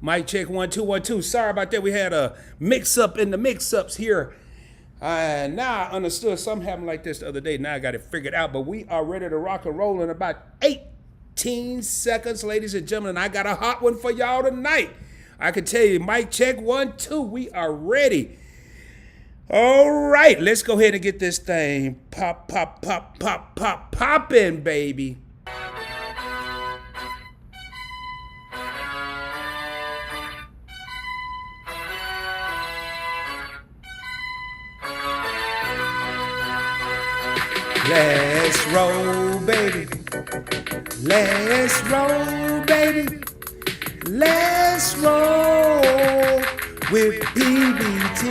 Mic check 1 2 1 2. Sorry about that. We had a mix-up in the mix-ups here. Now I understood something happened like this the other day. Now I got it figured out. But we are ready to rock and roll in about 18 seconds, ladies and gentlemen. And I got a hot one for y'all tonight. I can tell you, mic check 1 2. We are ready. All right, let's go ahead and get this thing popping, baby. Let's roll, baby. Let's roll, baby. Let's roll with PBT.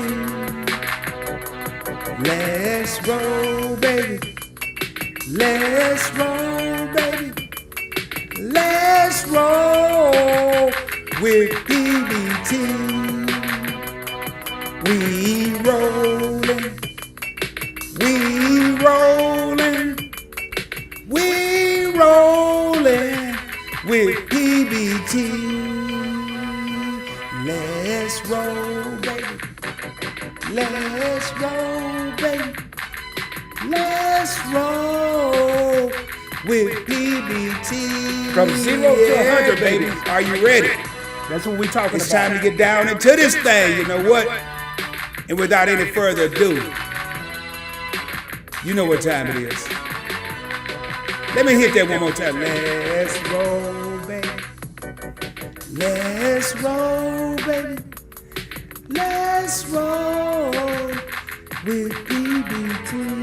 Let's roll, baby. Let's roll, baby. Let's roll with PBT. We rolling. We rolling. We rolling with PBT. Let's roll, baby. Let's roll, baby. Let's roll with PBT. From 0 to 100, baby. Are you ready? That's what we talking about. It's time to get down into this thing, you know what? And without any further ado, you know what time it is. Let me hit that one more time. Let's roll, baby. Let's roll, baby. Let's roll with PBT.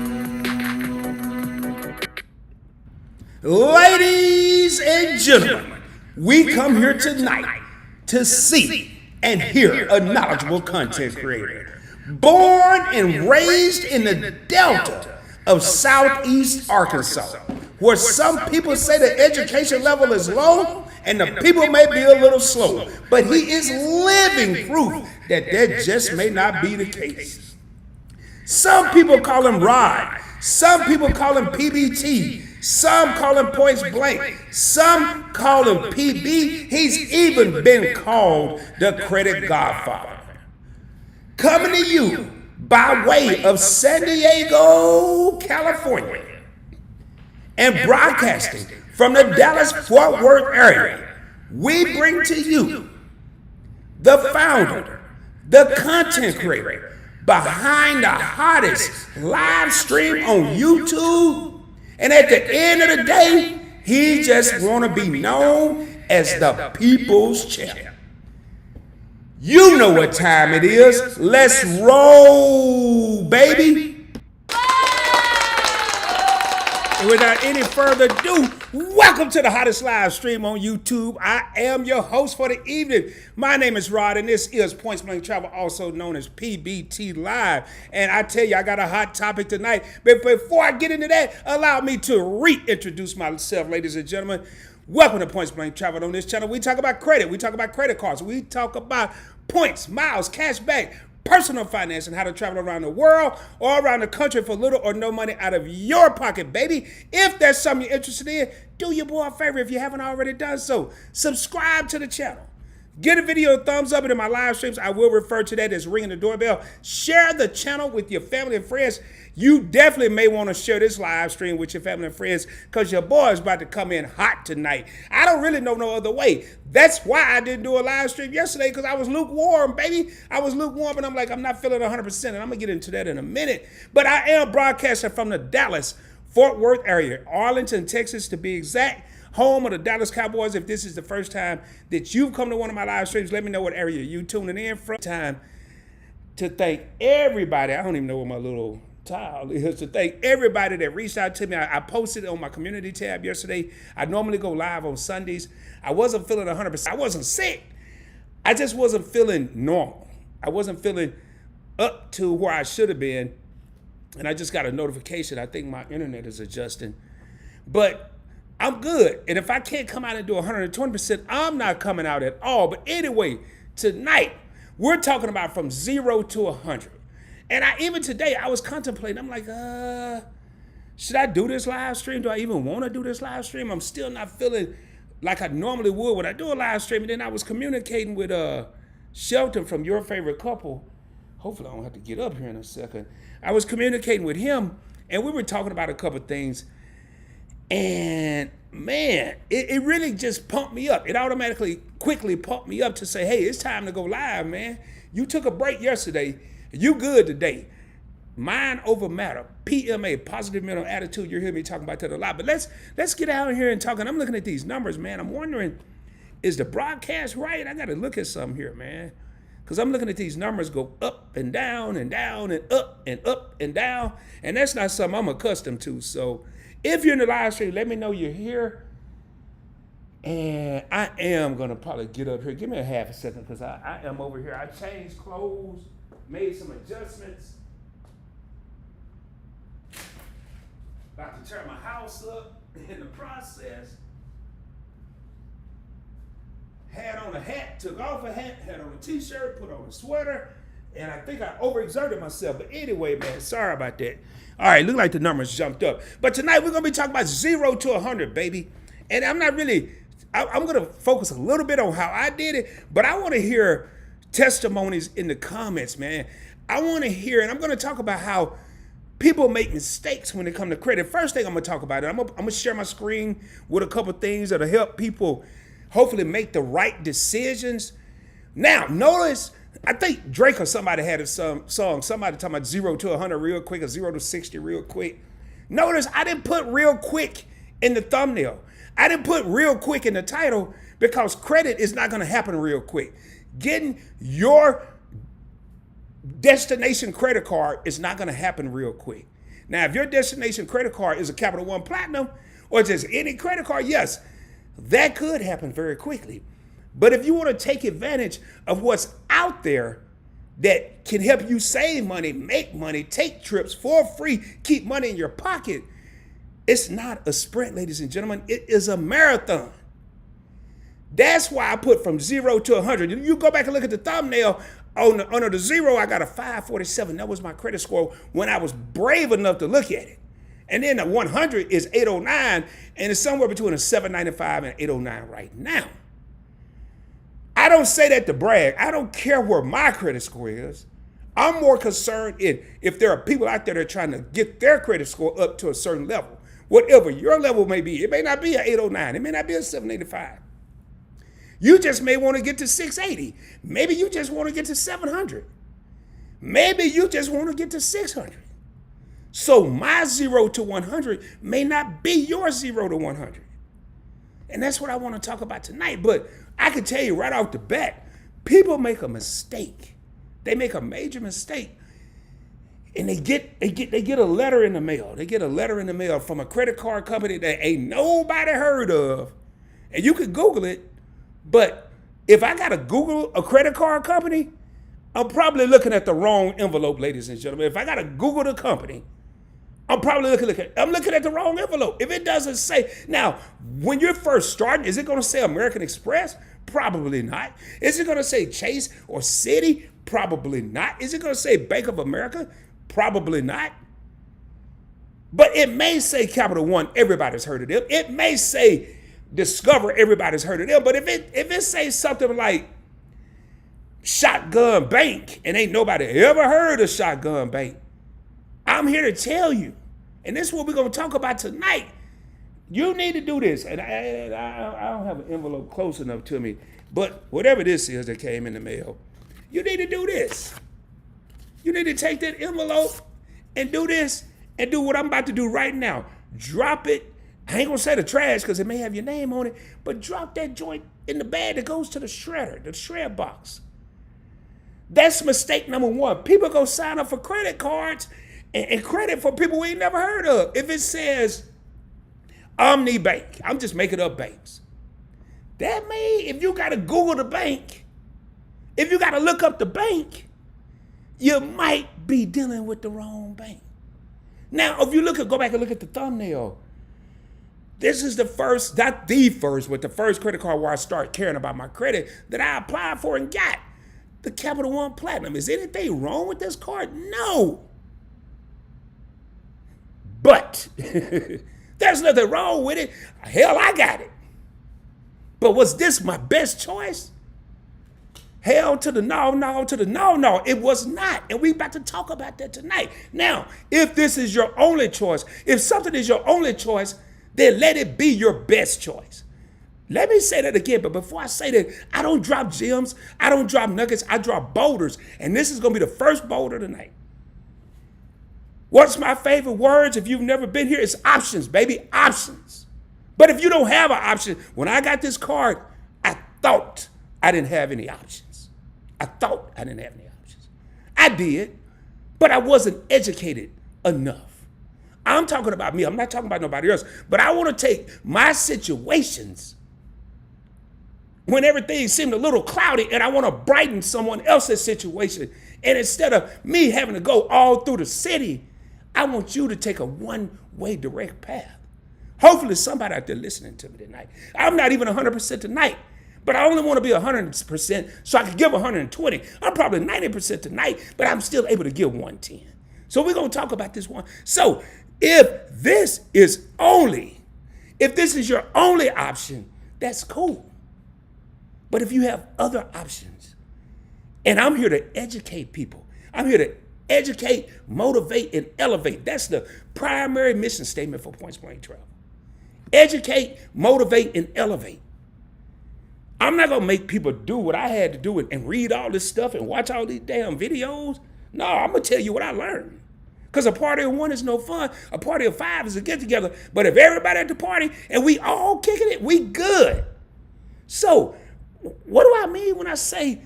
Ladies and gentlemen, we come here tonight to see and hear a knowledgeable content creator. Born and raised in the Delta of Southeast Arkansas, where some people say the education level is low and the people may be a little slow, but he is living proof that just may not be the case. Some people call him Rod, some people call him PBT, some call him Points Blank, some call him PB. He's even been called the Credit Godfather. Coming to you by way of San Diego, California, and broadcasting from the Dallas-Fort Worth area, we bring to you the founder, the content creator behind the hottest live stream on YouTube. And at the end of the day, he just want to be known as the People's Champ. You know what time it is. Let's roll, baby. And without any further ado, welcome to the hottest live stream on YouTube. I am your host for the evening. My name is Rod, and this is Points Blank Travel, also known as PBT Live. And I tell you, I got a hot topic tonight. But before I get into that, allow me to reintroduce myself, ladies and gentlemen. Welcome to Points Blank Travel. On this channel, we talk about credit. We talk about credit cards. We talk about points, miles, cash back, personal finance, and how to travel around the world or around the country for little or no money out of your pocket, baby. If that's something you're interested in, do your boy a favor if you haven't already done so. Subscribe to the channel. Give the video a thumbs up, and in my live streams, I will refer to that as ringing the doorbell. Share the channel with your family and friends. You definitely may want to share this live stream with your family and friends because your boy is about to come in hot tonight. I don't really know no other way. That's why I didn't do a live stream yesterday, because I was lukewarm, baby. I was lukewarm, and I'm like, I'm not feeling 100%, and I'm going to get into that in a minute. But I am broadcasting from the Dallas-Fort Worth area, Arlington, Texas, to be exact. Home of the Dallas Cowboys. If this is the first time that you've come to one of my live streams, let me know what area you're tuning in from. Time to thank everybody. I don't even know what my little tile is. To thank everybody that reached out to me. I posted it on my community tab yesterday. I normally go live on Sundays. I wasn't feeling 100%. I wasn't sick. I just wasn't feeling normal. I wasn't feeling up to where I should have been. And I just got a notification. I think my internet is adjusting. But I'm good. And if I can't come out and do 120%, I'm not coming out at all. But anyway, tonight, we're talking about from 0 to 100. And even today, I was contemplating. I'm like, should I do this live stream? Do I even want to do this live stream? I'm still not feeling like I normally would when I do a live stream. And then I was communicating with Shelton from Your Favorite Couple. Hopefully I don't have to get up here in a second. I was communicating with him, and we were talking about a couple things. And man, it really just pumped me up. It automatically, quickly pumped me up to say, hey, it's time to go live, man. You took a break yesterday. You good today. Mind over matter. PMA, positive mental attitude. You hear me talking about that a lot. But let's get out here and talk. And I'm looking at these numbers, man. I'm wondering, is the broadcast right? I got to look at something here, man. Because I'm looking at these numbers go up and down and down and up and up and down. And that's not something I'm accustomed to. So if you're in the live stream, let me know you're here. And I am going to probably get up here. Give me a half a second because I am over here. I changed clothes, made some adjustments. About to turn my house up in the process. Had on a hat, took off a hat, had on a t-shirt, put on a sweater, and I think I overexerted myself. But anyway, man, sorry about that. All right, look like the numbers jumped up. But tonight we're going to be talking about 0 to 100, baby. And I'm not really, I'm going to focus a little bit on how I did it, but I want to hear testimonies in the comments, man. I want to hear, and I'm going to talk about how people make mistakes when it comes to credit. First thing I'm going to talk about it, I'm going to share my screen with a couple things that'll help people hopefully make the right decisions. Now, notice, I think Drake or somebody had a song, somebody talking about 0 to 100 real quick or 0 to 60 real quick. Notice I didn't put real quick in the thumbnail. I didn't put real quick in the title because credit is not going to happen real quick. Getting your destination credit card is not going to happen real quick. Now, if your destination credit card is a Captial One Platinum or just any credit card, yes, that could happen very quickly. But if you want to take advantage of what's out there that can help you save money, make money, take trips for free, keep money in your pocket, it's not a sprint, ladies and gentlemen. It is a marathon. That's why I put from 0 to 100. You go back and look at the thumbnail. Under the 0, I got a 547. That was my credit score when I was brave enough to look at it. And then the 100 is 809, and it's somewhere between a 795 and 809 right now. I don't say that to brag. I don't care where my credit score is. I'm more concerned if there are people out there that are trying to get their credit score up to a certain level. Whatever your level may be, it may not be an 809. It may not be a 785. You just may want to get to 680. Maybe you just want to get to 700. Maybe you just want to get to 600. So my 0 to 100 may not be your 0 to 100. And that's what I want to talk about tonight. But I can tell you right off the bat, people make a mistake. They make a major mistake. And they get a letter in the mail. They get a letter in the mail from a credit card company that ain't nobody heard of. And you can Google it. But if I got to Google a credit card company, I'm probably looking at the wrong envelope, ladies and gentlemen. If I got to Google the company, I'm probably looking at the wrong envelope. If it doesn't say, now, when you're first starting, is it going to say American Express? Probably not. Is it going to say Chase or Citi? Probably not. Is it going to say Bank of America? Probably not. But it may say Capital One, everybody's heard of them. It may say Discover, everybody's heard of them. But if it says something like Shotgun Bank, and ain't nobody ever heard of Shotgun Bank, I'm here to tell you, and this is what we're going to talk about tonight. You need to do this. And I don't have an envelope close enough to me, but whatever this is that came in the mail, you need to do this. You need to take that envelope and do this and do what I'm about to do right now. Drop it. I ain't going to say the trash because it may have your name on it, but drop that joint in the bag that goes to the shredder, the shred box. That's mistake number one. People go sign up for credit cards and credit for people we ain't never heard of. If it says Omni Bank, I'm just making up banks. That may, if you got to Google the bank, if you got to look up the bank, you might be dealing with the wrong bank. Now, if you go back and look at the thumbnail, this is the first, not the first, but the first credit card where I start caring about my credit that I applied for and got. The Captial One Platinum. Is anything wrong with this card? No. But there's nothing wrong with it. Hell, I got it. But was this my best choice? Hell to the no, no, to the no, no. It was not. And we about to talk about that tonight. Now, if this is your only choice, if something is your only choice, then let it be your best choice. Let me say that again, but before I say that, I don't drop gems, I don't drop nuggets, I drop boulders. And this is going to be the first boulder tonight. What's my favorite words? If you've never been here, it's options, baby, options. But if you don't have an option, when I got this card, I thought I didn't have any options. I thought I didn't have any options. I did, but I wasn't educated enough. I'm talking about me. I'm not talking about nobody else. But I want to take my situations when everything seemed a little cloudy and I want to brighten someone else's situation. And instead of me having to go all through the city, I want you to take a one-way direct path. Hopefully somebody out there listening to me tonight. I'm not even 100% tonight, but I only want to be 100% so I can give 120. I'm probably 90% tonight, but I'm still able to give 110. So we're going to talk about this one. So if this is your only option, that's cool. But if you have other options, and I'm here to educate people, I'm here to educate, motivate, and elevate. That's the primary mission statement for Points Blank Travel. Educate, motivate, and elevate. I'm not going to make people do what I had to do and read all this stuff and watch all these damn videos. No, I'm going to tell you what I learned. Because a party of one is no fun. A party of five is a get together. But if everybody at the party and we all kicking it, we good. So what do I mean when I say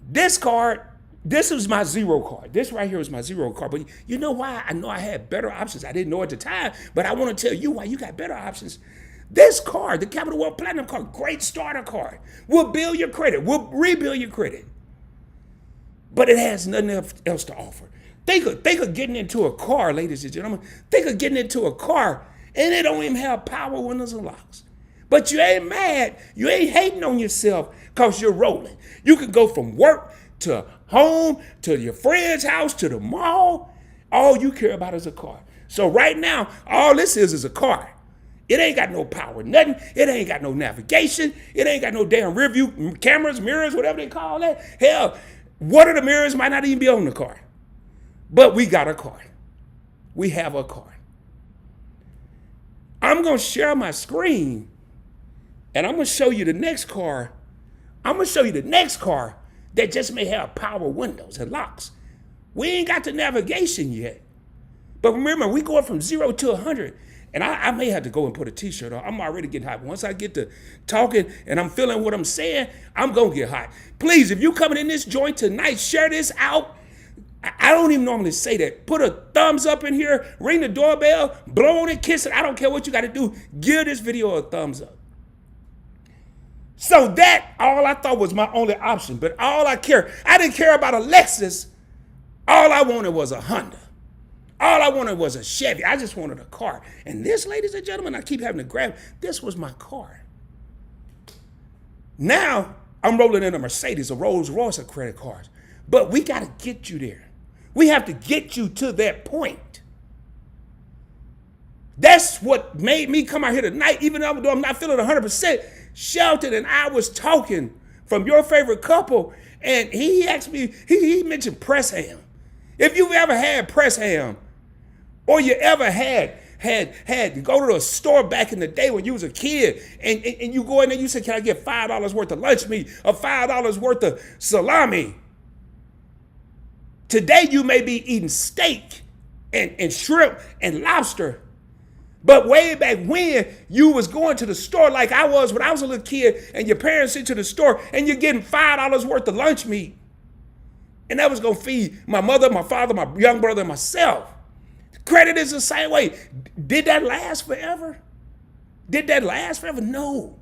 this card, this is my zero card. This right here is my zero card. But you know why? I know I had better options. I didn't know at the time, but I want to tell you why you got better options. This card, the Captial One Platinum card, great starter card. We'll build your credit. We'll rebuild your credit. But it has nothing else to offer. Think of getting into a car, ladies and gentlemen. Think of getting into a car and it don't even have power windows and locks. But you ain't mad. You ain't hating on yourself because you're rolling. You can go from work to home, to your friend's house, to the mall. All you care about is a car. So right now, all this is a car. It ain't got no power, nothing. It ain't got no navigation. It ain't got no damn rear view cameras, mirrors, whatever they call that. Hell, one of the mirrors might not even be on the car. But we got a car. We have a car. I'm going to share my screen and I'm going to show you the next car. I'm going to show you the next car that just may have power windows and locks. We ain't got the navigation yet. But remember, we going from 0 to 100. And I may have to go and put a t-shirt on. I'm already getting hot. Once I get to talking and I'm feeling what I'm saying, I'm going to get hot. Please, if you coming in this joint tonight, share this out. I don't even normally say that. Put a thumbs up in here, ring the doorbell, blow on it, kiss it. I don't care what you got to do. Give this video a thumbs up. So that, all I thought was my only option. But all I didn't care about a Lexus. All I wanted was a Honda. All I wanted was a Chevy. I just wanted a car. And this, ladies and gentlemen, I keep having to grab, this was my car. Now, I'm rolling in a Mercedes, a Rolls Royce of credit cards. But we got to get you there. We have to get you to that point. That's what made me come out here tonight, even though I'm not feeling 100%. Shelton and I was talking from your favorite couple, and he asked me, he mentioned press ham. If you've ever had press ham, or you ever had to go to a store back in the day when you was a kid, and you go in there, you say, can I get $5 worth of lunch meat or $5 worth of salami? Today you may be eating steak and shrimp and lobster. But way back when, you was going to the store like I was when I was a little kid, and your parents sent you to the store and you're getting $5 worth of lunch meat. And that was going to feed my mother, my father, my young brother, and myself. Credit is the same way. Did that last forever? Did that last forever? No.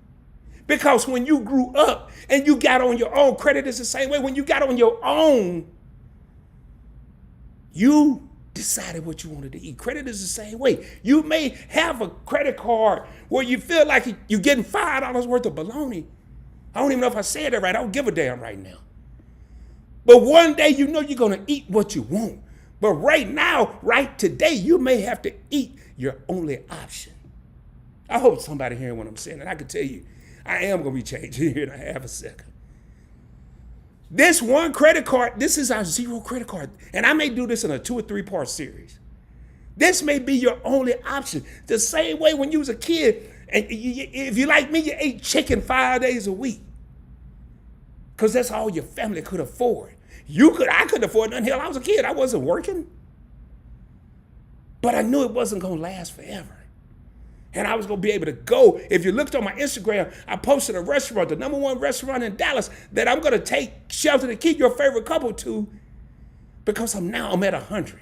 Because when you grew up and you got on your own, credit is the same way. When you got on your own, you decided what you wanted to eat. Credit is the same way. You may have a credit card where you feel like you're getting $5 worth of bologna. I don't even know if I said that right. I don't give a damn right now. But one day you know you're going to eat what you want. But right now, right today, you may have to eat your only option. I hope somebody hearing what I'm saying. And I can tell you, I am going to be changing here in a half a second. This one credit card, this is our zero credit card. And I may do this in a 2 or 3 part series. This may be your only option. The same way when you was a kid, and if you like me, you ate chicken 5 days a week. Because that's all your family could afford. I couldn't afford nothing. Hell, I was a kid. I wasn't working. But I knew it wasn't going to last forever. And I was going to be able to go. If you looked on my Instagram, I posted a restaurant, the #1 restaurant in Dallas, that I'm going to take Shelton and Keith, your favorite couple, to, because I'm at 100.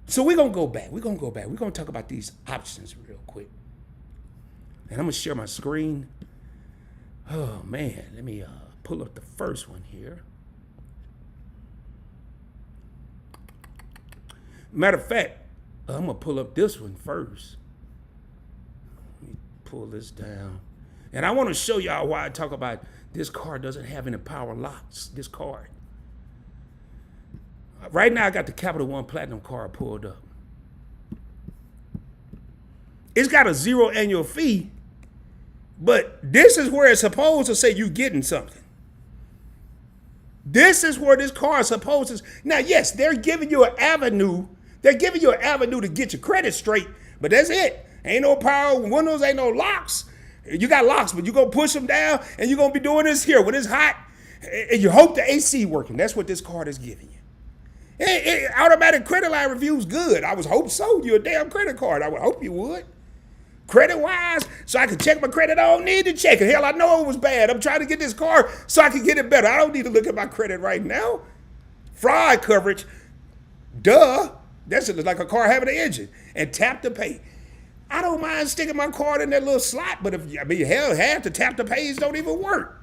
So we're going to go back. We're going to talk about these options real quick. And I'm going to share my screen. Oh, man. Let me pull up the first one here. Matter of fact, I'm going to pull up this one first. Let me pull this down. And I want to show y'all why I talk about this card doesn't have any power locks, this card. Right now, I got the Captial One Platinum card pulled up. It's got a 0 annual fee, but this is where it's supposed to say you're getting something. This is where this card is supposed to. Now, yes, they're giving you an avenue. They're giving you an avenue to get your credit straight, but that's it. Ain't no power windows, ain't no locks. You got locks, but you're going to push them down, and you're going to be doing this here when it's hot, and you hope the AC working. That's what this card is giving you. Automatic credit line reviews good. I was hope so. You're a damn credit card. I would hope you would. Credit-wise, so I can check my credit. I don't need to check it. Hell, I know it was bad. I'm trying to get this card so I can get it better. I don't need to look at my credit right now. Fraud coverage, duh. That's like a car having an engine. And tap to pay. I don't mind sticking my card in that little slot, but hell, half the tap to pays don't even work.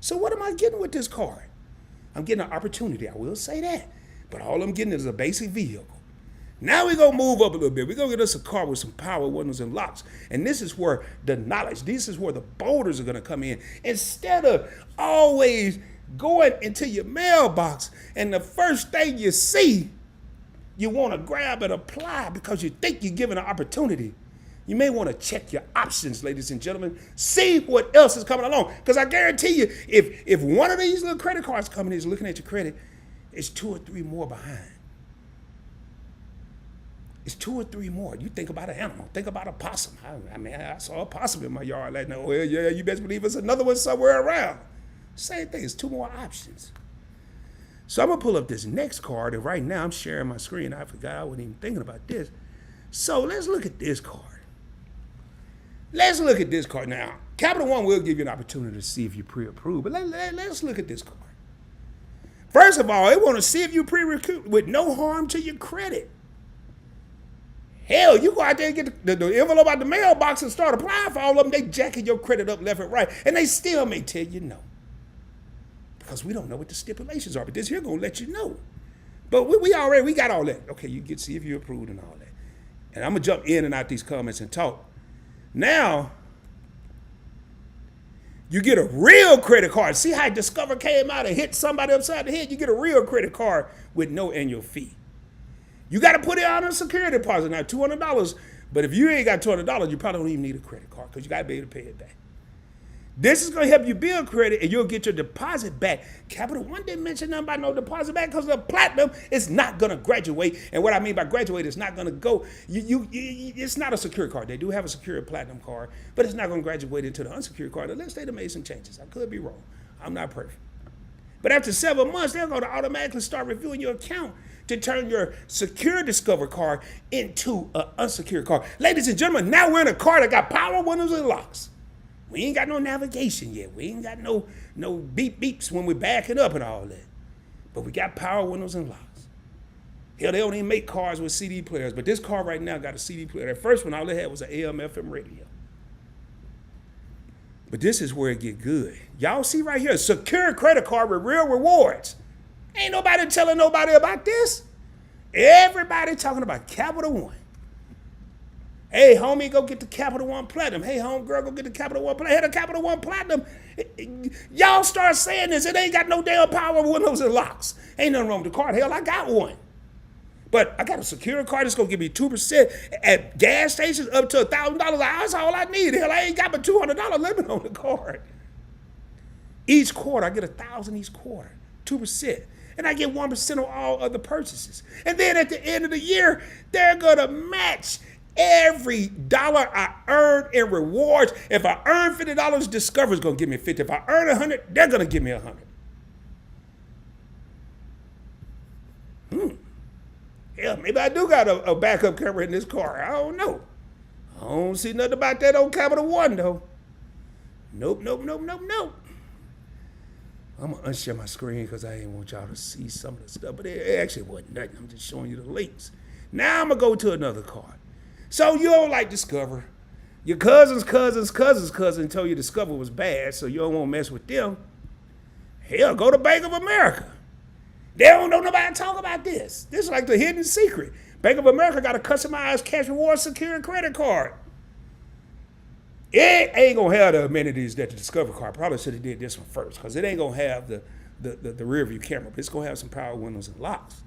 So what am I getting with this card? I'm getting an opportunity, I will say that. But all I'm getting is a basic vehicle. Now we're going to move up a little bit. We're going to get us a car with some power windows and locks. And this is where the knowledge, this is where the boulders are going to come in. Instead of always going into your mailbox and the first thing you see, you want to grab and apply because you think you're given an opportunity. You may want to check your options, ladies and gentlemen. See what else is coming along. Because I guarantee you, if one of these little credit cards coming is looking at your credit, it's 2 or 3 more behind. It's 2 or 3 more. You think about an animal. Think about a possum. I saw a possum in my yard last night. Well, yeah, you best believe there's another one somewhere around. Same thing. It's 2 more options. So I'm going to pull up this next card. And right now I'm sharing my screen. I forgot I wasn't even thinking about this. So let's look at this card. Let's look at this card. Now, Captial One will give you an opportunity to see if you pre-approved. But let's look at this card. First of all, they want to see if you pre-approved with no harm to your credit. Hell, you go out there and get the envelope out the mailbox and start applying for all of them. They jacking your credit up left and right. And they still may tell you no. Because we don't know what the stipulations are. But this here going to let you know. But we got all that. Okay, you get to see if you're approved and all that. And I'm going to jump in and out these comments and talk. Now, you get a real credit card. See how Discover came out and hit somebody upside the head? You get a real credit card with no annual fee. You got to put it on a security deposit now, $200. But if you ain't got $200, you probably don't even need a credit card because you got to be able to pay it back. This is going to help you build credit and you'll get your deposit back. Captial One didn't mention nothing about no deposit back because the platinum is not going to graduate. And what I mean by graduate, it's not going to go. It's not a secure card. They do have a secure platinum card, but it's not going to graduate into the unsecured card unless they've made some changes. I could be wrong. I'm not perfect. But after 7 months, they're going to automatically start reviewing your account to turn your secure Discover card into an unsecured card. Ladies and gentlemen, now we're in a car that got power windows and locks. We ain't got no navigation yet. We ain't got no beep beeps when we're backing up and all that. But we got power windows and locks. Hell, they don't even make cars with CD players, but this car right now got a CD player. That first one, all they had was an AM/FM radio. But this is where it get good. Y'all see right here, secure credit card with real rewards. Ain't nobody telling nobody about this. Everybody talking about Captial One. Hey, homie, go get the Captial One Platinum. Hey, homegirl, go get the Captial One Platinum. Hey, the Captial One Platinum. Y'all start saying this. It ain't got no damn power windows and locks. Ain't nothing wrong with the card. Hell, I got one. But I got a security card that's gonna give me 2% at gas stations up to $1,000 an hour. That's all I need. Hell, I ain't got but $200 limit on the card. Each quarter, I get $1,000 each quarter, 2%. And I get 1% on all other purchases. And then at the end of the year, they're gonna match every dollar I earn in rewards. If I earn $50, Discover's gonna give me 50. If I earn 100, they're gonna give me 100. Yeah, maybe I do got a backup camera in this car. I don't know. I don't see nothing about that on Captial One though. Nope. I'm gonna unshare my screen because I ain't want y'all to see some of the stuff, but it actually wasn't nothing. I'm just showing you the links. Now I'm gonna go to another card. So you don't like Discover. Your cousin's cousin told you Discover was bad, so you don't want to mess with them. Hell, go to Bank of America. They don't know nobody talk about this. This is like the hidden secret. Bank of America got a customized cash reward secure credit card. It ain't gonna have the amenities that the Discover card. Probably should have did this one first, because it ain't gonna have the rear view camera, but it's gonna have some power windows and locks.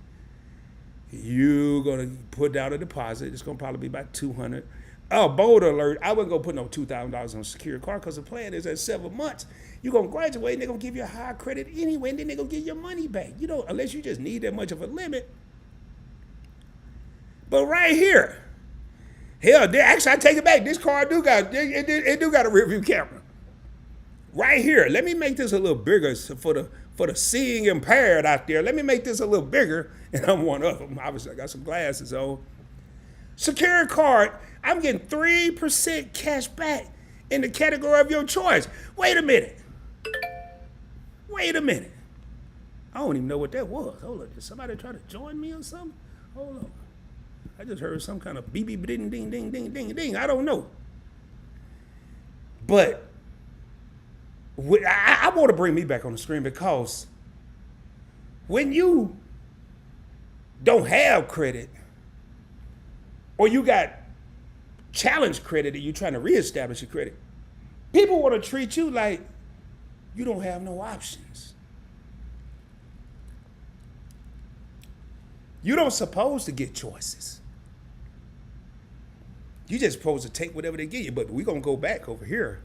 You're gonna put down a deposit. It's gonna probably be about $200. Oh, bold alert! I wasn't gonna put no $2,000 on a secure card because the plan is at 7 months. You're gonna graduate, and they're gonna give you a high credit anyway, and then they're gonna give your money back. You know, unless you just need that much of a limit. But right here, hell, actually, I take it back. This car do got a rear view camera. Right here, let me make this a little bigger for the seeing impaired out there. Let me make this a little bigger, and I'm one of them. Obviously, I got some glasses on. Secure card, I'm getting 3% cash back in the category of your choice. Wait a minute. I don't even know what that was. Hold on, did somebody try to join me or something? Hold on. I just heard some kind of beep, beep, ding, ding, ding, ding, ding, ding. I don't know. But I want to bring me back on the screen, because when you don't have credit, or you got challenge credit and you're trying to reestablish your credit, people want to treat you like you don't have no options. You don't supposed to get choices. You just supposed to take whatever they give you. But we're going to go back over here.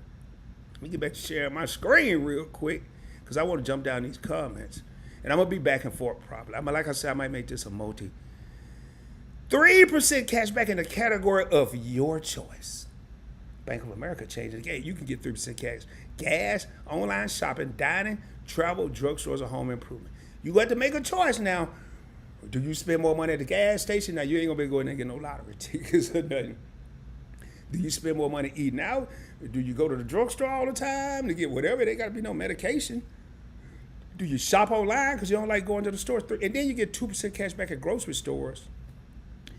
Let me get back to sharing my screen real quick, because I want to jump down these comments. And I'm going to be back and forth probably. Like I said, I might make this a multi. 3% cash back in the category of your choice. Bank of America changed the game. You can get 3% cash. Gas, online shopping, dining, travel, drugstores, or home improvement. You got to make a choice now. Do you spend more money at the gas station? Now, you ain't going to be going there and get no lottery tickets or nothing. Do you spend more money eating out? Or do you go to the drugstore all the time to get whatever? They got to be no medication. Do you shop online because you don't like going to the store? And then you get 2% cash back at grocery stores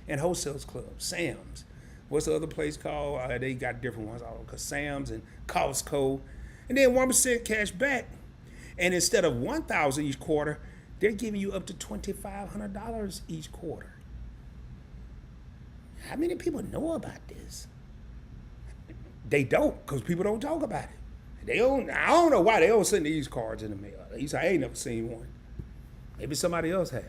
and wholesale clubs. Sam's. What's the other place called? They got different ones. Because Sam's and Costco. And then 1% cash back. And instead of $1,000 each quarter, they're giving you up to $2,500 each quarter. How many people know about this? They don't, because people don't talk about it. I don't know why they don't send these cards in the mail. At least I ain't never seen one. Maybe somebody else have.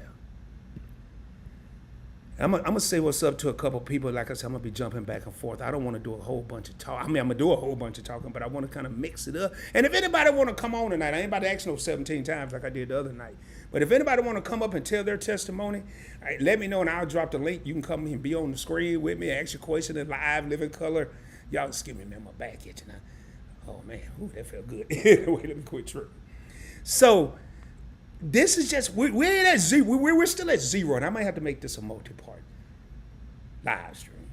I'm gonna say what's up to a couple people. Like I said, I'm gonna be jumping back and forth. I don't want to do a whole bunch of talk. I mean, I'm gonna do a whole bunch of talking, but I want to kind of mix it up. And if anybody want to come on tonight, I ain't about to ask no 17 times like I did the other night. But if anybody want to come up and tell their testimony, let me know and I'll drop the link. You can come and be on the screen with me, ask your question in live, living color. Y'all excuse me, man, my back itching. Oh man, ooh, that felt good. Wait, let me quit tripping. So this is just we're at zero. We're still at zero, and I might have to make this a multi-part live stream.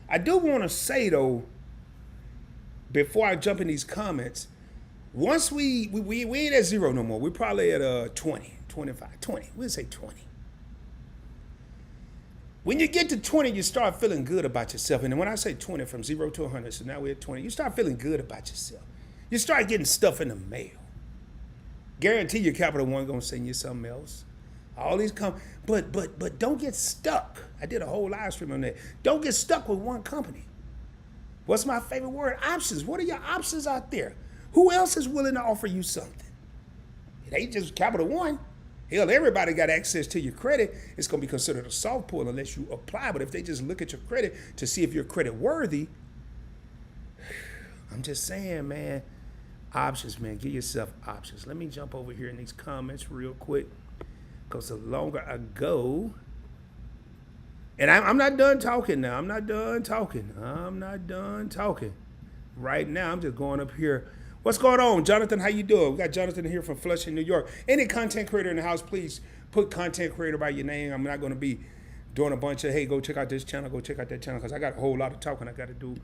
I do want to say though, before I jump in these comments, once we ain't at zero no more. We're probably at 20, 25, 20. We'll say 20. When you get to 20, you start feeling good about yourself. And when I say 20, from 0 to 100, so now we're at 20, you start feeling good about yourself. You start getting stuff in the mail. Guarantee you Captial One gonna send you something else. All these but don't get stuck. I did a whole live stream on that. Don't get stuck with one company. What's my favorite word? Options. What are your options out there? Who else is willing to offer you something? It ain't just Captial One. Hell, everybody got access to your credit. It's going to be considered a soft pull unless you apply. But if they just look at your credit to see if you're credit worthy, I'm just saying, man, options, man. Give yourself options. Let me jump over here in these comments real quick, because the longer I go, and I'm not done talking now. I'm not done talking. Right now, I'm just going up here. What's going on, Jonathan? How you doing? We got Jonathan here from Flushing, New York. Any content creator in the house, please put content creator by your name. I'm not going to be doing a bunch of, hey, go check out this channel, go check out that channel, because I got a whole lot of talking I got to do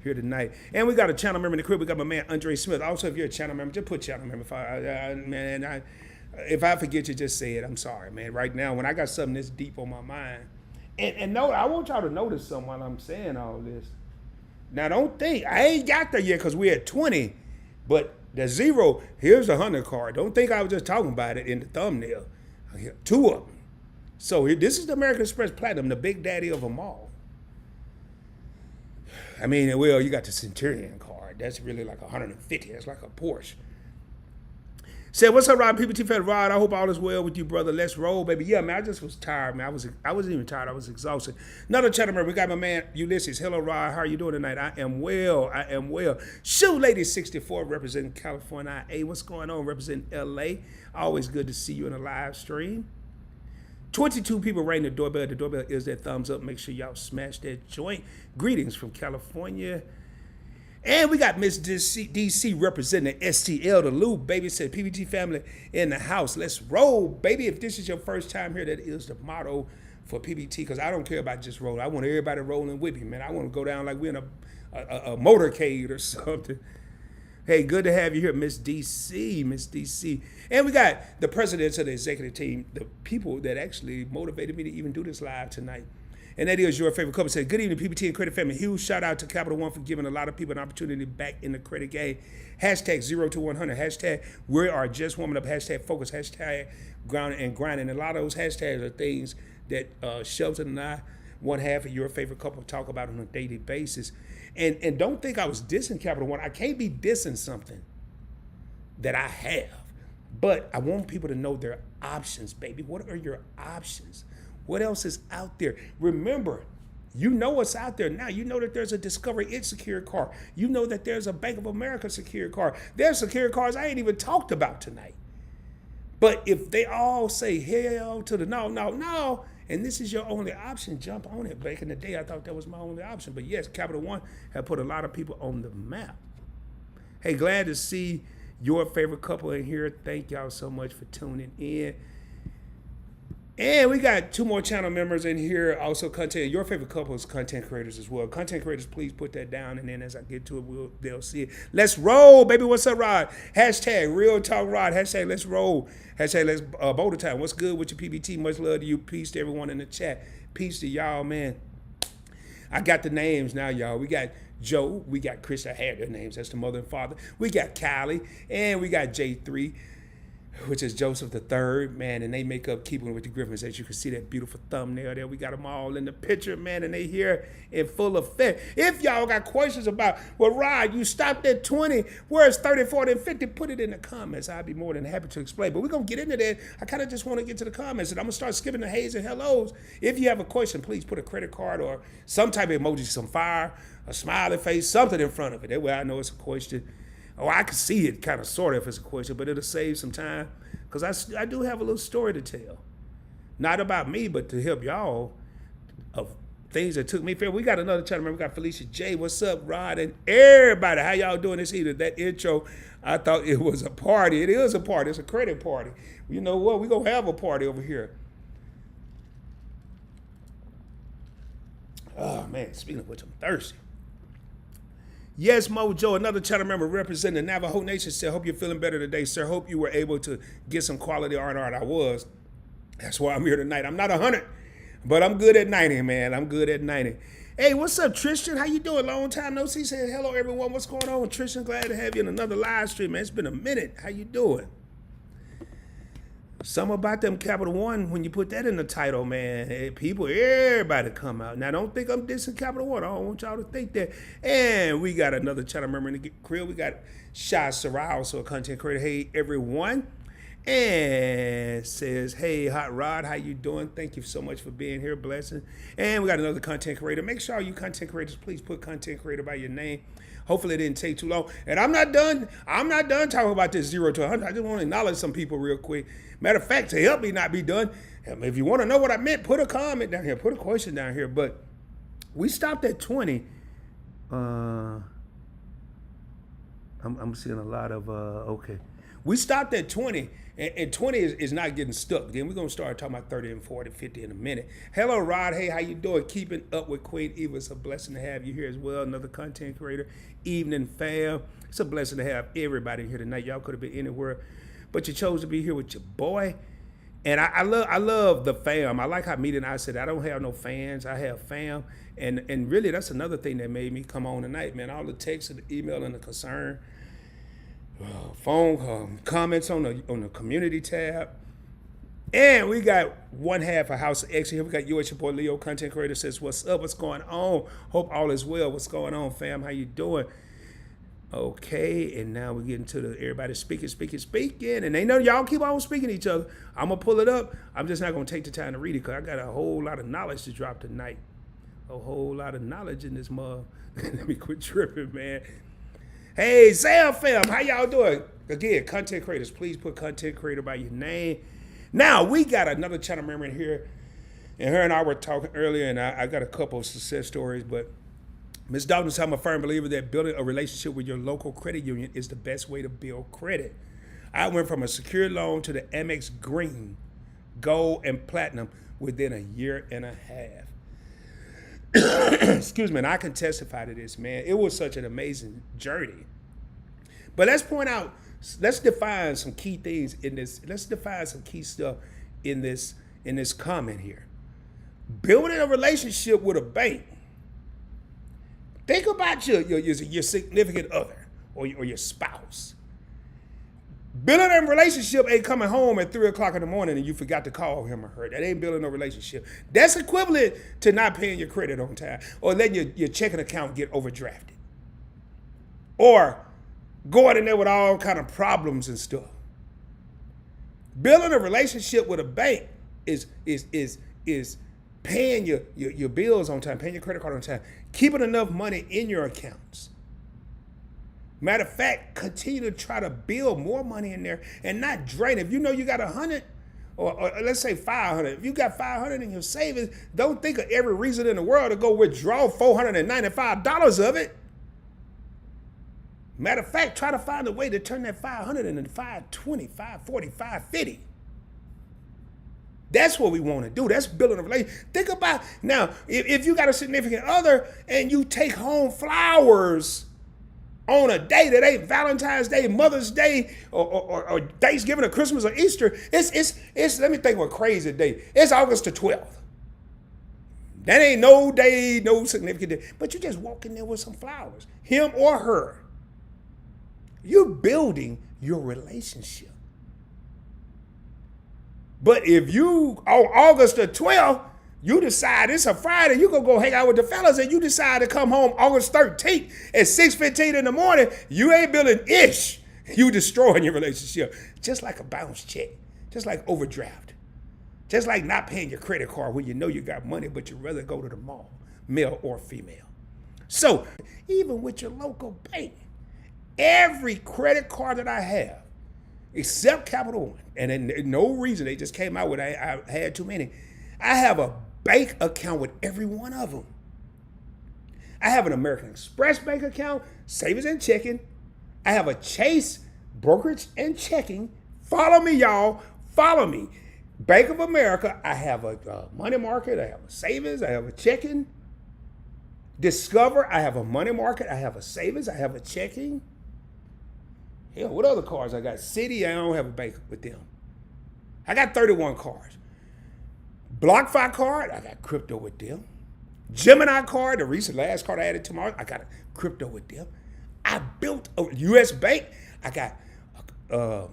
here tonight. And we got a channel member in the crib. We got my man, Andre Smith. Also, if you're a channel member, just put channel member. If I forget you, just say it. I'm sorry, man. Right now, when I got something this deep on my mind, and no, I want y'all to notice something while I'm saying all this. Now, don't think, I ain't got there yet because we're at 20. But the 0, here's the 100 card. Don't think I was just talking about it in the thumbnail. 2 of them. So here, this is the American Express Platinum, the big daddy of them all. I mean, well, you got the Centurion card. That's really like 150. That's like a Porsche. Said, what's up, Rod? PBT Fed Rod. I hope all is well with you, brother. Let's roll, baby. Yeah, man, I just was tired, man. I wasn't even tired. I was exhausted. Another channel member. We got my man, Ulysses. Hello, Rod. How are you doing tonight? I am well. Shoe Lady 64 representing California. Hey, what's going on? Representing LA. Always good to see you in a live stream. 22 people ringing the doorbell. The doorbell is that thumbs up. Make sure y'all smash that joint. Greetings from California. And we got Miss DC representing STL, the Loop, baby. Said PBT family in the house. Let's roll, baby. If this is your first time here, that is the motto for PBT, because I don't care about just rolling. I want everybody rolling with me, man. I want to go down like we're in a motorcade or something. Hey, good to have you here, Miss DC. And we got the presidents of the executive team, the people that actually motivated me to even do this live tonight. And that is your favorite couple. Said, good evening, PBT and credit family. Huge shout out to Captial One for giving a lot of people an opportunity back in the credit game. Hashtag 0 to 100. Hashtag we are just warming up. Hashtag focus. Hashtag grounding and grinding. And a lot of those hashtags are things that Shelton and I, one half of your favorite couple, talk about on a daily basis. And don't think I was dissing Captial One. I can't be dissing something that I have. But I want people to know their options, baby. What are your options? What else is out there? Remember, you know what's out there now. You know that there's a Discovery It secured card. You know that there's a Bank of America secured card. There's secured cards I ain't even talked about tonight. But if they all say hell to the no, and this is your only option, jump on it. Back in the day, I thought that was my only option. But yes, Captial One have put a lot of people on the map. Hey, glad to see your favorite couple in here. Thank y'all so much for tuning in. And we got 2 more channel members in here, also content. Your favorite couple is content creators as well. Content creators, please put that down, and then as I get to it, they'll see it. Let's roll, baby. What's up, Rod? Hashtag Real Talk Rod. Hashtag Let's Roll. Hashtag Let's Boulder Time. What's good with your PBT? Much love to you. Peace to everyone in the chat. Peace to y'all, man. I got the names now, y'all. We got Joe. We got Chris. I had their names. That's the mother and father. We got Kylie, and we got J3. Which is Joseph the Third, man, and they make up Keeping With the Griffins. As you can see that beautiful thumbnail there. We got them all in the picture, man, and they here in full effect. If y'all got questions about, well, Rod, you stopped at 20, where's 30, 40, and 50? Put it in the comments. I'd be more than happy to explain. But we're going to get into that. I kind of just want to get to the comments, and I'm going to start skipping the hays and hellos. If you have a question, please put a credit card or some type of emoji, some fire, a smiley face, something in front of it. That way I know it's a question. Or I can see it kind of sort of if it's a question, but it'll save some time because I do have a little story to tell. Not about me, but to help y'all of things that took me fair. We got another channel member. We got Felicia J. What's up, Rod? And everybody, how y'all doing this evening? That intro, I thought it was a party. It is a party. It's a credit party. You know what? We're going to have a party over here. Oh, man, speaking of which, I'm thirsty. Yes, Mojo, another channel member representing the Navajo Nation, said, hope you're feeling better today, sir. Hope you were able to get some quality R&R. I was. That's why I'm here tonight. I'm not 100, but I'm good at 90, man. I'm good at 90. Hey, what's up, Tristan? How you doing? Long time no see. Said, hello, everyone. What's going on? Tristan, glad to have you in another live stream, man. It's been a minute. How you doing? Something about them Captial One, when you put that in the title, man, everybody come out. Now, don't think I'm dissing Captial One. I don't want y'all to think that. And we got another channel member in the crib. We got 𝗖𝗧𝗧, also a content creator. Hey, everyone. and says, hey, Hot Rod, how you doing? Thank you so much for being here. Blessing. And we got another content creator. Make sure all you content creators, please put content creator by your name. Hopefully it didn't take too long. And I'm not done talking about this 0 to 100. I just want to acknowledge some people real quick. Matter of fact, to help me not be done, if you want to know what I meant, put a comment down here. Put a question down here. But we stopped at 20. I'm seeing a lot of, okay. We stopped at 20, and 20 is not getting stuck. Then we're going to start talking about 30 and 40, 50 in a minute. Hello, Rod. Hey, how you doing? Keeping up with Queen Eva. It's a blessing to have you here as well. Another content creator. Evening fam. It's a blessing to have everybody here tonight. Y'all could have been anywhere, but you chose to be here with your boy. And I love the fam. I like how Meet and I said, I don't have no fans. I have fam. And really, that's another thing that made me come on tonight, man. All the texts and the email and the concern. Phone comments on the community tab. And we got one half of House of X here. We got yours, your boy Leo, content creator, says, what's up? What's going on? Hope all is well. What's going on, fam? How you doing? Okay, and now we're getting to everybody speaking. And they know y'all keep on speaking to each other. I'm going to pull it up. I'm just not going to take the time to read it because I got a whole lot of knowledge to drop tonight. A whole lot of knowledge in this mug. Let me quit tripping, man. Hey, Sam fam, how y'all doing? Again, content creators, please put content creator by your name. Now, we got another channel member in here, and her and I were talking earlier, and I got a couple of success stories, but Ms. Dalton said, I'm a firm believer that building a relationship with your local credit union is the best way to build credit. I went from a secured loan to the AMEX Green, Gold, and Platinum within a year and a half. Excuse me, and I can testify to this, man. It was such an amazing journey. But let's define some key things in this. Let's define some key stuff in this comment here. Building a relationship with a bank. Think about your significant other or your spouse. Building a relationship ain't coming home at 3 o'clock in the morning and you forgot to call him or her. That ain't building a relationship. That's equivalent to not paying your credit on time or letting your checking account get overdrafted. Or going in there with all kind of problems and stuff. Building a relationship with a bank is paying your bills on time, paying your credit card on time, keeping enough money in your accounts. Matter of fact, continue to try to build more money in there and not drain it. If you know you got 100 or let's say 500, if you got 500 in your savings, don't think of every reason in the world to go withdraw $495 of it. Matter of fact, try to find a way to turn that 500 into 520, 540, 550. That's what we want to do. That's building a relationship. Think about, now, if you got a significant other and you take home flowers on a day that ain't Valentine's Day, Mother's Day, or Thanksgiving or Christmas or Easter, it's let me think of a crazy day. It's August the 12th. That ain't no day, no significant day. But you just walk in there with some flowers, him or her. You're building your relationship. But if you, on August the 12th, you decide it's a Friday, you gonna go hang out with the fellas and you decide to come home August 13th at 6:15 in the morning, you ain't building ish. You destroying your relationship. Just like a bounce check, just like overdraft, just like not paying your credit card when you know you got money, but you'd rather go to the mall, male or female. So even with your local bank, every credit card that I have, except Captial One, and then no reason, they just came out with, I had too many. I have a bank account with every one of them. I have an American Express bank account, savings and checking. I have a Chase brokerage and checking. Follow me, y'all. Follow me. Bank of America, I have a money market. I have a savings. I have a checking. Discover, I have a money market. I have a savings. I have a checking. Hell, what other cards I got? Citi, I don't have a bank with them. I got 31 cards. BlockFi card, I got crypto with them. Gemini card, the last card I added tomorrow, I got a crypto with them. I built a U.S. bank. I got a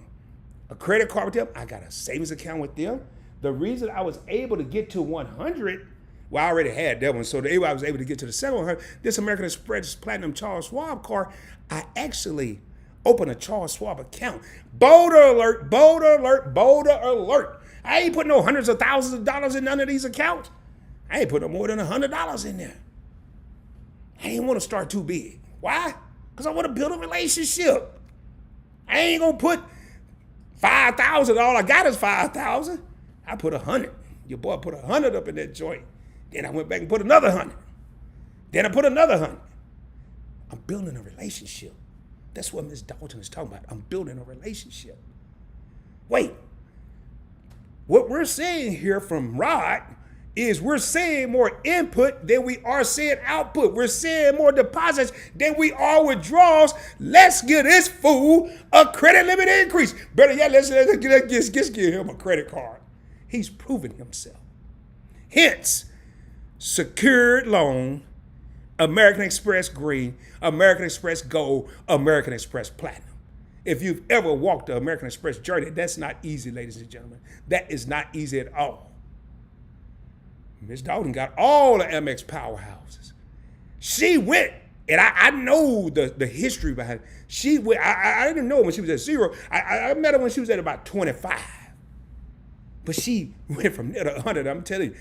credit card with them. I got a savings account with them. The reason I was able to get to 100, well, I already had that one, so the way I was able to get to the second 100, this American Express Platinum 𝗖𝗧 card, I actually open a Charles Schwab account. Boulder alert, boulder alert, boulder alert. I ain't putting no hundreds of thousands of dollars in none of these accounts. I ain't putting no more than $100 in there. I ain't want to start too big. Why? Because I want to build a relationship. I ain't going to put 5,000. All I got is 5,000. I put 100. Your boy put 100 up in that joint. Then I went back and put another 100. Then I put another 100. I'm building a relationship. That's what Ms. Dalton is talking about. I'm building a relationship. Wait. What we're seeing here from Rod is we're seeing more input than we are seeing output. We're seeing more deposits than we are withdrawals. Let's give this fool a credit limit increase. Better yet, let's give him a credit card. He's proven himself. Hence, secured loan, American Express Green, American Express Gold, American Express Platinum. If you've ever walked the American Express journey, that's not easy, ladies and gentlemen. That is not easy at all. Ms. Dalton got all the AMEX powerhouses. She went, and I know the history behind it. She went, I didn't know when she was at 0. I met her when she was at about 25. But she went from there to 100, I'm telling you.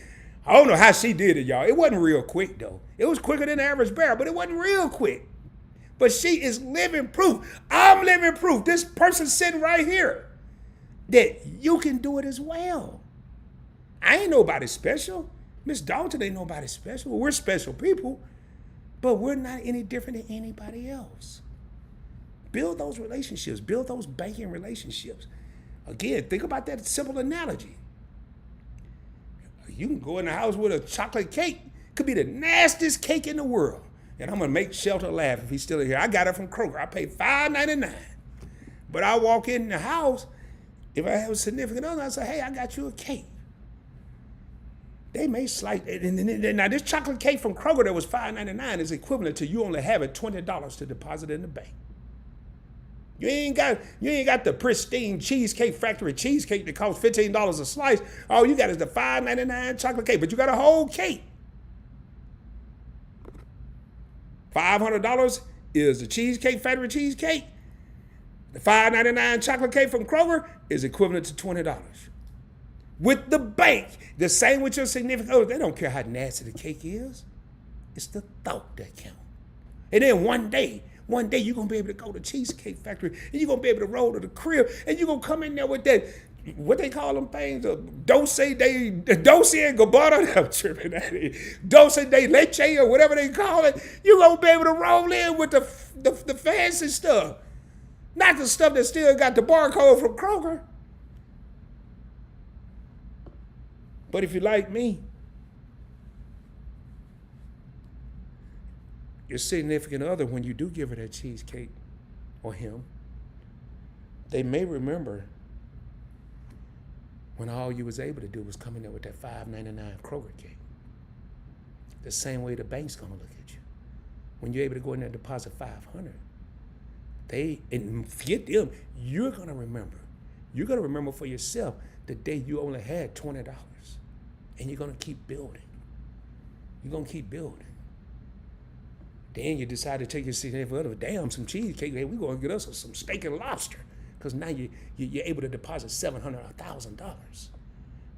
I don't know how she did it, y'all. It wasn't real quick, though. It was quicker than the average bear, but it wasn't real quick. But she is living proof. I'm living proof. This person sitting right here that you can do it as well. I ain't nobody special. Miss Dalton ain't nobody special. We're special people, but we're not any different than anybody else. Build those relationships. Build those banking relationships. Again, think about that simple analogy. You can go in the house with a chocolate cake. Could be the nastiest cake in the world. And I'm going to make Shelter laugh if he's still here. I got it from Kroger. I paid $5.99. But I walk in the house, if I have a significant other, I say, hey, I got you a cake. They may slight, now this chocolate cake from Kroger that was $5.99 is equivalent to you only having $20 to deposit in the bank. You ain't got the pristine Cheesecake Factory cheesecake that costs $15 a slice. All you got is the $5.99 chocolate cake, but you got a whole cake. $500 is the Cheesecake Factory cheesecake. The $5.99 chocolate cake from Kroger is equivalent to $20. With the bank, the same with your significant other. They don't care how nasty the cake is. It's the thought that counts. And then one day you're going to be able to go to Cheesecake Factory and you're going to be able to roll to the crib and you're going to come in there with that, what they call them things, 𝗖𝗧 and 𝗪𝗧, I'm tripping at it, 𝗖𝗧 de leche or whatever they call it. You're going to be able to roll in with the fancy stuff. Not the stuff that still got the barcode from Kroger. But if you're like me, your significant other, when you do give her that cheesecake, or him, they may remember when all you was able to do was come in there with that $5.99 Kroger cake. The same way the bank's gonna look at you. When you're able to go in there and deposit $500, and forget them, you're gonna remember. You're gonna remember for yourself the day you only had $20. And you're gonna keep building. You're gonna keep building. Then you decide to take your significant other, damn, some cheesecake. Hey, we're gonna get us some steak and lobster. Because now you're able to deposit $700 or $1,000.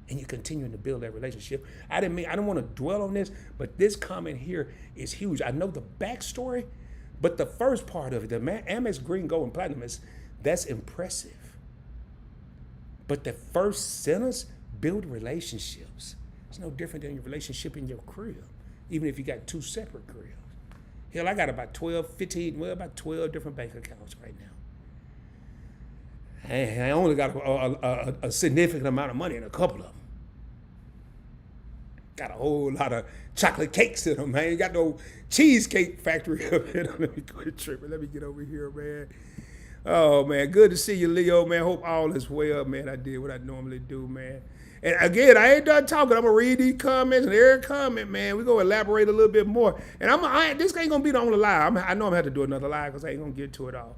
And you're continuing to build that relationship. I don't want to dwell on this, but this comment here is huge. I know the backstory, but the first part of it, the Amex Green, Gold, and Platinum, that's impressive. But the first sentence, build relationships. It's no different than your relationship in your crib, even if you got two separate cribs. Hell, I got about 12 different bank accounts right now. And I only got a significant amount of money in a couple of them. Got a whole lot of chocolate cakes in them, man. You got no Cheesecake Factory up here. Let me quit tripping. Let me get over here, man. Oh, man, good to see you, Leo, man. Hope all is well, man. I did what I normally do, man. And again, I ain't done talking. I'm going to read these comments and every comment, man. We're going to elaborate a little bit more. And this ain't going to be the only live. I know I'm going to have to do another live because I ain't going to get to it all.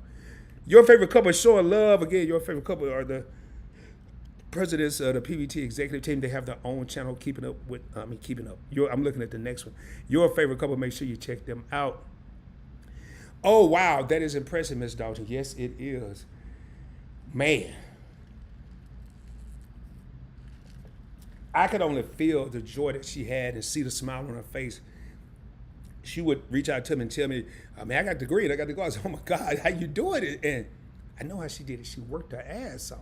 Your favorite couple showing love. Again, your favorite couple are the presidents of the PBT executive team. They have their own channel, Keeping Up. I'm looking at the next one. Your favorite couple, make sure you check them out. Oh, wow. That is impressive, Miss Dalton. Yes, it is. Man. I could only feel the joy that she had and see the smile on her face. She would reach out to me and tell me, man, I got the degree. I got to go. I said, oh, my God, how you doing it? And I know how she did it. She worked her ass off.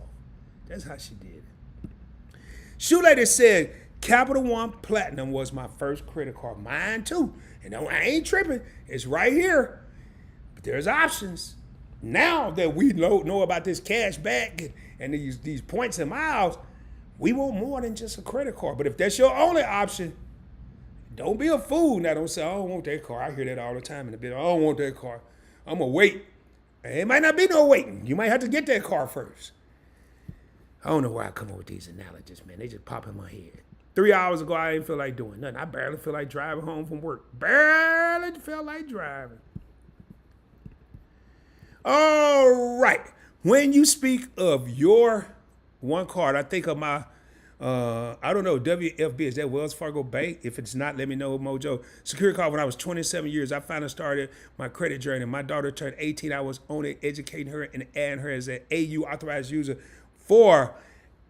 That's how she did it. Shoe Lady said, Captial One Platinum was my first credit card. Mine, too. And I ain't tripping. It's right here. But there's options. Now that we know about this cash back and these points and miles, we want more than just a credit card. But if that's your only option, don't be a fool. Now don't say, I don't want that car. I hear that all the time in the business. I don't want that car. I'm going to wait. It might not be no waiting. You might have to get that car first. I don't know why I come up with these analogies, man. They just pop in my head. 3 hours ago, I didn't feel like doing nothing. I barely feel like driving home from work. Barely felt like driving. All right. When you speak of your one card, I think of my, I don't know, WFB. Is that Wells Fargo Bank? If it's not, let me know, Mojo. Security card when I was 27 years. I finally started my credit journey. My daughter turned 18. I was on it, educating her and adding her as an AU authorized user for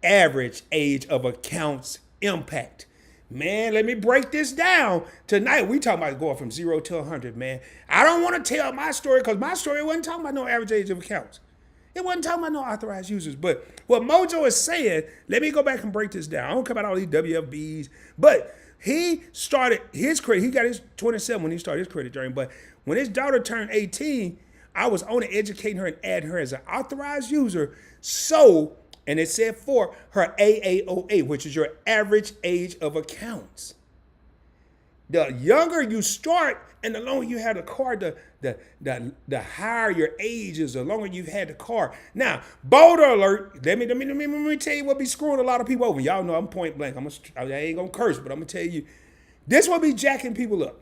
average age of accounts impact. Man, let me break this down. Tonight, we talking about going from 0 to 100, man. I don't want to tell my story because my story wasn't talking about no average age of accounts. It wasn't talking about no authorized users. But what Mojo is saying, let me go back and break this down. I don't care about all these WFBs. But he started his credit. He got his 27 when he started his credit journey. But when his daughter turned 18, I was on it educating her and adding her as an authorized user. So, and it said for her AAOA, which is your average age of accounts. The younger you start and the longer you have the car, the higher your age is, the longer you've had the car. Now, boulder alert, let me tell you what be screwing a lot of people over. Y'all know I'm point blank. I ain't gonna curse, but I'm gonna tell you, this will be jacking people up.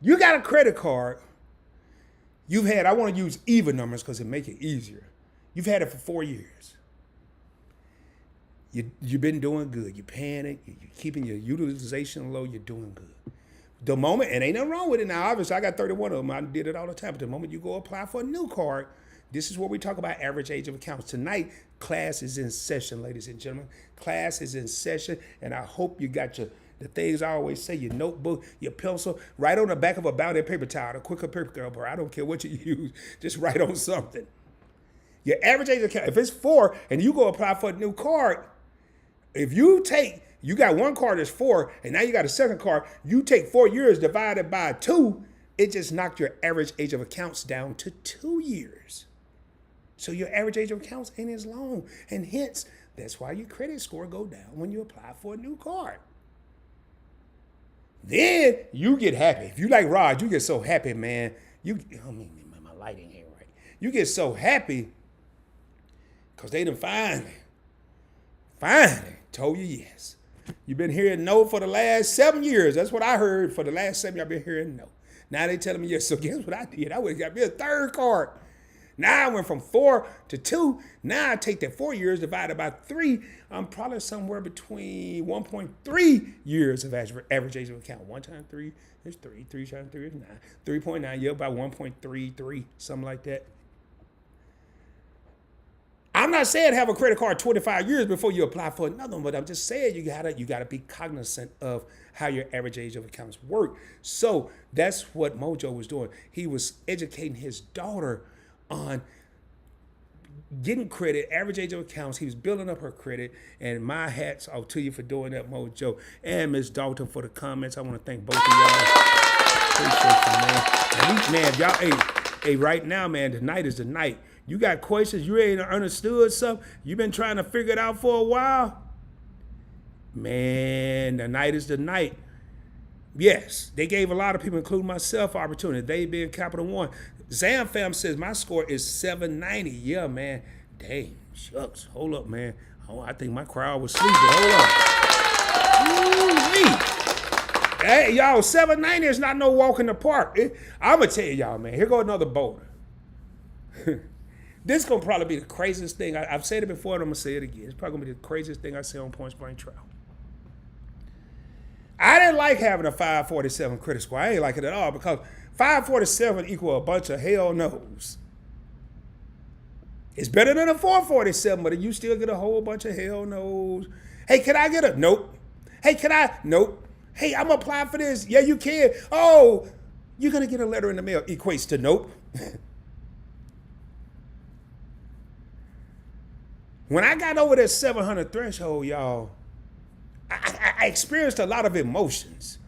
You got a credit card, you've had, I wanna use even numbers because it make it easier. You've had it for 4 years. You've been doing good. You're paying it. You're keeping your utilization low. You're doing good. The moment, and ain't nothing wrong with it now. Obviously, I got 31 of them. I did it all the time. But the moment you go apply for a new card, this is where we talk about average age of accounts. Tonight, class is in session, ladies and gentlemen. Class is in session, and I hope you got the things I always say, your notebook, your pencil, write on the back of a bound paper towel, a quicker paper cup, or I don't care what you use. Just write on something. Your average age of account, if it's 4 and you go apply for a new card, if you got one card that's 4 and now you got a second card, you take 4 years divided by 2, it just knocked your average age of accounts down to 2 years. So your average age of accounts ain't as long. And hence, that's why your credit score go down when you apply for a new card. Then you get happy. If you like Rod, you get so happy, man. My lighting ain't right. You get so happy because they done finally told you yes. You've been hearing no for the last 7 years. That's what I heard. For the last 7 years, I've been hearing no. Now they telling me yes. So guess what I did? I would have got me a third card. Now I went from 4 to 2. Now I take that 4 years divided by 3. I'm probably somewhere between 1.3 years of average age of account. 1 times 3 is 3. 3 times 3 is 9. 3.9, yeah, about 1.33, something like that. I'm not saying have a credit card 25 years before you apply for another one, but I'm just saying you gotta be cognizant of how your average age of accounts work. So that's what Mojo was doing. He was educating his daughter on getting credit, average age of accounts. He was building up her credit, and my hats off to you for doing that, Mojo, and Miss Dalton for the comments. I want to thank both of y'all. Appreciate you, man. And y'all, right now, man, tonight is the night. You got questions, you ain't understood something, you've been trying to figure it out for a while. Man, the night is the night. Yes, they gave a lot of people, including myself, opportunity. They being Captial One. Zam Fam says my score is 790. Yeah, man. Dang, shucks. Hold up, man. Oh, I think my crowd was sleeping. Hold up. Ooh-wee. Hey, y'all, 790 is not no walk in the park. I'm going to tell y'all, man. Here go another boulder. This is going to probably be the craziest thing. I've said it before, and I'm going to say it again. It's probably going to be the craziest thing I say on Point Blank Travel. I didn't like having a 547 credit score. I ain't like it at all because 547 equal a bunch of hell no's. It's better than a 447, but you still get a whole bunch of hell no's. Hey, can I get a nope? Hey, can I? Nope. Hey, I'm applying for this. Yeah, you can. Oh, you're going to get a letter in the mail. Equates to nope. When I got over that 700 threshold, y'all, I experienced a lot of emotions.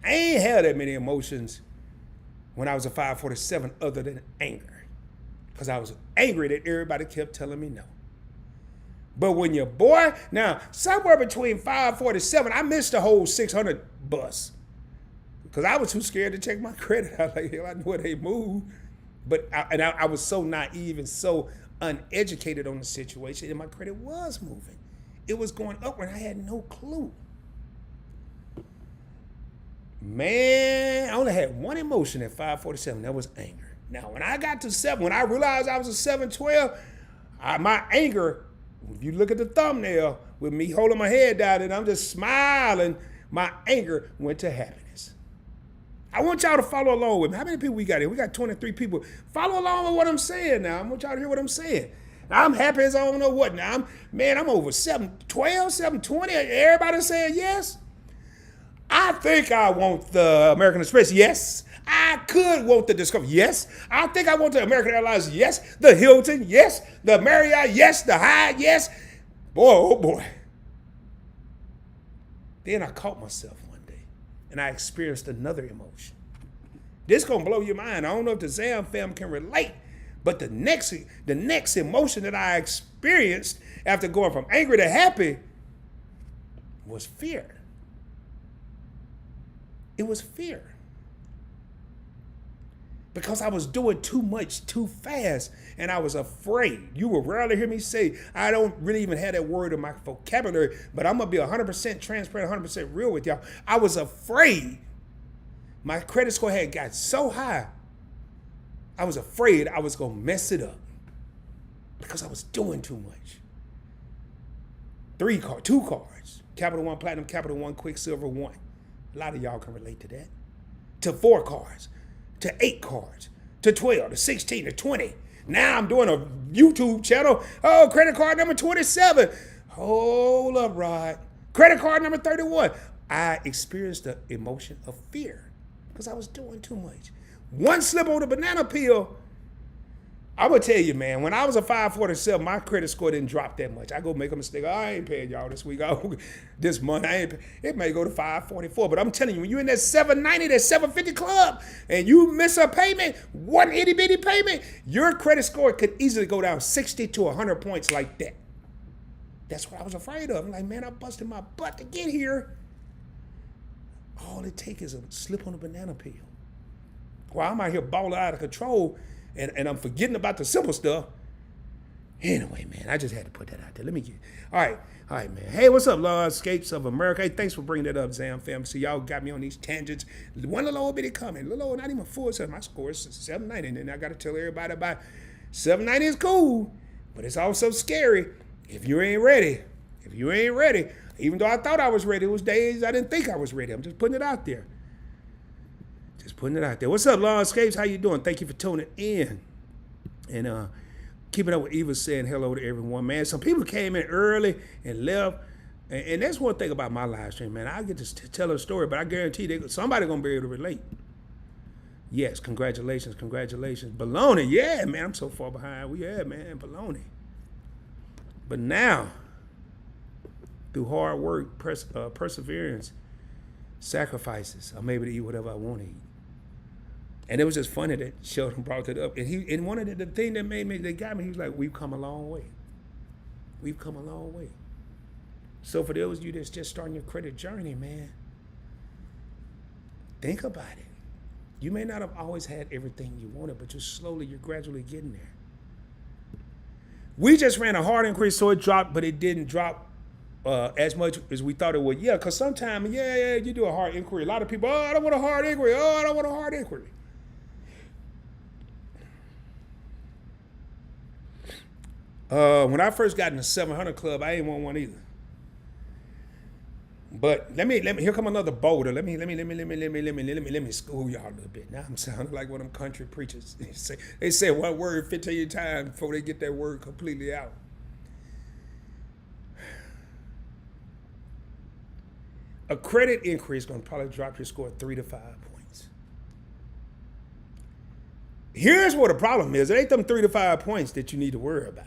I ain't had that many emotions when I was a 547 other than anger. Because I was angry that everybody kept telling me no. But when your boy, now somewhere between 547, I missed the whole 600 bus. Because I was too scared to check my credit. I was like, hell, I know they moved. But I was so naive and so uneducated on the situation, and my credit was moving. It was going upward. I had no clue. Man, I only had one emotion at 547. That was anger. Now, when I got to 7, when I realized I was a 712, my anger, if you look at the thumbnail with me holding my head down and I'm just smiling, my anger went to happiness. I want y'all to follow along with me. How many people we got here? We got 23 people. Follow along with what I'm saying now. I want y'all to hear what I'm saying. I'm happy as I don't know what now. I'm over 712, 720. Everybody saying yes. I think I want the American Express. Yes. I could want the Discovery. Yes. I think I want the American Airlines. Yes. The Hilton. Yes. The Marriott. Yes. The Hyatt. Yes. Boy, oh boy. Then I caught myself one day and I experienced another emotion. This gonna blow your mind. I don't know if the Zam fam can relate, but the next emotion that I experienced after going from angry to happy was fear. It was fear. Because I was doing too much too fast and I was afraid. You will rarely hear me say, I don't really even have that word in my vocabulary, but I'm going to be 100% transparent, 100% real with y'all. I was afraid. My credit score had got so high, I was afraid I was going to mess it up because I was doing too much. 2 cards, Captial One Platinum, Captial One Quicksilver 1. A lot of y'all can relate to that. To 4 cards. To 8 cards, to 12, to 16, to 20. Now I'm doing a YouTube channel. Oh, credit card number 27. Hold up, Rod. Credit card number 31. I experienced the emotion of fear because I was doing too much. One slip on the banana peel. I'm going to tell you, man, when I was a 547, my credit score didn't drop that much. I go make a mistake. I ain't paying y'all this week. This month, it may go to 544. But I'm telling you, when you're in that 790, that 750 club, and you miss a payment, one itty bitty payment, your credit score could easily go down 60 to 100 points like that. That's what I was afraid of. I'm like, man, I busted my butt to get here. All it takes is a slip on a banana peel. While I'm out here balling out of control, and I'm forgetting about the simple stuff. Anyway, man, I just had to put that out there. Let me get all right, man. Hey, what's up, Escapes of America? Hey, thanks for bringing that up, Zam fam. See, y'all got me on these tangents. One little old bitty comment, little old, not even full. My score is 790, and then I got to tell everybody about 790 is cool, but it's also scary if you ain't ready. If you ain't ready, even though I thought I was ready, it was days I didn't think I was ready. I'm just putting it out there. Just putting it out there. What's up, Escapes? How you doing? Thank you for tuning in. And keeping up with Eva saying hello to everyone, man. Some people came in early and left. And that's one thing about my live stream, man. I get to tell a story, but I guarantee somebody's going to be able to relate. Yes, congratulations. Baloney, yeah, man. I'm so far behind. Yeah, man, baloney. But now, through hard work, perseverance, sacrifices, I'm able to eat whatever I want to eat. And it was just funny that Sheldon brought it up. And one of the thing that got me, he was like, we've come a long way. We've come a long way. So for those of you that's just starting your credit journey, man, think about it. You may not have always had everything you wanted, but you're gradually getting there. We just ran a hard increase, so it dropped, but it didn't drop as much as we thought it would. Yeah, because sometimes, you do a hard inquiry. A lot of people, I don't want a hard inquiry. I don't want a hard inquiry. When I first got in the 700 club, I didn't want one either. But let me. Here come another boulder. Let me school y'all a little bit. Now I'm sounding like one of them country preachers. They say one word 15 times before they get that word completely out. A credit increase is going to probably drop your score 3 to 5 points. Here's what the problem is. It ain't them 3 to 5 points that you need to worry about.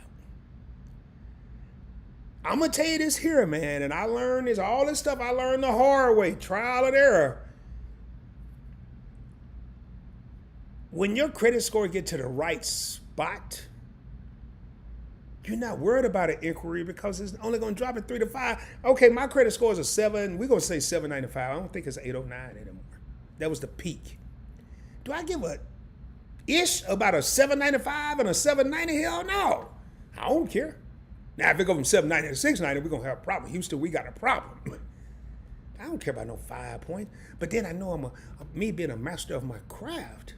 I'm going to tell you this here, man, and I learned this, all this stuff I learned the hard way, trial and error. When your credit score get to the right spot, you're not worried about an inquiry because it's only going to drop it 3 to 5. Okay, my credit score is a 7. We're going to say 795. I don't think it's 809 anymore. That was the peak. Do I give a ish about a 795 and a 790? Hell no. I don't care. Now, if it go from 790 to 690, we're going to have a problem. Houston, we got a problem. I don't care about no 5 points. But then I know me being a master of my craft,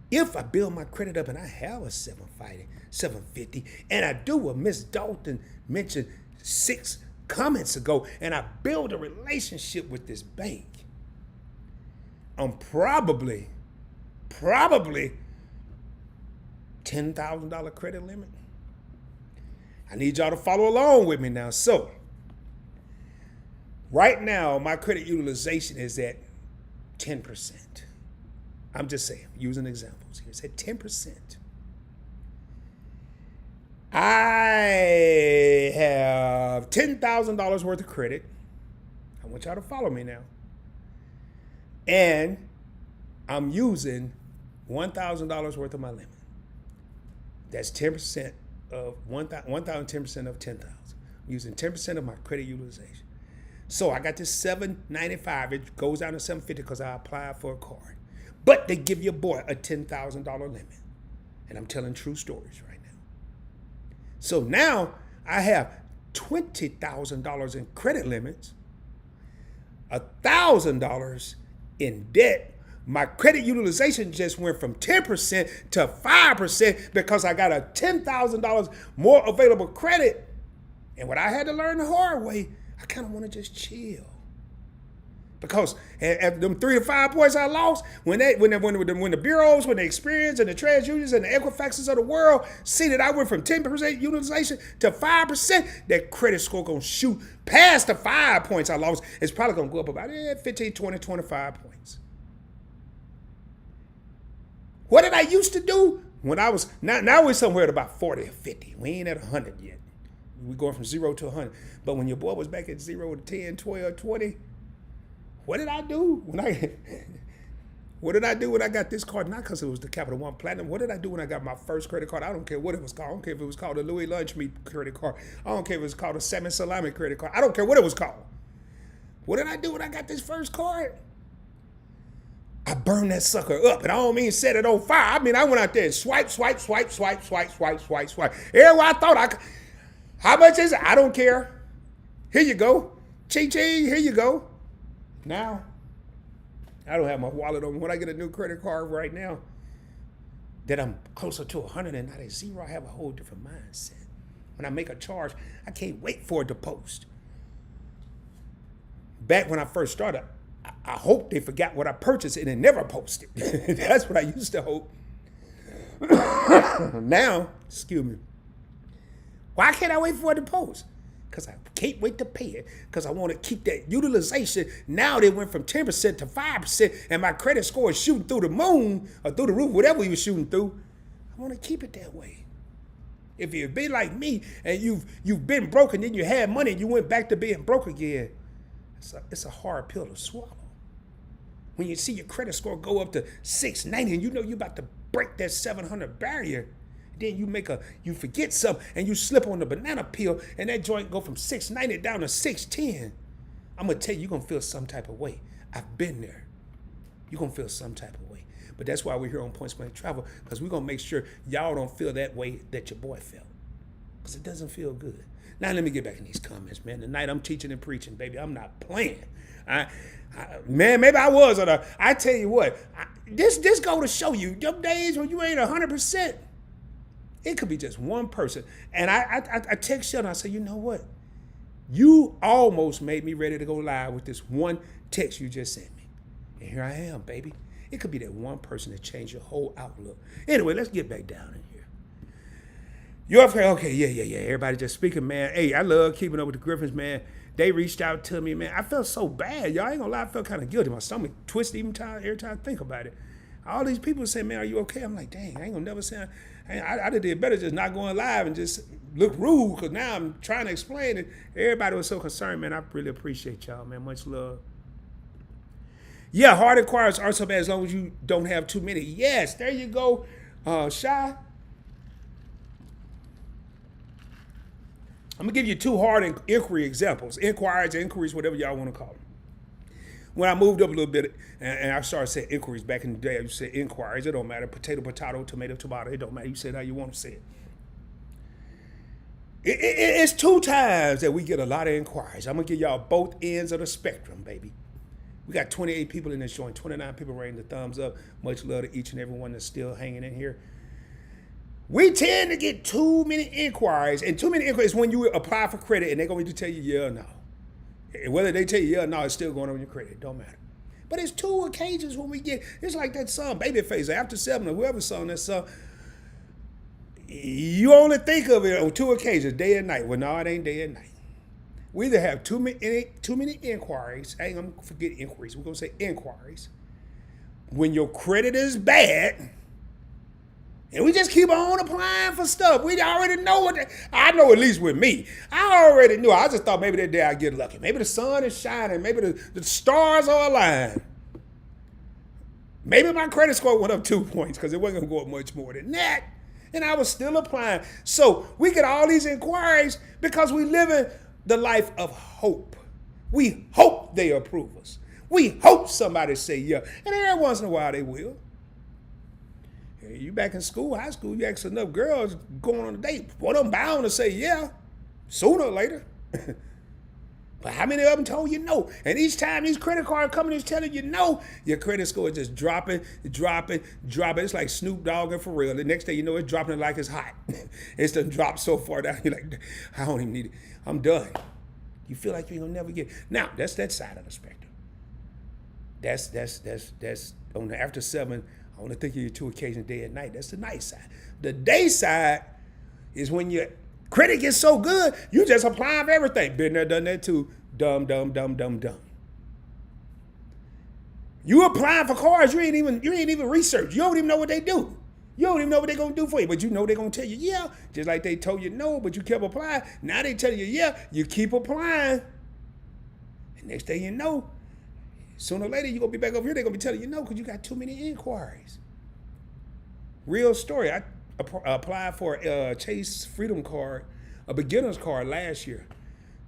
if I build my credit up and I have a 750, and I do what Miss Dalton mentioned 6 comments ago, and I build a relationship with this bank, I'm probably $10,000 credit limit. I need y'all to follow along with me now. So, right now, my credit utilization is at 10%. I'm just saying, using examples here. It's at 10%. I have $10,000 worth of credit. I want y'all to follow me now. And I'm using $1,000 worth of my limit. That's 10% of 1,000, 10% of 10,000. I'm using 10% of my credit utilization. So I got this 795. It goes down to 750 because I applied for a card. But they give your boy a $10,000 limit. And I'm telling true stories right now. So now I have $20,000 in credit limits, $1,000 in debt. My credit utilization just went from 10% to 5% because I got a $10,000 more available credit. And what I had to learn the hard way, I kind of want to just chill. Because at them 3 to 5 points I lost, when the bureaus, when the Experience and the Trade Unions and the Equifaxes of the world see that I went from 10% utilization to 5%, that credit score gonna shoot past the 5 points I lost. It's probably gonna go up about 15, 20, 25 points. What did I used to do when I was, now we're somewhere at about 40 or 50. We ain't at 100 yet. We're going from 0 to 100. But when your boy was back at 0 to 10, 12, 20, what did I do when I got this card? Not because it was the Captial One Platinum. What did I do when I got my first credit card? I don't care what it was called. I don't care if it was called a Louis Lunch Meat credit card. I don't care if it was called a Salmon Salami credit card. I don't care what it was called. What did I do when I got this first card? I burned that sucker up. And I don't mean set it on fire. I mean, I went out there and swipe. Everywhere I thought I could. How much is it? I don't care. Here you go. Ching, here you go. Now, I don't have my wallet on me. When I get a new credit card right now, that I'm closer to 100 and not at 0, I have a whole different mindset. When I make a charge, I can't wait for it to post. Back when I first started, I hope they forgot what I purchased and it never posted. That's what I used to hope. Now, excuse me. Why can't I wait for it to post? Because I can't wait to pay it. Because I want to keep that utilization. Now they went from 10% to 5%, and my credit score is shooting through the moon or through the roof, whatever you were shooting through. I want to keep it that way. If you've been like me and you've been broke and then you had money and you went back to being broke again, it's a hard pill to swallow. When you see your credit score go up to 690 and you know you're about to break that 700 barrier, then you forget something and you slip on the banana peel and that joint go from 690 down to 610. I'm going to tell you, you're going to feel some type of way. I've been there. You're going to feel some type of way. But that's why we're here on Points Blank Travel, because we're going to make sure y'all don't feel that way that your boy felt. Because it doesn't feel good. Now let me get back in these comments, man. Tonight I'm teaching and preaching, baby. I'm not playing. Man, maybe I was. I tell you what, this go to show you, them days when you ain't 100%, it could be just one person. And I text Sheldon, I say, you know what? You almost made me ready to go live with this one text you just sent me. And here I am, baby. It could be that one person that changed your whole outlook. Anyway, let's get back down in here. You're okay, yeah. Everybody just speaking, man. Hey, I love keeping up with the Griffins, man. They reached out to me, man. I felt so bad. Y'all ain't gonna lie, I felt kind of guilty. My stomach twisted every time I think about it. All these people say, man, are you okay? I'm like, dang, I ain't gonna never say. I did better just not going live and just look rude, because now I'm trying to explain it. Everybody was so concerned, man. I really appreciate y'all, man. Much love. Yeah, hard inquiries are so bad as long as you don't have too many. Yes, there you go, 𝗖𝗧. I'm gonna give you two hard inquiry examples. Inquiries, whatever y'all want to call them. When I moved up a little bit and I started saying inquiries back in the day, I used to say inquiries. It don't matter. Potato, tomato. It don't matter. You say it how you want to say it. It's 2 times that we get a lot of inquiries. I'm going to give y'all both ends of the spectrum, baby. We got 28 people in this joint, 29 people rating the thumbs up. Much love to each and every one that's still hanging in here. We tend to get too many inquiries, and too many inquiries when you apply for credit and they're going to tell you yeah or no. Whether they tell you yeah or no, it's still going on your credit. It don't matter. But it's 2 occasions when we get, it's like that song, Babyface, After 7, or whoever sung that song. You only think of it on 2 occasions, day and night. Well, no, it ain't day and night. We either have too many inquiries. I ain't going to forget inquiries. We're going to say inquiries. When your credit is bad, and we just keep on applying for stuff. We already know what, I know at least with me. I already knew. I just thought maybe that day I'd get lucky. Maybe the sun is shining. Maybe the stars are aligned. Maybe my credit score went up 2 points because it wasn't going to go up much more than that. And I was still applying. So we get all these inquiries because we live in the life of hope. We hope they approve us. We hope somebody say yeah. And every once in a while they will. Hey, you back in school, high school, you ask enough girls going on a date. One of them bound to say yeah, sooner or later. But how many of them told you no? And each time these credit card companies telling you no, your credit score is just dropping. It's like Snoop Dogg and Pharrell. The next day you know it's dropping like it's hot. It's done dropped so far down, you're like, I don't even need it. I'm done. You feel like you're gonna never get it. Now, that's that side of the spectrum. That's on the after 7, I only think of your 2 occasions, day and night. That's the night side. The day side is when your credit gets so good, you just apply for everything. Been there, done that too. Dumb. You applying for cars, you ain't even research. You don't even know what they do. You don't even know what they're gonna do for you, but you know they're gonna tell you yeah. Just like they told you no, but you kept applying. Now they tell you yeah, you keep applying. And next thing you know, sooner or later you're gonna be back over here, they're gonna be telling you no because you got too many inquiries. Real story. I applied for a Chase Freedom card, a beginner's card last year,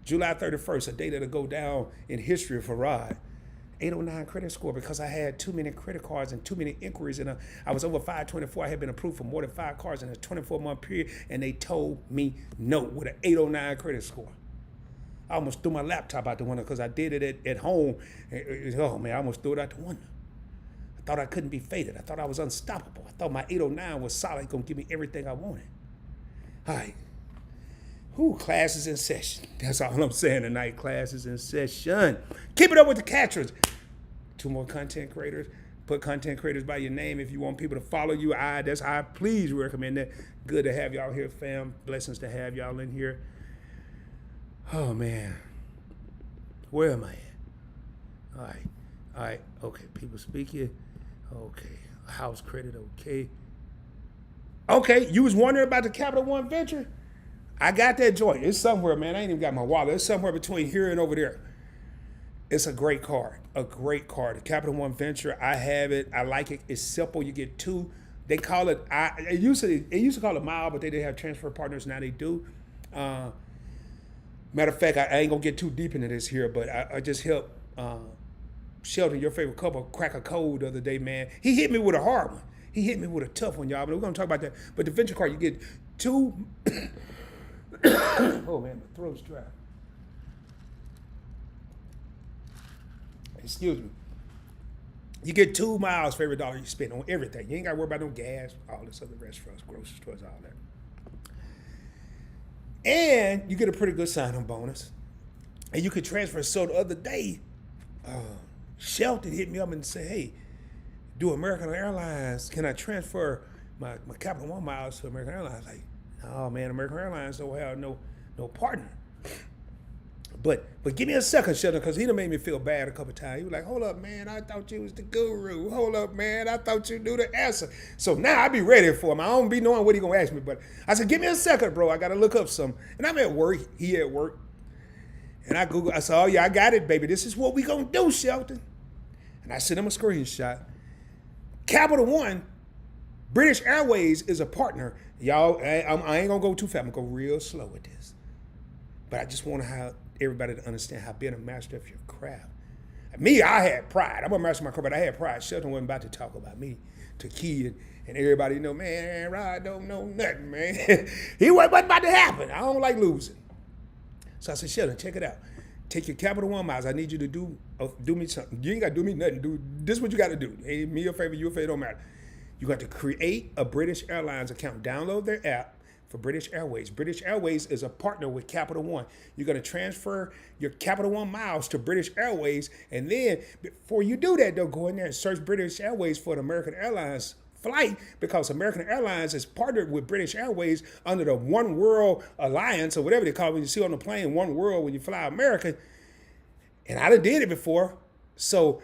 July 31st, a day that'll go down in history for Rod. 809 credit score because I had too many credit cards and too many inquiries. And I was over 524. I had been approved for more than 5 cars in a 24-month period, and they told me no with an 809 credit score. I almost threw my laptop out the window because I did it at home. Oh, man, I almost threw it out the window. I thought I couldn't be faded. I thought I was unstoppable. I thought my 809 was solid, going to give me everything I wanted. All right. Class is in session. That's all I'm saying tonight. Class is in session. Keep it up with the catchers. 2 more content creators. Put content creators by your name if you want people to follow you. That's how I please recommend that. Good to have y'all here, fam. Blessings to have y'all in here. Oh, man. Where am I at? All right. Okay. People speaking. Okay. House credit. Okay. Okay. You was wondering about the Captial One venture? I got that joint. It's somewhere, man. I ain't even got my wallet. It's somewhere between here and over there. It's a great card. A great card. The Captial One venture. I have it. I like it. It's simple. You get 2. They call it. It used to call it mile, but they didn't have transfer partners. Now they do. Matter of fact, I ain't gonna get too deep into this here, but I just helped Sheldon, your favorite couple, crack a code the other day, man. He hit me with a hard one. He hit me with a tough one, y'all. But we're gonna talk about that. But the venture card, you get 2. Oh man, my throat's dry. Excuse me. You get 2 miles for every dollar you spend on everything. You ain't gotta worry about no gas, all this other restaurants, grocery stores, all that. And you get a pretty good sign-on bonus. And you could transfer. So the other day, Shelton hit me up and said, hey, do American Airlines, can I transfer my Capital One miles to American Airlines? Like, oh man, American Airlines don't have no partner. But give me a second, Shelton, because he done made me feel bad a couple times. He was like, hold up, man, I thought you was the guru. Hold up, man, I thought you knew the answer. So now I be ready for him. I don't be knowing what he gonna ask me, but I said, give me a second, bro. I gotta look up something. And I'm at work, he at work. And I Google, I said, oh yeah, I got it, baby. This is what we gonna do, Shelton. And I sent him a screenshot. Capital One, British Airways is a partner. Y'all, I ain't gonna go too fast. I'm gonna go real slow with this. But I just want to have everybody to understand how being a master of your craft. Me, I had pride. I'm a master of my craft, but I had pride. Shelton wasn't about to talk about me to Key and everybody, man, Rod don't know nothing, man. He wasn't about to happen. I don't like losing. So I said, Shelton, check it out. Take your Capital One miles. I need you to do me something. You ain't got to do me nothing. This is what you got to do. Hey, me a favor, you a favor, don't matter. You got to create a British Airlines account. Download their app for British Airways. British Airways is a partner with Capital One. You're going to transfer your Capital One miles to British Airways. And then before you do that, they'll go in there and search British Airways for the American Airlines flight, because American Airlines is partnered with British Airways under the One World Alliance, or whatever they call it when you see on the plane, One World when you fly American. And I done did it before. So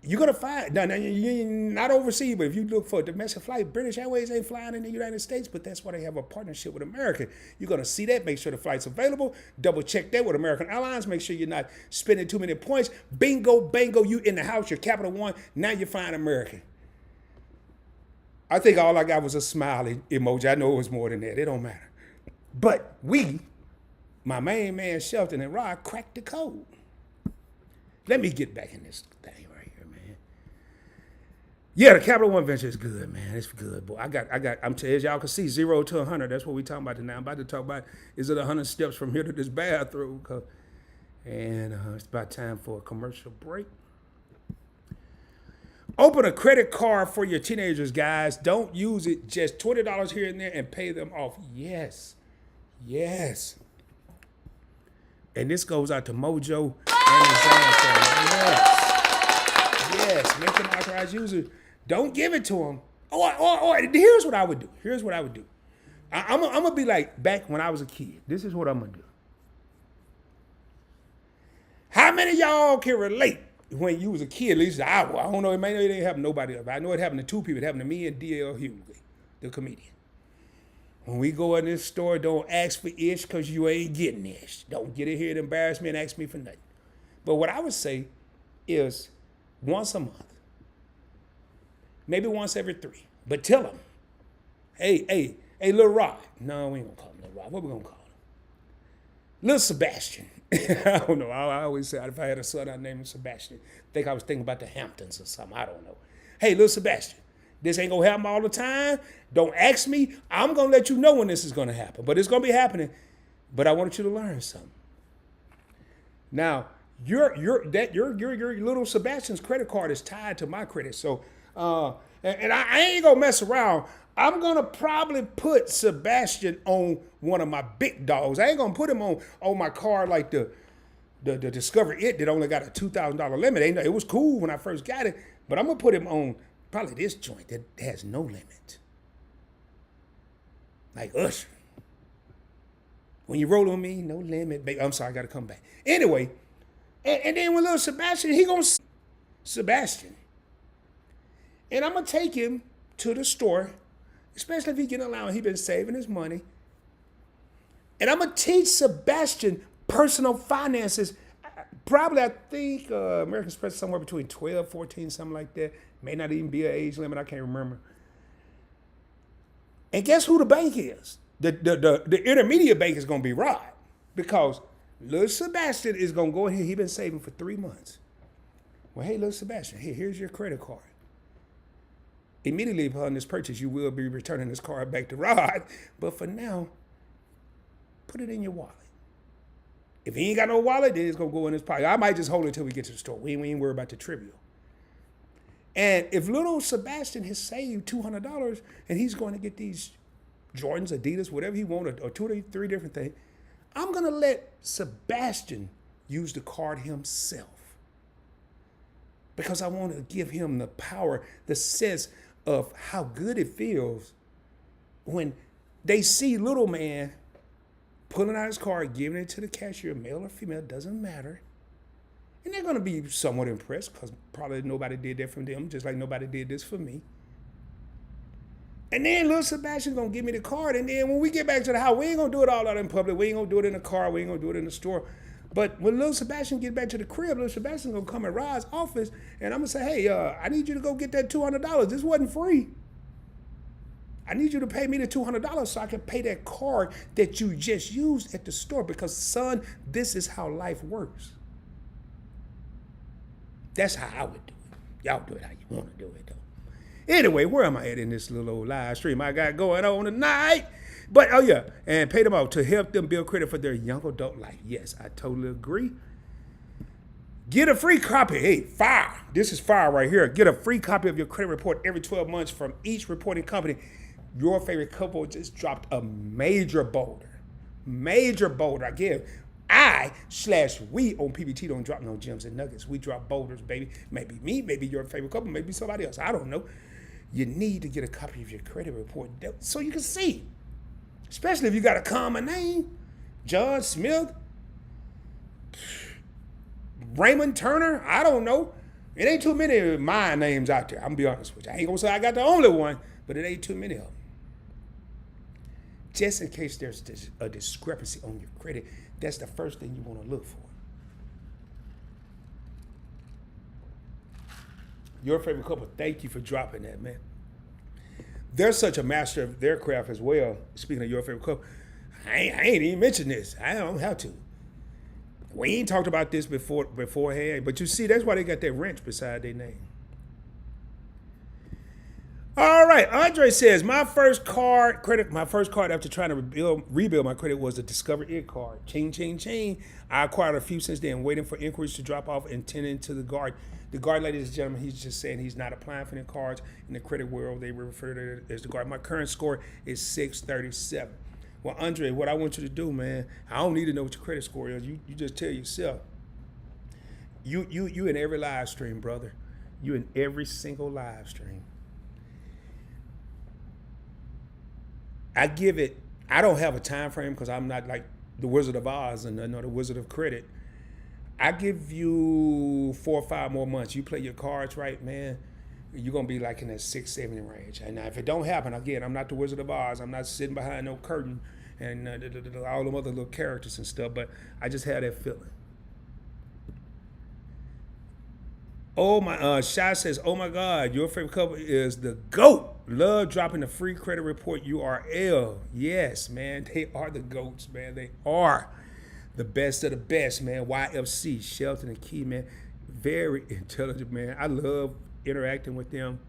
you're going to find, now you're not overseas, but if you look for a domestic flight, British Airways ain't flying in the United States, but that's why they have a partnership with American. You're going to see that, make sure the flight's available, double check that with American Airlines, make sure you're not spending too many points. Bingo, bango, you in the house, your Capital One, now you're flying American. I think all I got was a smiley emoji. I know it was more than that. It don't matter. But we, my main man Shelton and Rod, cracked the code. Let me get back in this thing right here, man. Yeah, the Capital One venture is good, man. It's good, boy. As y'all can see, 0 to 100. That's what we talking about now. I'm about to talk about, is it 100 steps from here to this bathroom? And it's about time for a commercial break. Open a credit card for your teenagers, guys. Don't use it. Just $20 here and there and pay them off. Yes. Yes. And this goes out to Mojo and his family. Yes. Make them authorized users. Don't give it to them. Or here's what I would do. I'm going to be like back when I was a kid. This is what I'm going to do. How many of y'all can relate? When you was a kid, at least I don't know, it didn't happen to nobody else. I know it happened to two people. It happened to me and D.L. Hughley, the comedian. When we go in this store, don't ask for ish because you ain't getting ish. Don't get it here to embarrass me and ask me for nothing. But what I would say is once a month, maybe once every 3. But tell them, hey, Lil Rod. No, we ain't going to call him Lil Rod. What we going to call him? Lil Sebastian. I don't know. I always say if I had a son, I'd name him Sebastian. Think I was thinking about the Hamptons or something. I don't know. Hey, Lil Sebastian, this ain't going to happen all the time. Don't ask me. I'm going to let you know when this is going to happen. But it's going to be happening. But I want you to learn something. Now, your little Sebastian's credit card is tied to my credit. So, and I ain't going to mess around. I'm going to probably put Sebastian on one of my big dogs. I ain't going to put him on my card like the Discover It that only got a $2,000 limit. It was cool when I first got it, but I'm going to put him on probably this joint that has no limit. Like Usher. When you roll on me, no limit, baby. I'm sorry, I got to come back. Anyway, and then with little Sebastian, he going to Sebastian. And I'm going to take him to the store, especially if he get allowance. He been saving his money. And I'm going to teach Sebastian personal finances. Probably, I think American Express is somewhere between 12, 14, something like that. May not even be an age limit. I can't remember. And guess who the bank is? The intermediate bank is going to be Rod. Because little Sebastian is going to go in here. He's been saving for 3 months. Well, hey, little Sebastian, here's your credit card. Immediately upon this purchase, you will be returning this card back to Rod. But for now, put it in your wallet. If he ain't got no wallet, then it's going to go in his pocket. I might just hold it until we get to the store. We ain't worry about the trivial. And if little Sebastian has saved $200 and he's going to get these Jordans, Adidas, whatever he wants, or 2 or 3 different things, I'm going to let Sebastian use the card himself. Because I want to give him the power, the sense of how good it feels when they see little man pulling out his card, giving it to the cashier, male or female, doesn't matter. And they're going to be somewhat impressed because probably nobody did that for them, just like nobody did this for me. And then little Sebastian's going to give me the card. And then when we get back to the house, we ain't going to do it all out in public. We ain't going to do it in the car. We ain't going to do it in the store. But when little Sebastian gets back to the crib, little Sebastian's going to come in Rod's office. And I'm going to say, hey, I need you to go get that $200. This wasn't free. I need you to pay me the $200 so I can pay that card that you just used at the store. Because, son, this is how life works. That's how I would do it. Y'all do it how you want to do it, though. Anyway, where am I at in this little old live stream I got going on tonight? But, oh yeah, and pay them out to help them build credit for their young adult life. Yes, I totally agree. Get a free copy. Hey, fire. This is fire right here. Get a free copy of your credit report every 12 months from each reporting company. Your favorite couple just dropped a major boulder. Major boulder. Again, we on PBT don't drop no gems and nuggets. We drop boulders, baby. Maybe me, maybe your favorite couple, maybe somebody else. I don't know. You need to get a copy of your credit report so you can see. Especially if you got a common name. John Smith, Raymond Turner, I don't know. It ain't too many of my names out there. I'm going to be honest with you. I ain't going to say I got the only one, but it ain't too many of them. Just in case there's a discrepancy on your credit, that's the first thing you want to look for. Your favorite couple, thank you for dropping that, man. They're such a master of their craft as well. Speaking of your favorite couple, I ain't even mentioned this. I don't have to. We ain't talked about this beforehand, but you see, that's why they got that wrench beside their name. All right, Andre says, my first card after trying to rebuild my credit was the Discover It card. Ching, ching, ching. I acquired a few since then, waiting for inquiries to drop off and tending to the guard. The guard, ladies and gentlemen, he's just saying he's not applying for any cards in the credit world. They refer to it as the guard. My current score is 637. Well, Andre, what I want you to do, man, I don't need to know what your credit score is. You just tell yourself. You in every live stream, brother. You in every single live stream. I don't have a time frame because I'm not like the Wizard of Oz and the Wizard of Credit. I give you 4 or 5 more months. You play your cards right, man, you're going to be like in that 670 range. And now if it don't happen, again, I'm not the Wizard of Oz. I'm not sitting behind no curtain and all them other little characters and stuff, but I just had that feeling. Oh my, Shy says, oh my God, your favorite couple is the GOAT. Love dropping the free credit report URL. Yes, man, they are the GOATs, man. They are the best of the best, man. YFC, Shelton and Key, man. Very intelligent, man. I love interacting with them.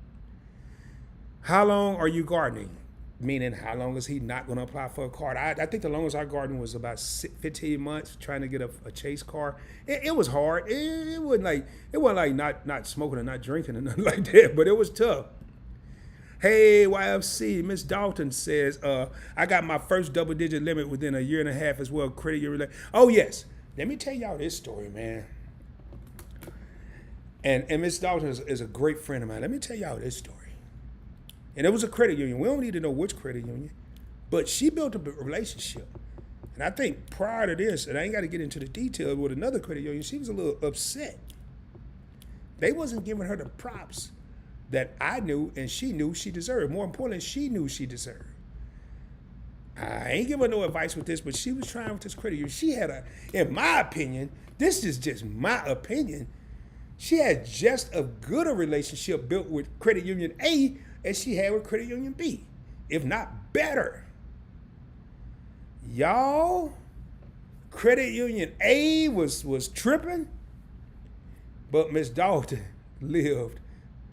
How long are you gardening? Meaning, how long is he not going to apply for a card? I think the longest I gardened was about 15 months trying to get a chase car. It was hard. It wasn't like not smoking or not drinking or nothing like that, but it was tough. Hey, YFC, Miss Dalton says, I got my first double-digit limit within a year and a half as well. Credit year related. Oh, yes. Let me tell y'all this story, man. And Miss Dalton is a great friend of mine. Let me tell y'all this story. And it was a credit union. We don't need to know which credit union, but she built a relationship. And I think prior to this, and I ain't got to get into the details with another credit union, she was a little upset. They wasn't giving her the props that I knew and she knew she deserved. More importantly, she knew she deserved. I ain't giving no advice with this, but she was trying with this credit union. She had in my opinion, this is just my opinion, she had just as good a relationship built with credit union A as she had with credit union B, if not better. Y'all, credit union A was tripping, but Miss Dalton lived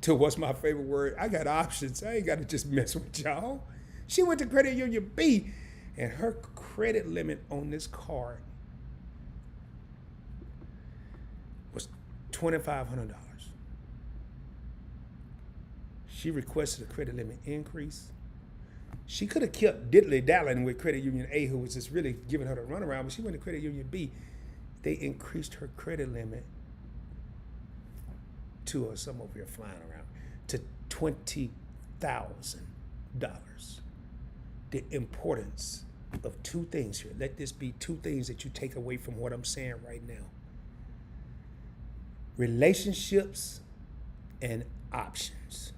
to what's my favorite word. I got options. I ain't got to just mess with y'all. She went to credit union B, and her credit limit on this card was $2,500. She requested a credit limit increase. She could have kept diddly-dallying with credit union A, who was just really giving her the runaround, but she went to credit union B, they increased her credit limit to, some over here flying around, to $20,000. The importance of two things here. Let this be two things that you take away from what I'm saying right now. Relationships and options.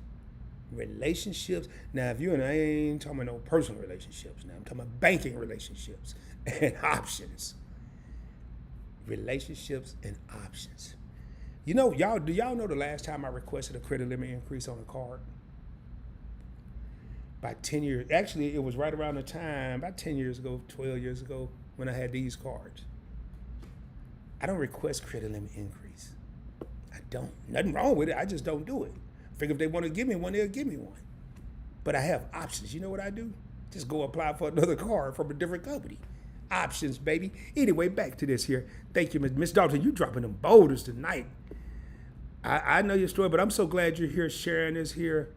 Relationships. Now, if you're in, I ain't talking about no personal relationships now. I'm talking about banking relationships and options. Relationships and options. You know, do y'all know the last time I requested a credit limit increase on a card? By 10 years. Actually, it was right around the time, about 10 years ago, 12 years ago, when I had these cards. I don't request credit limit increase. I don't. Nothing wrong with it. I just don't do it. Figure if they want to give me one, they'll give me one. But I have options. You know what I do? Just go apply for another card from a different company. Options, baby. Anyway, back to this here. Thank you, Miss Dalton. You dropping them boulders tonight. I know your story, but I'm so glad you're here sharing this here.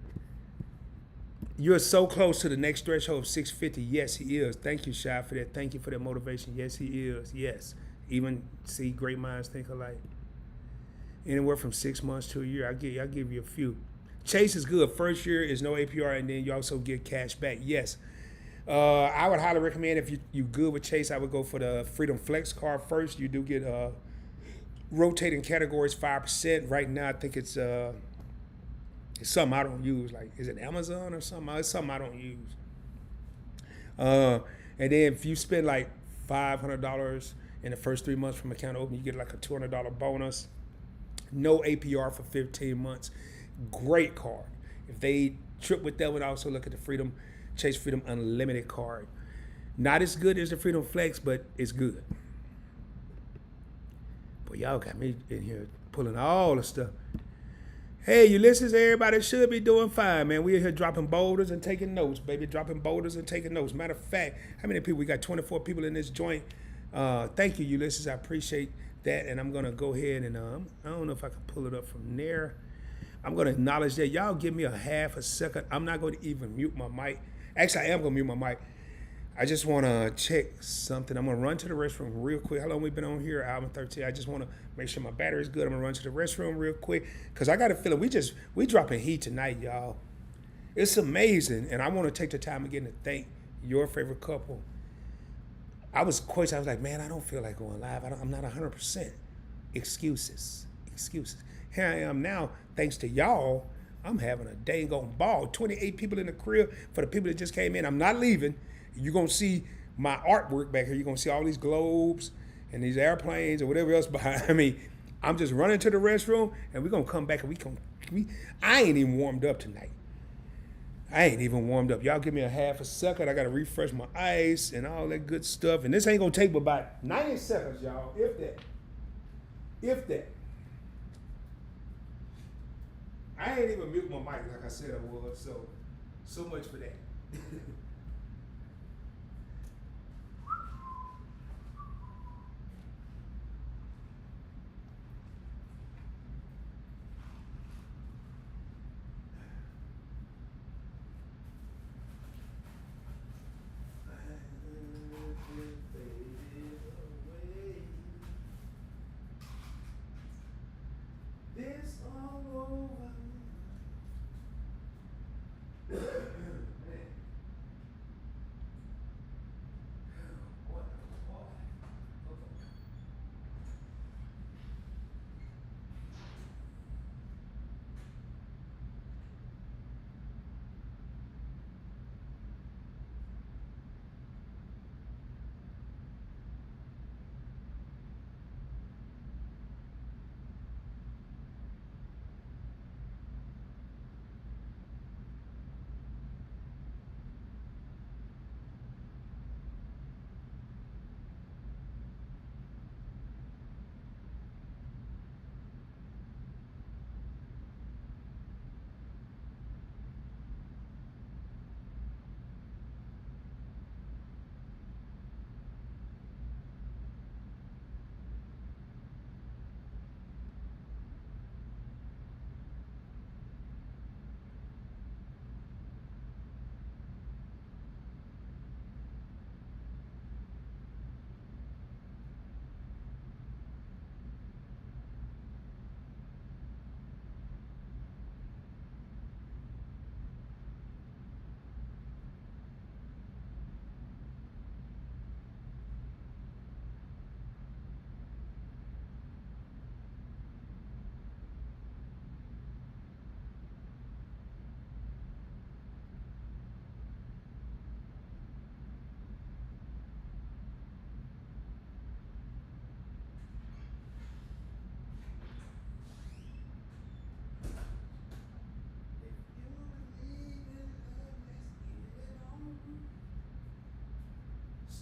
You're so close to the next threshold of 650. Yes, he is. Thank you, Shy, for that. Thank you for that motivation. Yes, he is. Yes. Even see great minds think alike. Anywhere from 6 months to a year. I'll give you a few. Chase is good. First year is no APR, and then you also get cash back. Yes. I would highly recommend, if you good with Chase, I would go for the Freedom Flex card first. You do get rotating categories 5%. Right now, I think it's something I don't use. Like, is it Amazon or something? It's something I don't use. And then if you spend like $500 in the first 3 months from account open, you get like a $200 bonus. No APR for 15 months. Great card. If they trip with that one, also look at the Chase Freedom Unlimited card. Not as good as the Freedom Flex, but it's good. But y'all got me in here pulling all the stuff. Hey, Ulysses, everybody should be doing fine, man. We're here dropping boulders and taking notes, baby. Dropping boulders and taking notes. Matter of fact, how many people? We got 24 people in this joint. Thank you, Ulysses. I appreciate that. And I'm going to go ahead and, I don't know if I can pull it up from there. I'm going to acknowledge that. Y'all give me a half a second. I'm not going to even mute my mic. Actually, I am going to mute my mic. I just want to check something. I'm going to run to the restroom real quick. How long we been on here? Hour and 13. I just want to make sure my battery is good. I'm going to run to the restroom real quick because I got a feeling we dropping heat tonight, y'all. It's amazing. And I want to take the time again to thank your favorite couple. I was like, man, I don't feel like going live. I'm not 100%. Excuses. Here I am now, thanks to y'all. I'm having a dang on ball. 28 people in the crib. For the people that just came in, I'm not leaving. You're going to see my artwork back here. You're going to see all these globes and these airplanes or whatever else behind me. I'm just running to the restroom, and we're going to come back, and I ain't even warmed up tonight. Y'all give me a half a second. I got to refresh my ice and all that good stuff. And this ain't going to take but about 90 seconds, y'all, if that. I ain't even mute my mic like I said I was, so much for that. This all over.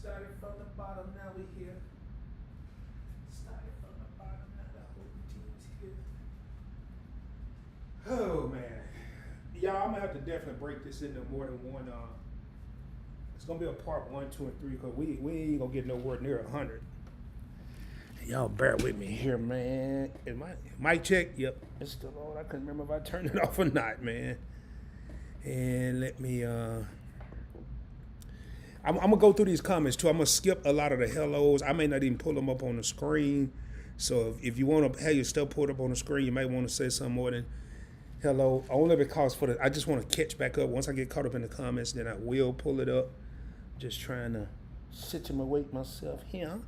Started from the bottom, now we here. Started from the bottom, now the whole team's here. Oh man, y'all, I'm gonna have to definitely break this into more than one. It's gonna be a part 1, 2, and 3 because we ain't gonna get nowhere near 100. Y'all bear with me here, man. Is my mic check? Yep, it's still on. I couldn't remember if I turned it off or not, man. And let me. I'm gonna go through these comments too. I'm gonna skip a lot of the hellos. I may not even pull them up on the screen. So if you want to have your stuff pulled up on the screen, you might want to say something more than hello. Only because I just want to catch back up. Once I get caught up in the comments, then I will pull it up. Just trying to situate myself here.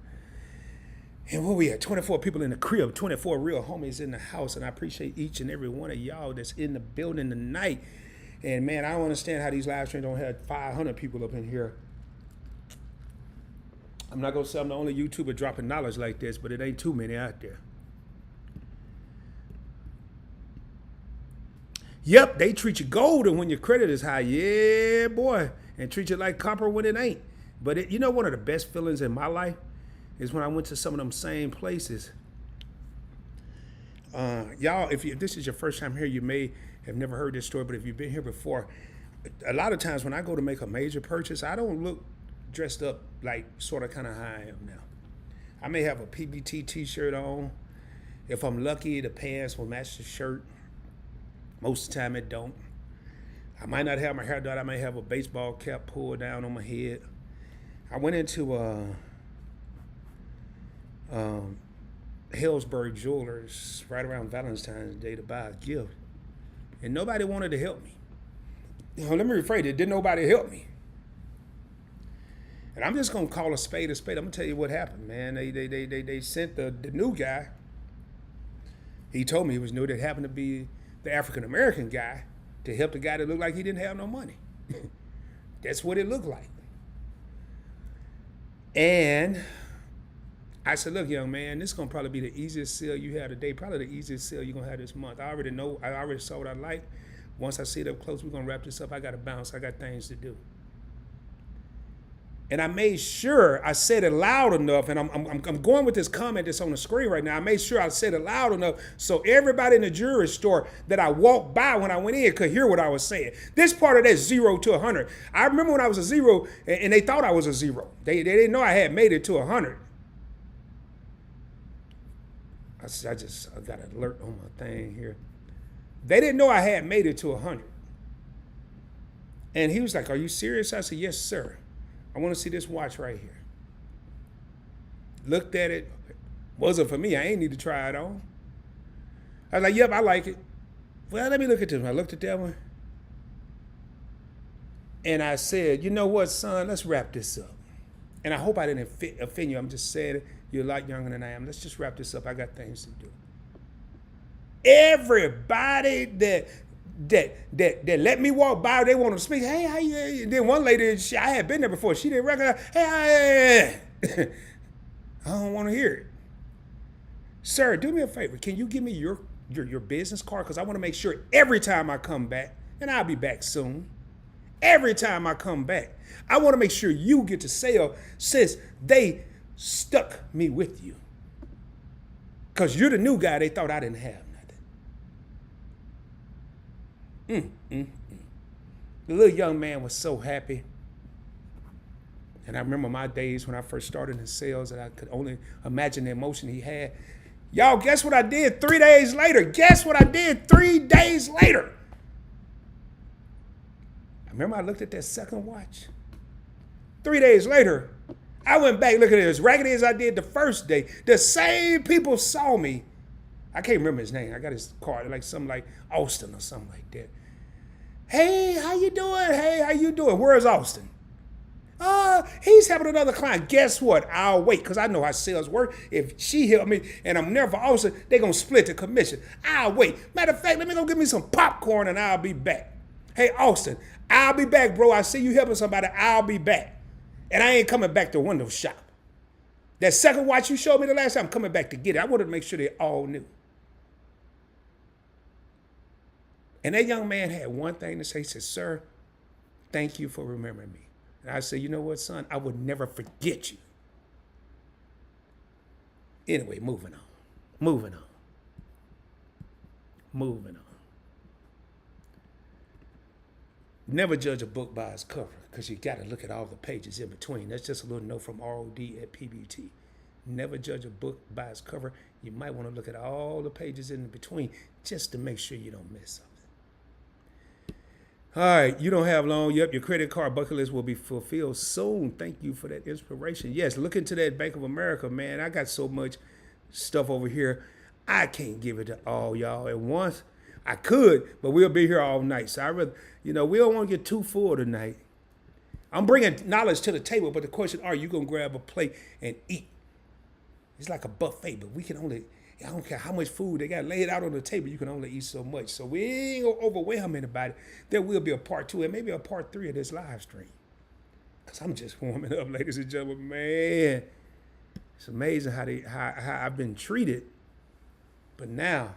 And where we at? 24 people in the crib, 24 real homies in the house. And I appreciate each and every one of y'all that's in the building tonight. And man, I don't understand how these live streams don't have 500 people up in here. I'm not gonna say I'm the only YouTuber dropping knowledge like this, but it ain't too many out there. Yep, they treat you golden when your credit is high. Yeah, boy. And treat you like copper when it ain't. But you know, one of the best feelings in my life is when I went to some of them same places. Y'all, if this is your first time here, you may have never heard this story, but if you've been here before, a lot of times when I go to make a major purchase, I don't look dressed up like sort of kind of how I am now. I may have a PBT t-shirt on. If I'm lucky, the pants will match the shirt. Most of the time it don't. I might not have my hair done. I may have a baseball cap pulled down on my head. I went into Hillsburg Jewelers right around Valentine's Day to buy a gift. And nobody wanted to help me. Let me rephrase it. Didn't nobody help me? And I'm just going to call a spade a spade. I'm going to tell you what happened, man. They sent the new guy. He told me he was new. That happened to be the African-American guy to help the guy that looked like he didn't have no money. That's what it looked like. And I said, look, young man, this is going to probably be the easiest sale you have today, probably the easiest sale you're going to have this month. I already know, I already saw what I like. Once I see it up close, we're going to wrap this up. I got to bounce. I got things to do. And I made sure I said it loud enough, and I'm going with this comment that's on the screen right now. I made sure I said it loud enough so everybody in the jewelry store that I walked by when I went in could hear what I was saying. This part of that 0 to 100. I remember when I was a 0, and they thought I was a 0. They didn't know I had made it to 100. I got an alert on my thing here. They didn't know I had made it to 100. And he was like, "Are you serious?" I said, "Yes, sir. I want to see this watch right here." Looked at it. Wasn't for me. I ain't need to try it on. I was like, "Yep, I like it." Well, let me look at this one. I looked at that one. And I said, "You know what, son? Let's wrap this up." And I hope I didn't offend you. I'm just saying it. You're a lot younger than I am. Let's just wrap this up. I got things to do. Everybody that let me walk by, they want to speak. Hey, how you? And then one lady, I had been there before. She didn't recognize. Hey, I don't want to hear it. Sir, do me a favor. Can you give me your business card? Because I want to make sure every time I come back, and I'll be back soon. Every time I come back, I want to make sure you get to sale since they stuck me with you. Because you're the new guy they thought I didn't have. The little young man was so happy. And I remember my days when I first started in sales that I could only imagine the emotion he had. Y'all, guess what I did 3 days later? Guess what I did 3 days later? I remember I looked at that second watch. 3 days later, I went back looking at it as raggedy as I did the first day. The same people saw me. I can't remember his name. I got his card, like something like Austin or something like that. Hey, how you doing? Hey, how you doing? Where's Austin? He's helping another client. Guess what? I'll wait because I know how sales work. If she helped me and I'm never for Austin, they're going to split the commission. I'll wait. Matter of fact, let me go get me some popcorn and I'll be back. Hey, Austin, I'll be back, bro. I see you helping somebody. I'll be back. And I ain't coming back to window shop. That second watch you showed me the last time, I'm coming back to get it. I wanted to make sure they all knew. And that young man had one thing to say. He said, "Sir, thank you for remembering me." And I said, you know what, son? I would never forget you. Anyway, moving on. Moving on. Moving on. Never judge a book by its cover, because you got to look at all the pages in between. That's just a little note from ROD at PBT. Never judge a book by its cover. You might want to look at all the pages in between just to make sure you don't miss something. All right, you don't have long. Yep, your credit card bucket list will be fulfilled soon. Thank you for that inspiration. Yes, look into that Bank of America, man. I got so much stuff over here. I can't give it to all y'all at once. I could, but we'll be here all night. So I rather, we don't want to get too full tonight. I'm bringing knowledge to the table, but the question, are you going to grab a plate and eat? It's like a buffet, but we can only, I don't care how much food they got laid out on the table, you can only eat so much. So we ain't going to overwhelm anybody. There will be a part 2 and maybe a part 3 of this live stream. Because I'm just warming up, ladies and gentlemen. Man, it's amazing how I've been treated. But now,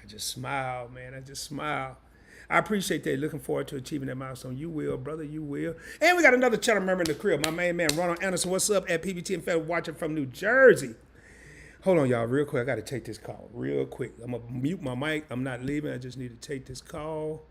I just smile, man. I just smile. I appreciate that. Looking forward to achieving that milestone. You will, brother. You will. And we got another channel member in the crib. My main man, Ronald Anderson. What's up at PBT and Fed watching from New Jersey? Hold on, y'all, real quick. I got to take this call real quick. I'm going to mute my mic. I'm not leaving. I just need to take this call.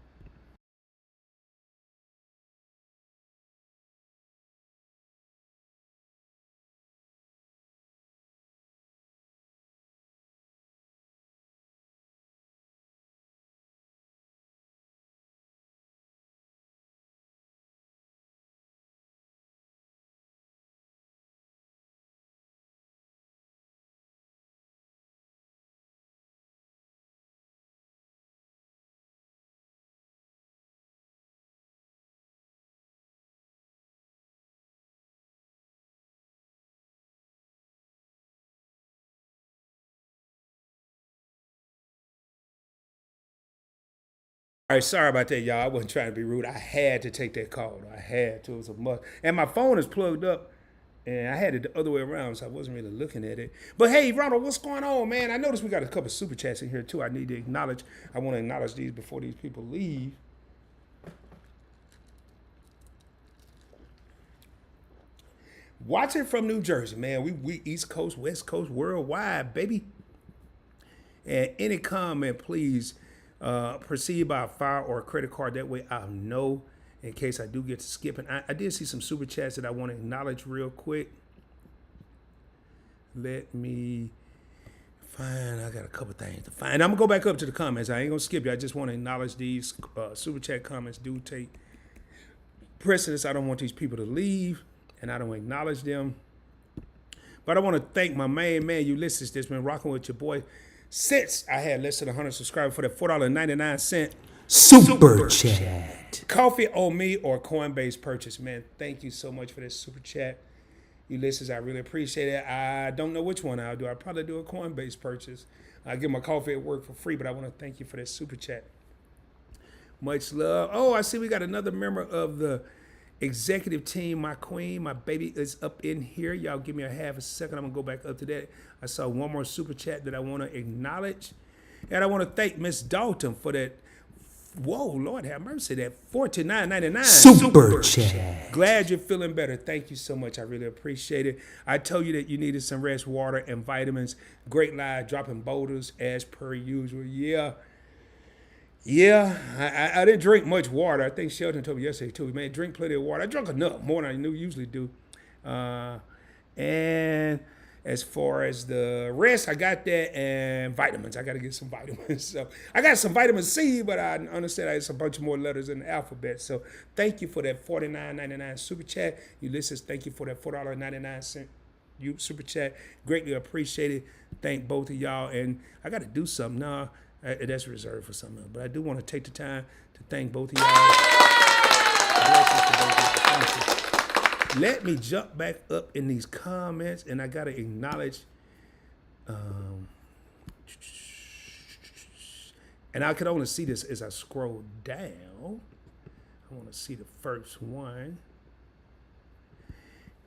All right, sorry about that, y'all. I wasn't trying to be rude. I had to take that call. I had to. It was a must. And my phone is plugged up, and I had it the other way around, so I wasn't really looking at it. But hey, Ronald, what's going on, man? I noticed we got a couple of super chats in here, too. I need to acknowledge. I want to acknowledge these before these people leave. Watching from New Jersey, man. We East Coast, West Coast, worldwide, baby. And any comment, please, proceed by a file or a credit card. That way I'll know in case I do get to skip. And I did see some super chats that I want to acknowledge real quick. Let me find. I got a couple things to find. I'm going to go back up to the comments. I ain't going to skip you. I just want to acknowledge these super chat comments do take precedence. I don't want these people to leave, and I don't acknowledge them. But I want to thank my main man, Ulysses, that's been rocking with your boy since I had less than 100 subscribers for that $4.99 super chat. Coffee on me or Coinbase purchase, man. Thank you so much for this super chat. Ulysses, I really appreciate it. I don't know which one I'll do. I'll probably do a Coinbase purchase. I get my coffee at work for free, but I want to thank you for this super chat. Much love. Oh, I see we got another member of the executive team. My queen, my baby is up in here. Y'all give me a half a second. I'm going to go back up to that. I saw one more super chat that I want to acknowledge. And I want to thank Miss Dalton for that. Whoa, Lord have mercy. That $49.99 super chat. Glad you're feeling better. Thank you so much. I really appreciate it. I told you that you needed some rest, water, and vitamins. Great live, dropping boulders as per usual. Yeah, I didn't drink much water. I think Shelton told me yesterday, too. Man, drink plenty of water. I drank enough, more than I usually do. And as far as the rest, I got that, and vitamins. I got to get some vitamins. So I got some vitamin C, but I understand it's a bunch more letters in the alphabet. So thank you for that $49.99 super chat. Ulysses, thank you for that $4.99 super chat. Greatly appreciated. Thank both of y'all. And I got to do something now. That's reserved for something else. But I do want to take the time to thank both of y'all. Blessings to both of y'all. Thank you. Let me jump back up in these comments, and I got to acknowledge, and I can only see this as I scroll down. I want to see the first one.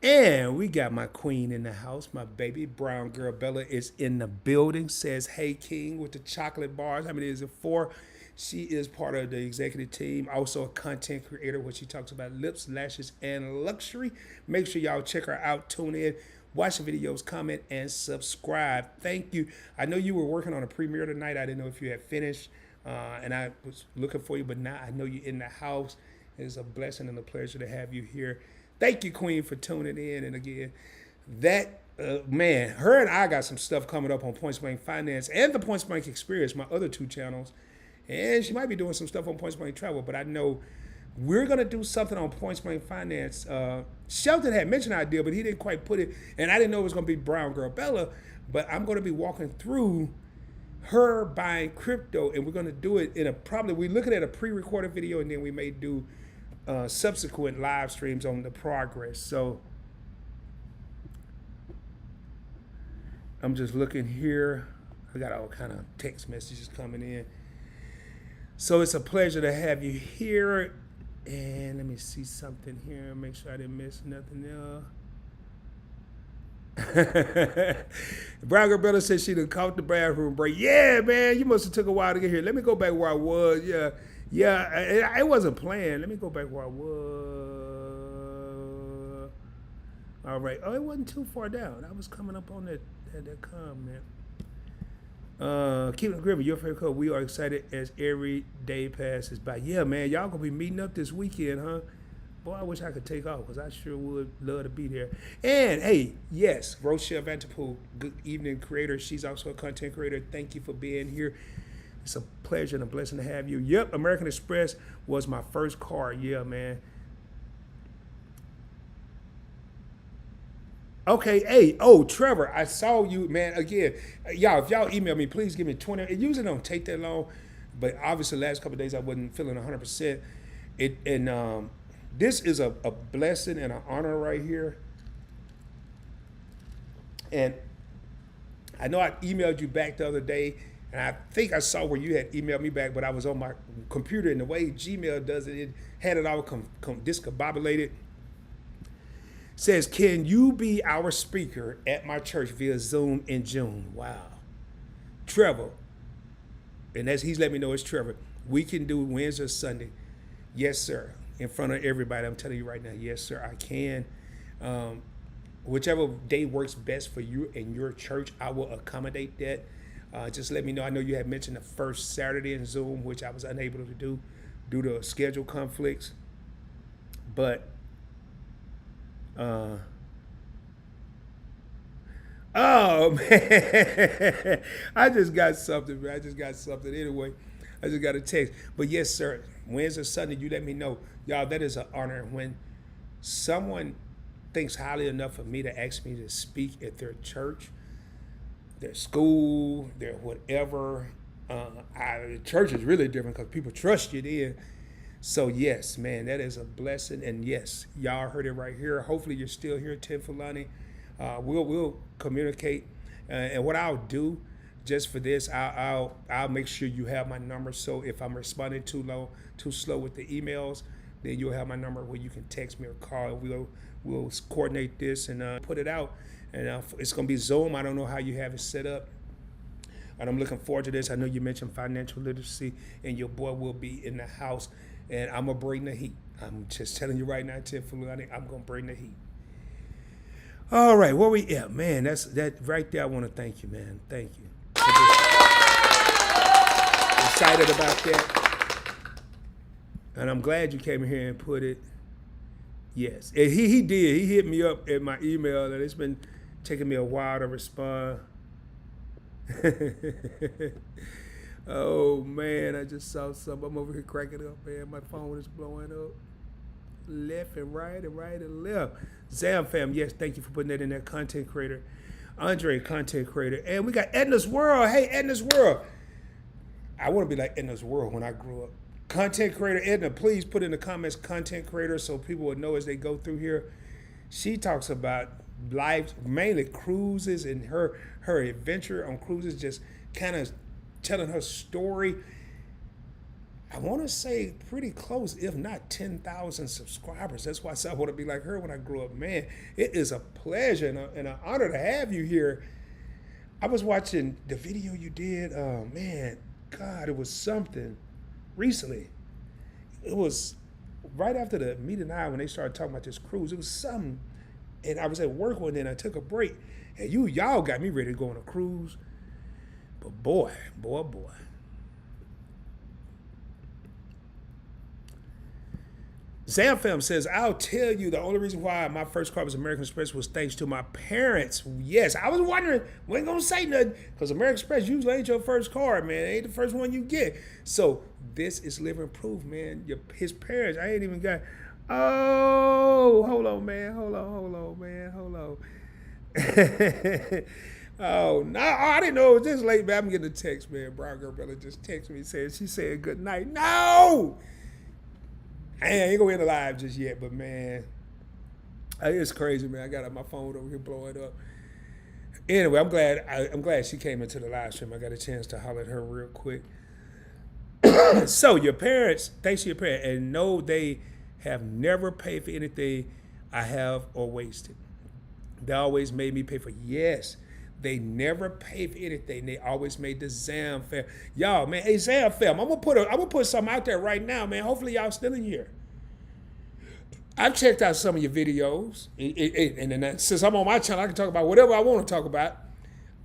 And we got my queen in the house. My baby brown girl Bella is in the building. Says, hey, King, with the chocolate bars. How many is it? 4. She is part of the executive team. Also a content creator where she talks about lips, lashes, and luxury. Make sure y'all check her out. Tune in. Watch the videos, comment, and subscribe. Thank you. I know you were working on a premiere tonight. I didn't know if you had finished. And I was looking for you, but now I know you're in the house. It's a blessing and a pleasure to have you here. Thank you, Queen, for tuning in. And again, that, man, her and I got some stuff coming up on Points Blank Finance and the Points Blank Experience, my other 2 channels. And she might be doing some stuff on Points Blank Travel, but I know we're going to do something on Points Blank Finance. Shelton had mentioned an idea, but he didn't quite put it. And I didn't know it was going to be Brown Girl Bella, but I'm going to be walking through her buying crypto, and we're going to do it in we're looking at a pre-recorded video, and then we may do subsequent live streams on the progress. So I'm just looking here. I got all kind of text messages coming in. So it's a pleasure to have you here. And let me see something here. Make sure I didn't miss nothing else. Brown Girl Bella said she done caught the bathroom break. Yeah, man, you must have took a while to get here. Let me go back where I was. Yeah, it wasn't planned. Let me go back where I was. All right. Oh, it wasn't too far down. I was coming up on that comment. Keep it gripping. Your favorite code. We are excited as every day passes by. Yeah, man, y'all gonna be meeting up this weekend, huh? Boy, I wish I could take off because I sure would love to be there. And hey, yes, Rochelle Vanterpool, good evening creator. She's also a content creator. Thank you for being here. It's a pleasure and a blessing to have you. Yep, American Express was my first car. Yeah, man. Okay, hey, Trevor, I saw you, man. Again, y'all, if y'all email me, please give me 20. It usually don't take that long, but obviously the last couple of days I wasn't feeling 100%. This is a blessing and an honor right here. And I know I emailed you back the other day, and I think I saw where you had emailed me back, but I was on my computer, and the way Gmail does it, it had it all discombobulated. Says, can you be our speaker at my church via Zoom in June? Wow. Trevor, and he's let me know it's Trevor. We can do Wednesday or Sunday. Yes, sir. In front of everybody. I'm telling you right now, yes, sir, I can. Whichever day works best for you and your church, I will accommodate that. Just let me know. I know you had mentioned the first Saturday in Zoom, which I was unable to do due to schedule conflicts. But oh man, I just got something, man. Anyway, I just got a text. But yes, sir, Wednesday or Sunday, you let me know. Y'all, that is an honor. When someone thinks highly enough of me to ask me to speak at their church, their school, their whatever, church is really different because people trust you then. So yes, man, that is a blessing. And yes, y'all heard it right here. Hopefully you're still here, 𝗪𝗪. We'll communicate. And what I'll do just for this, I'll make sure you have my number. So if I'm responding too slow with the emails, then you'll have my number where you can text me or call. And we'll coordinate this and put it out. And it's gonna be Zoom. I don't know how you have it set up. And I'm looking forward to this. I know you mentioned financial literacy, and your boy will be in the house. And I'm going to bring the heat. I'm just telling you right now, 𝗪𝗪, I'm going to bring the heat. All right, where we at? Man, that right there. I want to thank you, man. Thank you. I'm excited about that. And I'm glad you came here and put it. Yes. And he did. He hit me up at my email, and it's been taking me a while to respond. Oh man, I just saw something. I'm over here cracking up, man. My phone is blowing up. Left and right and left. Zam fam, yes, thank you for putting that in there. Content creator. Andre, content creator. And we got Edna's World. Hey, Edna's World. I want to be like Edna's World when I grew up. Content creator Edna, please put in the comments content creator so people will know as they go through here. She talks about life, mainly cruises, and her adventure on cruises, just kind of telling her story. I want to say pretty close, if not 10,000 subscribers. That's why I said I want to be like her when I grow up. Man, it is a pleasure and an honor to have you here. I was watching the video you did. Man, God, it was something recently. It was right after the meeting when they started talking about this cruise. It was something. And I was at work one day and I took a break. And y'all got me ready to go on a cruise. But boy. Zamfam says, I'll tell you the only reason why my first car was American Express was thanks to my parents. Yes, I was wondering, we ain't gonna say nothing, because American Express usually ain't your first car, man. It ain't the first one you get. So this is living proof, man. His parents, I ain't even got, oh, hold on, man. Hold on. Oh, no, I didn't know it was this late, man. I'm getting a text, man. Brown Girl Bella just texted me saying, she said good night. No! I ain't gonna end the live just yet, but man, it's crazy, man. I got my phone over here blowing up. Anyway, I'm glad she came into the live stream. I got a chance to holler at her real quick. So your parents, thanks to your parents, and no, they have never paid for anything I have or wasted. They always made me pay for. Yes, they never paid for anything. They always made the Zam fam. Y'all, man, hey Zam fam, I'm gonna put something out there right now, man. Hopefully y'all still in here. I've checked out some of your videos, and then since I'm on my channel, I can talk about whatever I want to talk about.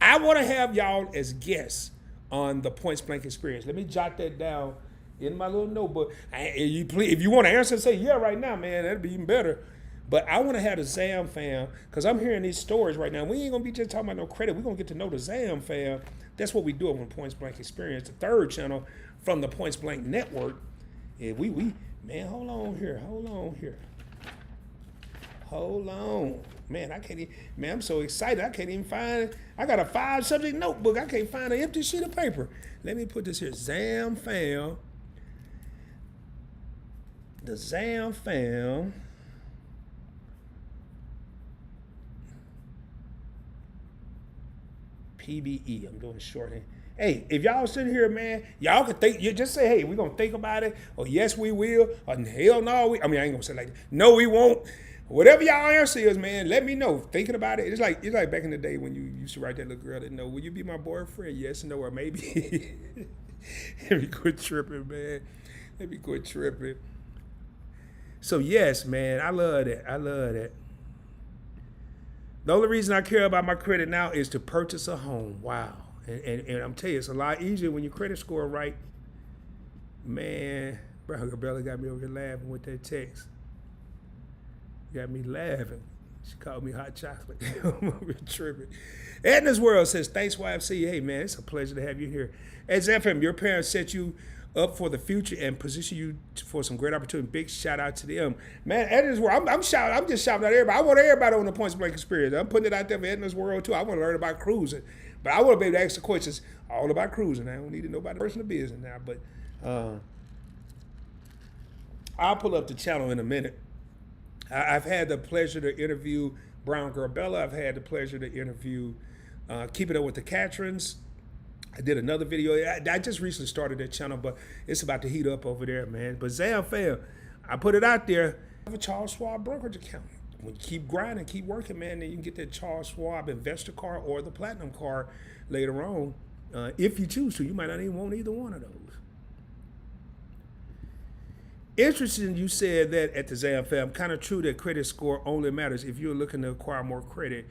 I want to have y'all as guests on the Points Blank Experience. Let me jot that down in my little notebook. If you want to answer, say yeah right now, man. That'd be even better. But I want to have the Zam fam, because I'm hearing these stories right now. We ain't going to be just talking about no credit. We're going to get to know the Zam fam. That's what we do on the Points Blank Experience, the third channel from the Points Blank Network. Yeah, man, hold on here. Hold on. Man, I can't even, man, I'm so excited. I can't even find, I got a 5-subject notebook. I can't find an empty sheet of paper. Let me put this here. Zam fam. The Zam fam. PBE. I'm doing shorthand. Hey, if y'all sitting here, man, y'all can think. You just say, hey, we're gonna think about it, or yes, we will, or hell no, I ain't gonna say like that. No, we won't. Whatever y'all answer is, man, let me know. Thinking about it, it's like back in the day when you used to write that little girl that know, will you be my boyfriend? Yes, no, or maybe. Let me quit tripping, man. Let me quit tripping. So yes, man, I love that. The only reason I care about my credit now is to purchase a home. Wow. And I'm telling you, it's a lot easier when your credit score right. Man, Brown Girl Bella got me over here laughing with that text. Got me laughing. She called me hot chocolate. I'm over here tripping. Edna's World says, thanks, YFC. Hey, man, it's a pleasure to have you here. As FM, your parents set you up for the future and position you for some great opportunity. Big shout out to them. Man, Edna's World, I'm just shouting out everybody. I want everybody on the Points Blank Experience. I'm putting it out there for Edna's World, too. I want to learn about cruising. But I want to be able to ask the questions all about cruising. I don't need to know about the personal business now. But I'll pull up the channel in a minute. I've had the pleasure to interview Brown Girl Bella. I've had the pleasure to interview Keep It Up with the Catrins. I did another video. I just recently started that channel, but it's about to heat up over there, man. But Zam fam, I put it out there. I have a Charles Schwab brokerage account. When you keep grinding, keep working, man, then you can get that Charles Schwab investor card or the platinum card later on. If you choose to, you might not even want either one of those. Interesting, you said that at the Zam fam, kind of true that credit score only matters if you're looking to acquire more credit.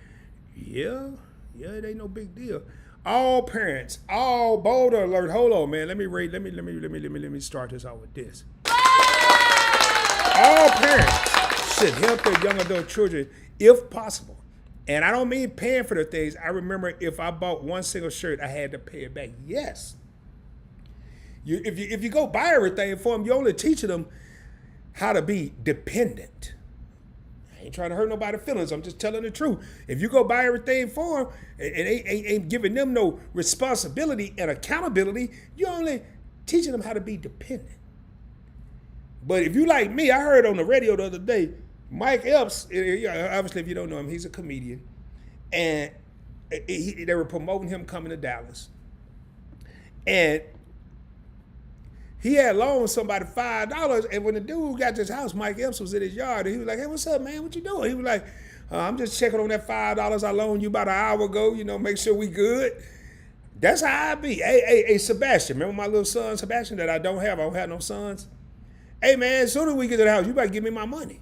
Yeah, it ain't no big deal. All parents, all boulder alert. Hold on, man. Let me start this out with this. All parents should help their young adult children if possible. And I don't mean paying for the things. I remember if I bought one single shirt, I had to pay it back. Yes. If you go buy everything for them, you're only teaching them how to be dependent. I ain't trying to hurt nobody's feelings. I'm just telling the truth. If you go buy everything for them and ain't giving them no responsibility and accountability, you're only teaching them how to be dependent. But if you like me, I heard on the radio the other day, Mike Epps, obviously if you don't know him, he's a comedian, and they were promoting him coming to Dallas. And He had loaned somebody $5, and when the dude got to his house, Mike Epps was in his yard, and he was like, "Hey, what's up, man? What you doing?" He was like, "I'm just checking on that $5 I loaned you about an hour ago. You know, make sure we good." That's how I be. Hey, Sebastian. Remember my little son, Sebastian, that I don't have? I don't have no sons. Hey, man, as soon as we get to the house, you better give me my money.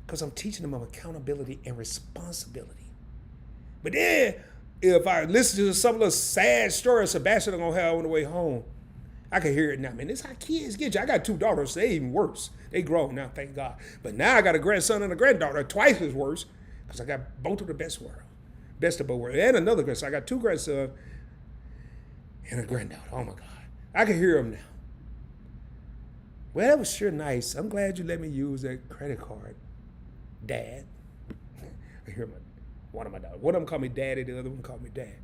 Because I'm teaching them of accountability and responsibility. But then, if I listen to some of the sad stories Sebastian is going to have on the way home, I can hear it now. Man, this is how kids get you. I got 2 daughters. They even worse. They grown now, thank God. But now I got a grandson and a granddaughter, twice as worse, because I got both of the best world. Best of both worlds. And another grandson. I got 2 grandsons and a granddaughter. Oh, my God. I can hear them now. Well, that was sure nice. I'm glad you let me use that credit card, Dad. I hear one of my daughters. One of them call me Daddy. The other one call me Dad.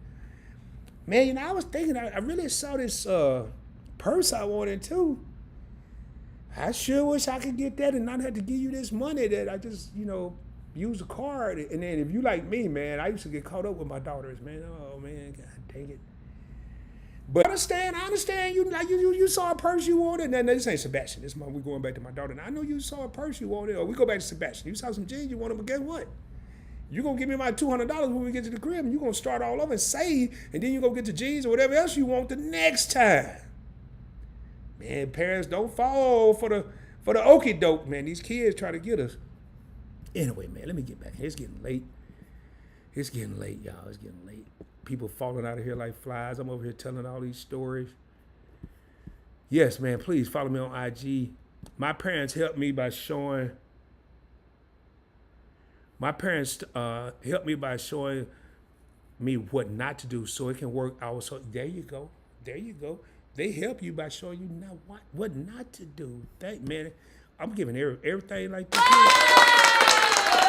Man, you know, I was thinking, I really saw this purse I wanted too. I sure wish I could get that and not have to give you this money that I just, use a card. And then if you like me, man, I used to get caught up with my daughters, man. Oh, man, God dang it. But I understand you saw a purse you wanted. And then this ain't Sebastian. This month we're going back to my daughter. Now, I know you saw a purse you wanted. Or we go back to Sebastian. You saw some jeans you wanted, but guess what? You're going to give me my $200 when we get to the crib, and you're going to start all over and save, and then you're going to get the jeans or whatever else you want the next time. Man, parents, don't fall for the okie doke, man. These kids try to get us. Anyway, man, let me get back. It's getting late. It's getting late, y'all. It's getting late. People falling out of here like flies. I'm over here telling all these stories. Yes, man, please follow me on IG. My parents helped me by showing me what not to do so it can work out. So there you go. They help you by showing you what not to do. Man, I'm giving everything like this.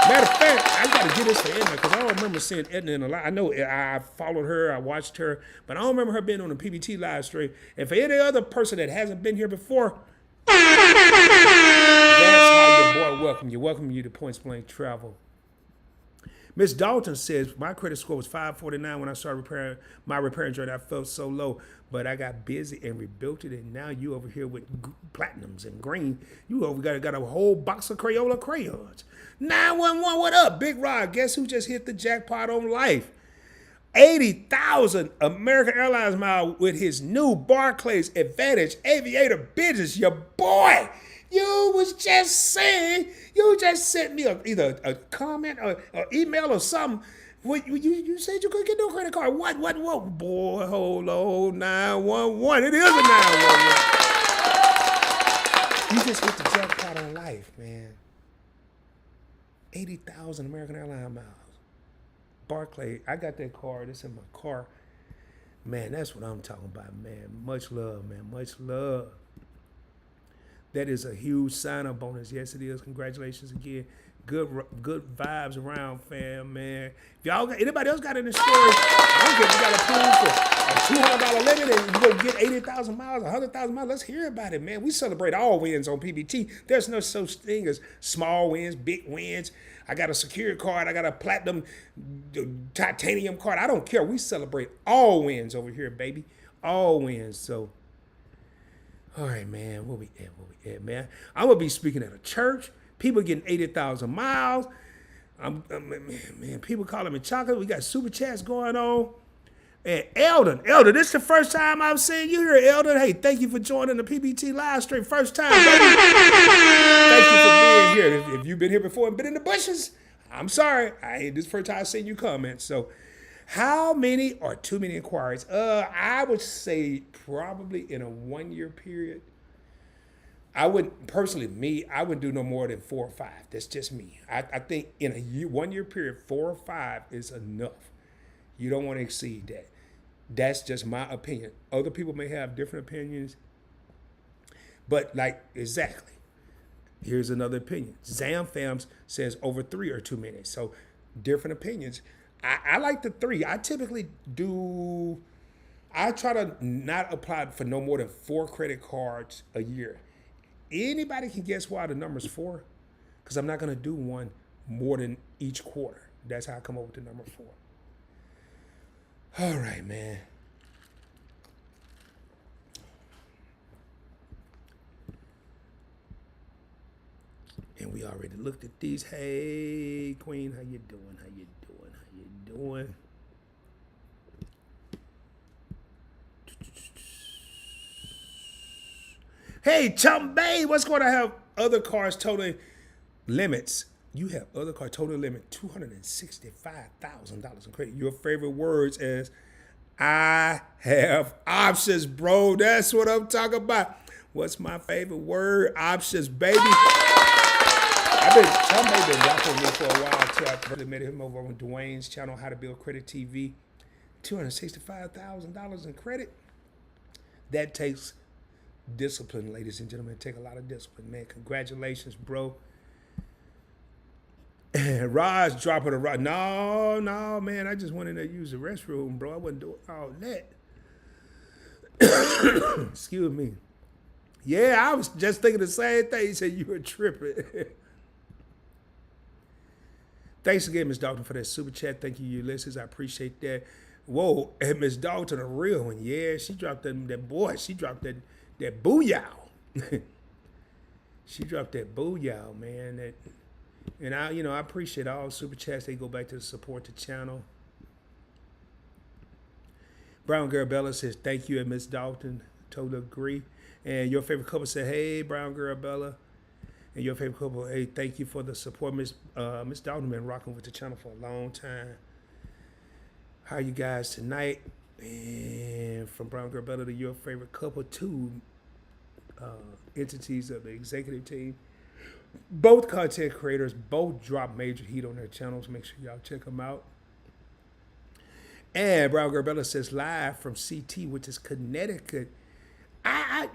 Matter of fact, I got to get this for Edna because I don't remember seeing Edna in a lot. I know I followed her, I watched her, but I don't remember her being on the PBT live stream. And for any other person that hasn't been here before, that's how your boy welcome you to Points Blank Travel. Miss Dalton says, my credit score was 549 when I started my repairing journey. I felt so low, but I got busy and rebuilt it, and now you over here with platinums and green. You over got a whole box of Crayola crayons. 911, what up? Big Rod, guess who just hit the jackpot on life? 80,000 American Airlines miles with his new Barclays Advantage Aviator business. Your boy. You just sent me either a comment or email or something. You said you couldn't get no credit card. What? Boy, hold on, 911. It is a 911. You just hit the jackpot on life, man. 80,000 American Airlines miles. Barclay, I got that card. It's in my car. Man, that's what I'm talking about, man. Much love, man. Much love. That is a huge sign-up bonus. Yes, it is. Congratulations again. Good vibes around, fam, man. If y'all anybody else got any stories, I don't care if you got approved for a $200 limit and you go get 80,000 miles, 100,000 miles. Let's hear about it, man. We celebrate all wins on PBT. There's no such thing as small wins, big wins. I got a secure card. I got a platinum titanium card. I don't care. We celebrate all wins over here, baby. All wins. So, all right, man. Where we at, man? I'm going to be speaking at a church. People getting 80,000 miles. Man, people calling me chocolate. We got super chats going on. And Eldon, this is the first time I've seen you here, Eldon. Hey, thank you for joining the PBT live stream. First time, baby. Thank you for being here. If you've been here before and been in the bushes, I'm sorry. This is the first time I've seen you comment. So, how many are too many inquiries? I would say probably in a 1 year period. I wouldn't do no more than 4 or 5. That's just me. I think in a 1 year period, 4 or 5 is enough. You don't want to exceed that. That's just my opinion. Other people may have different opinions. But exactly. Here's another opinion. Zamfams says over 3 are too many. So different opinions. I like the 3. I typically I try to not apply for no more than 4 credit cards a year. Anybody can guess why the number's 4? Because I'm not going to do one more than each quarter. That's how I come up with the number 4. All right, man. we already looked at these. Hey, Queen, how you doing? How you doing? How you doing? Hey, Chum Bay, what's going to have other cars totaling limits? You have other car total limit $265,000 in credit. Your favorite words is I have options, bro. That's what I'm talking about. What's my favorite word? Options, baby. Chum Bay been rocking with me for a while too. I really met him over on Dwayne's channel, How to Build Credit TV. $265,000 in credit. That takes discipline, ladies and gentlemen. Take a lot of discipline, man. Congratulations, bro. Raj dropping a rock. No, man. I just went in there to use the restroom, bro. I wasn't doing all that. Excuse me. Yeah, I was just thinking the same thing. He said you were tripping. Thanks again, Ms. Dalton, for that super chat. Thank you, Ulysses. I appreciate that. Whoa, and Ms. Dalton, a real one. Yeah, she dropped that boy. She dropped that booyah. She dropped that booyah, man. And I appreciate all super chats. They go back to support the channel. Brown Girl Bella says, thank you, and Miss Dalton. Totally agree. And your favorite couple said, hey, Brown Girl Bella. And your favorite couple, hey, thank you for the support. Miss Dalton been rocking with the channel for a long time. How are you guys tonight? And from Brown Girl Bella to your favorite couple, two entities of the executive team. Both content creators, both drop major heat on their channels. Make sure y'all check them out. And Brown Girl Bella says, live from CT, which is Connecticut.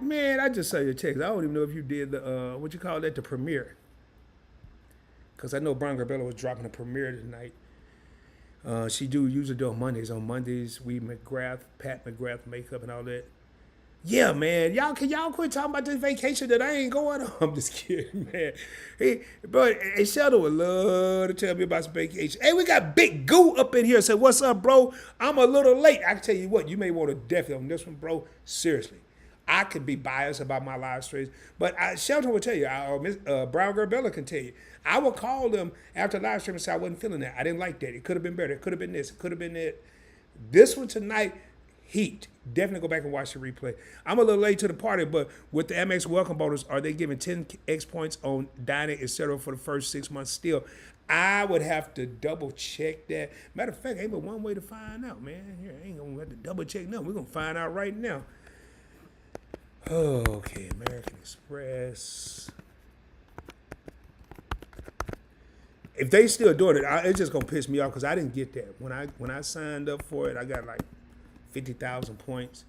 Man, I just saw your text. I don't even know if you did the, what you call that, the premiere. Because I know Brown Girl Bella was dropping a premiere tonight. She usually do on Mondays. On Mondays, Pat McGrath makeup and all that. Yeah, man. Can y'all quit talking about this vacation that I ain't going on? I'm just kidding, man. But Sheldon would love to tell me about some vacation. Hey, we got Big Goo up in here. Say, what's up, bro? I'm a little late. I can tell you what, you may want to definitely on this one, bro. Seriously. I could be biased about my live streams, but Sheldon will tell you, Brown Girl Bella can tell you. I will call them after live stream and say I wasn't feeling that. I didn't like that. It could have been better. It could have been this. It could have been that. This one tonight, heat. Definitely go back and watch the replay. I'm a little late to the party, but with the AMEX welcome bonus, are they giving 10x points on dining, etc. for the first 6 months still? I would have to double check that. Matter of fact, ain't but one way to find out, man. Here, I ain't gonna have to double check nothing. We're gonna find out right now. Okay, American Express. If they still doing it, it's just gonna piss me off because I didn't get that. When I signed up for it, I got like 50,000 points.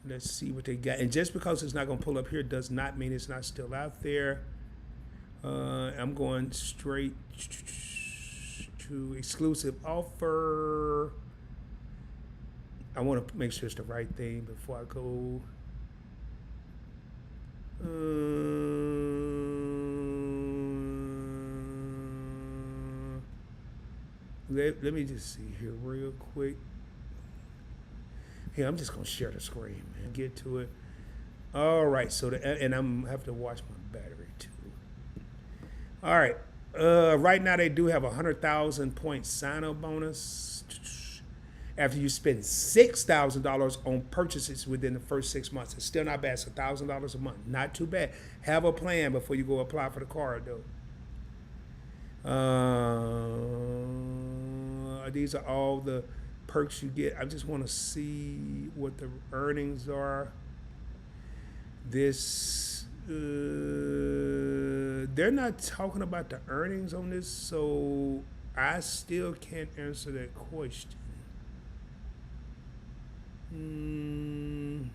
Let's see what they got. And just because it's not gonna pull up here does not mean it's not still out there. I'm going straight to exclusive offer. I want to make sure it's the right thing before I go. Let me just see here real quick. Here, I'm just gonna share the screen, man. Get to it. All right, so and I'm have to watch my battery too. All right, right now they do have 100,000 point sign-up bonus. After you spend $6,000 on purchases within the first 6 months. It's still not bad. It's $1,000 a month. Not too bad. Have a plan before you go apply for the card, though. These are all the perks you get. I just want to see what the earnings are. This, they're not talking about the earnings on this, so I still can't answer that question. I'm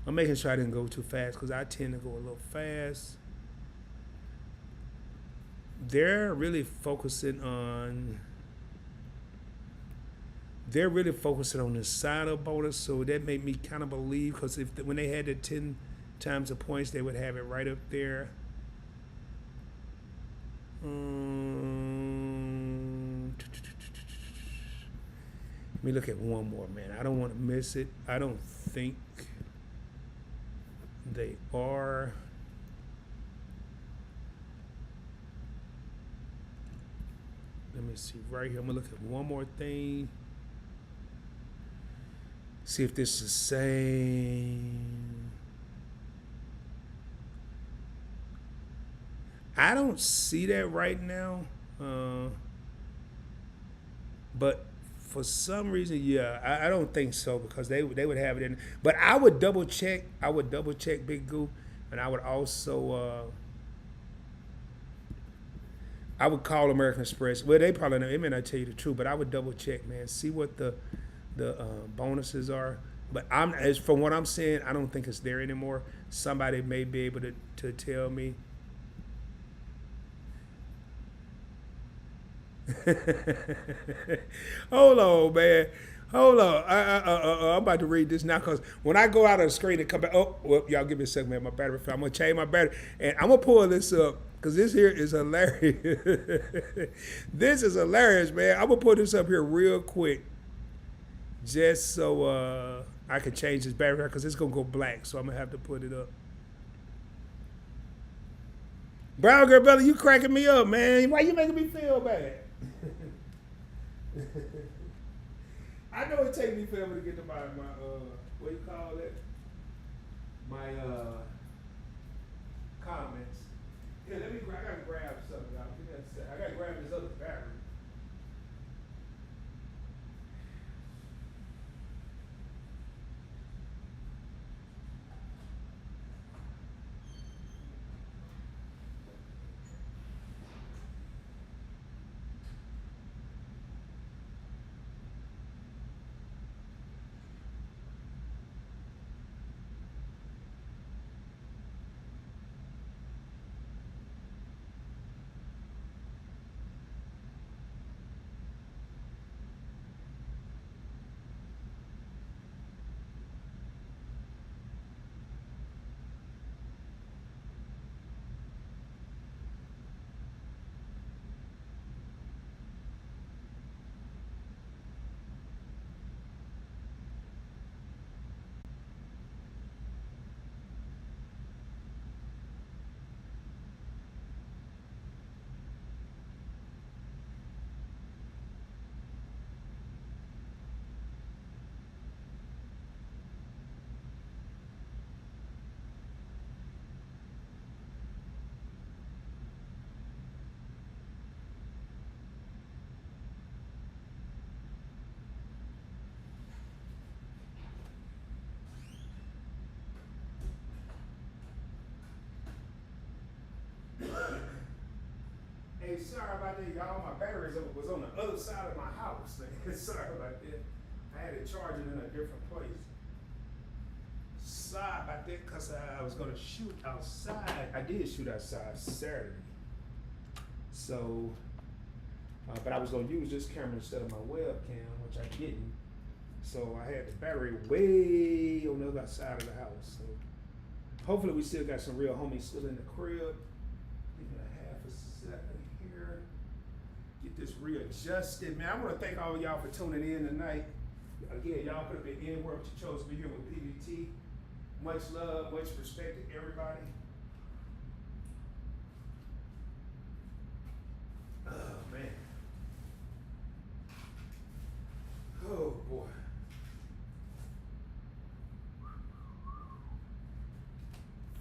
making sure I didn't go too fast because I tend to go a little fast. They're really focusing on the sign-up bonus, so that made me kind of believe because when they had the 10 times the points, they would have it right up there. Let me look at one more, man. I don't want to miss it. I don't think they are. Let me see right here. I'm gonna look at one more thing. See if this is the same. I don't see that right now. But for some reason, yeah, I don't think so, because they would have it in. But I would double check. I would double check Big Goo, and I would also I would call American Express. Well, they may not tell you the truth, but I would double check, man. See what the bonuses are. But as from what I'm saying, I don't think it's there anymore. Somebody may be able to tell me. Hold on, man. Hold on. I'm about to read this now, because when I go out of the screen and come back, oh, well, y'all give me a second, man. My battery fell. I'm going to change my battery. And I'm going to pull this up, because this here is hilarious. This is hilarious, man. I'm going to pull this up here real quick, just so I can change this battery, because it's going to go black. So I'm going to have to put it up. Brown Girl Bella, you cracking me up, man. Why you making me feel bad? I know it takes me forever to get to my what you call it? My comments. Here, I gotta grab something out. I gotta grab this other battery. Hey, sorry about that, y'all. My batteries was on the other side of my house. Sorry about that. I had it charging in a different place. Sorry about that, because I was going to shoot outside. I did shoot outside Saturday. So, but I was going to use this camera instead of my webcam, which I didn't. So I had the battery way on the other side of the house. So hopefully we still got some real homies still in the crib. Give me a half a second here. Get this readjusted. Man, I want to thank all y'all for tuning in tonight. Again, y'all could have been anywhere, but you chose to be here with PBT. Much love, much respect to everybody. Oh, man. Oh, boy.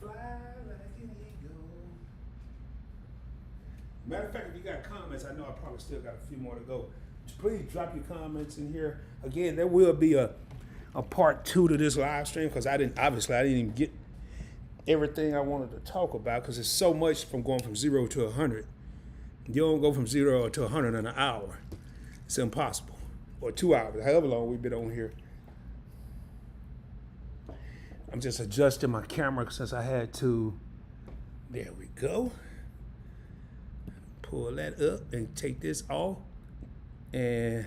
Fly like an eagle. Matter of fact, if you got comments, I know I probably still got a few more to go. Please drop your comments in here. Again, there will be a part 2 to this live stream, because I didn't even get everything I wanted to talk about, because it's so much from going from 0 to 100. You don't go from 0 to 100 in an hour. It's impossible. Or 2 hours, however long we've been on here. I'm just adjusting my camera since I had to. There we go. Pull that up and take this off. And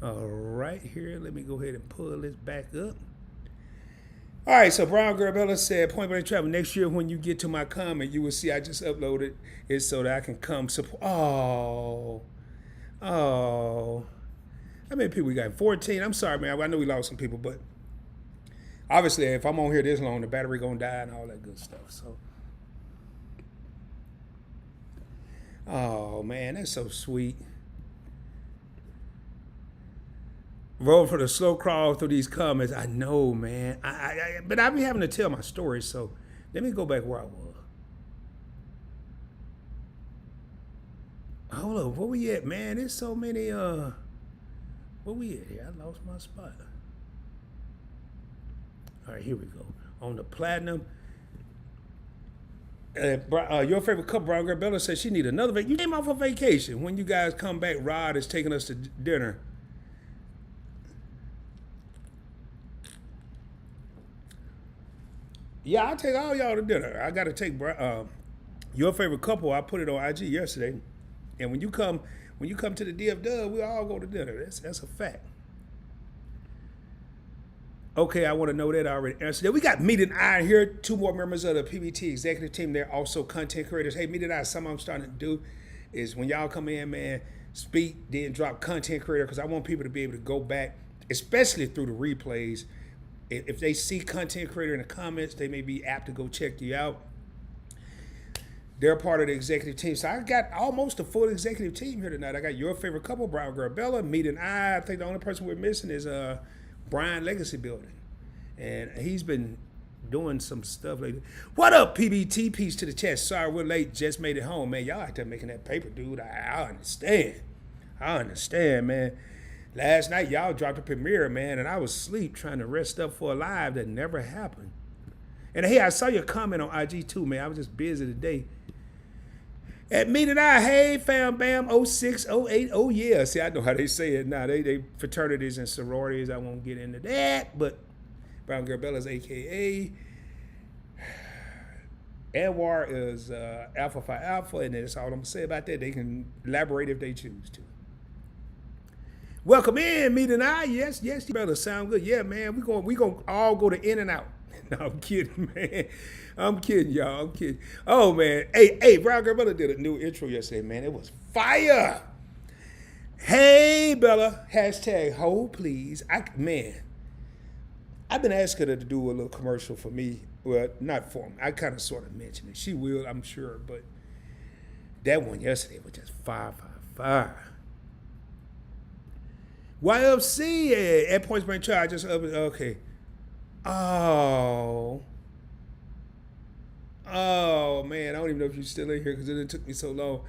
all right, here, let me go ahead and pull this back up. All right, so Brown Girl Bella said, Point Blank Travel, next year when you get to my comment, you will see I just uploaded it so that I can come support. Oh. How many people we got? 14. I'm sorry, man. I know we lost some people, but Obviously, if I'm on here this long, the battery gonna die and all that good stuff. So, oh man, that's so sweet. Roll for the slow crawl through these comments. I know, man. But I be having to tell my story. So let me go back where I was. Hold up, where we at, man? There's so many. Where we at here? I lost my spot. All right, here we go. On the platinum. Your favorite couple, Brown Girl Bella, says she need another vacation. You came off a vacation. When you guys come back, Rod is taking us to dinner. Yeah, I'll take all y'all to dinner. I got to take your favorite couple. I put it on IG yesterday. And when you come to the DFW, we all go to dinner. That's a fact. Okay, I want to know that I already answered that. We got Meet and I here. 2 more members of the PBT executive team. They're also content creators. Hey, Meet and I, something I'm starting to do is when y'all come in, man, speak, then drop content creator, because I want people to be able to go back, especially through the replays. If they see content creator in the comments, they may be apt to go check you out. They're part of the executive team. So I got almost a full executive team here tonight. I got your favorite couple, Brown Girl Bella, Meet and I think the only person we're missing is Brian Legacy Building. And he's been doing some stuff lately. What up, PBT? Peace to the chat. Sorry we're late. Just made it home, man. Y'all out there making that paper, dude. I understand. I understand, man. Last night, y'all dropped a premiere, man, and I was asleep trying to rest up for a live that never happened. And hey, I saw your comment on IG too, man. I was just busy today. At Meet and I, hey, fam, bam, 06, 08, oh yeah. See, I know how they say it now. They fraternities and sororities. I won't get into that, but Brown Girl Bella's AKA. Anwar is Alpha Phi Alpha, and that's all I'm going to say about that. They can elaborate if they choose to. Welcome in, Meet and I. Yes, you better sound good. Yeah, man, we gonna all go to In and Out. No, I'm kidding, man. I'm kidding, y'all. I'm kidding. Oh, man. Hey, Brown Girl Bella did a new intro yesterday, man. It was fire. Hey, Bella. Hashtag hold, please. Man, I've been asking her to do a little commercial for me. Well, not for me. I kind of sort of mentioned it. She will, I'm sure. But that one yesterday was just fire. YFC at Points Blank Trial. I just okay. Oh man, I don't even know if you're still in here because it took me so long.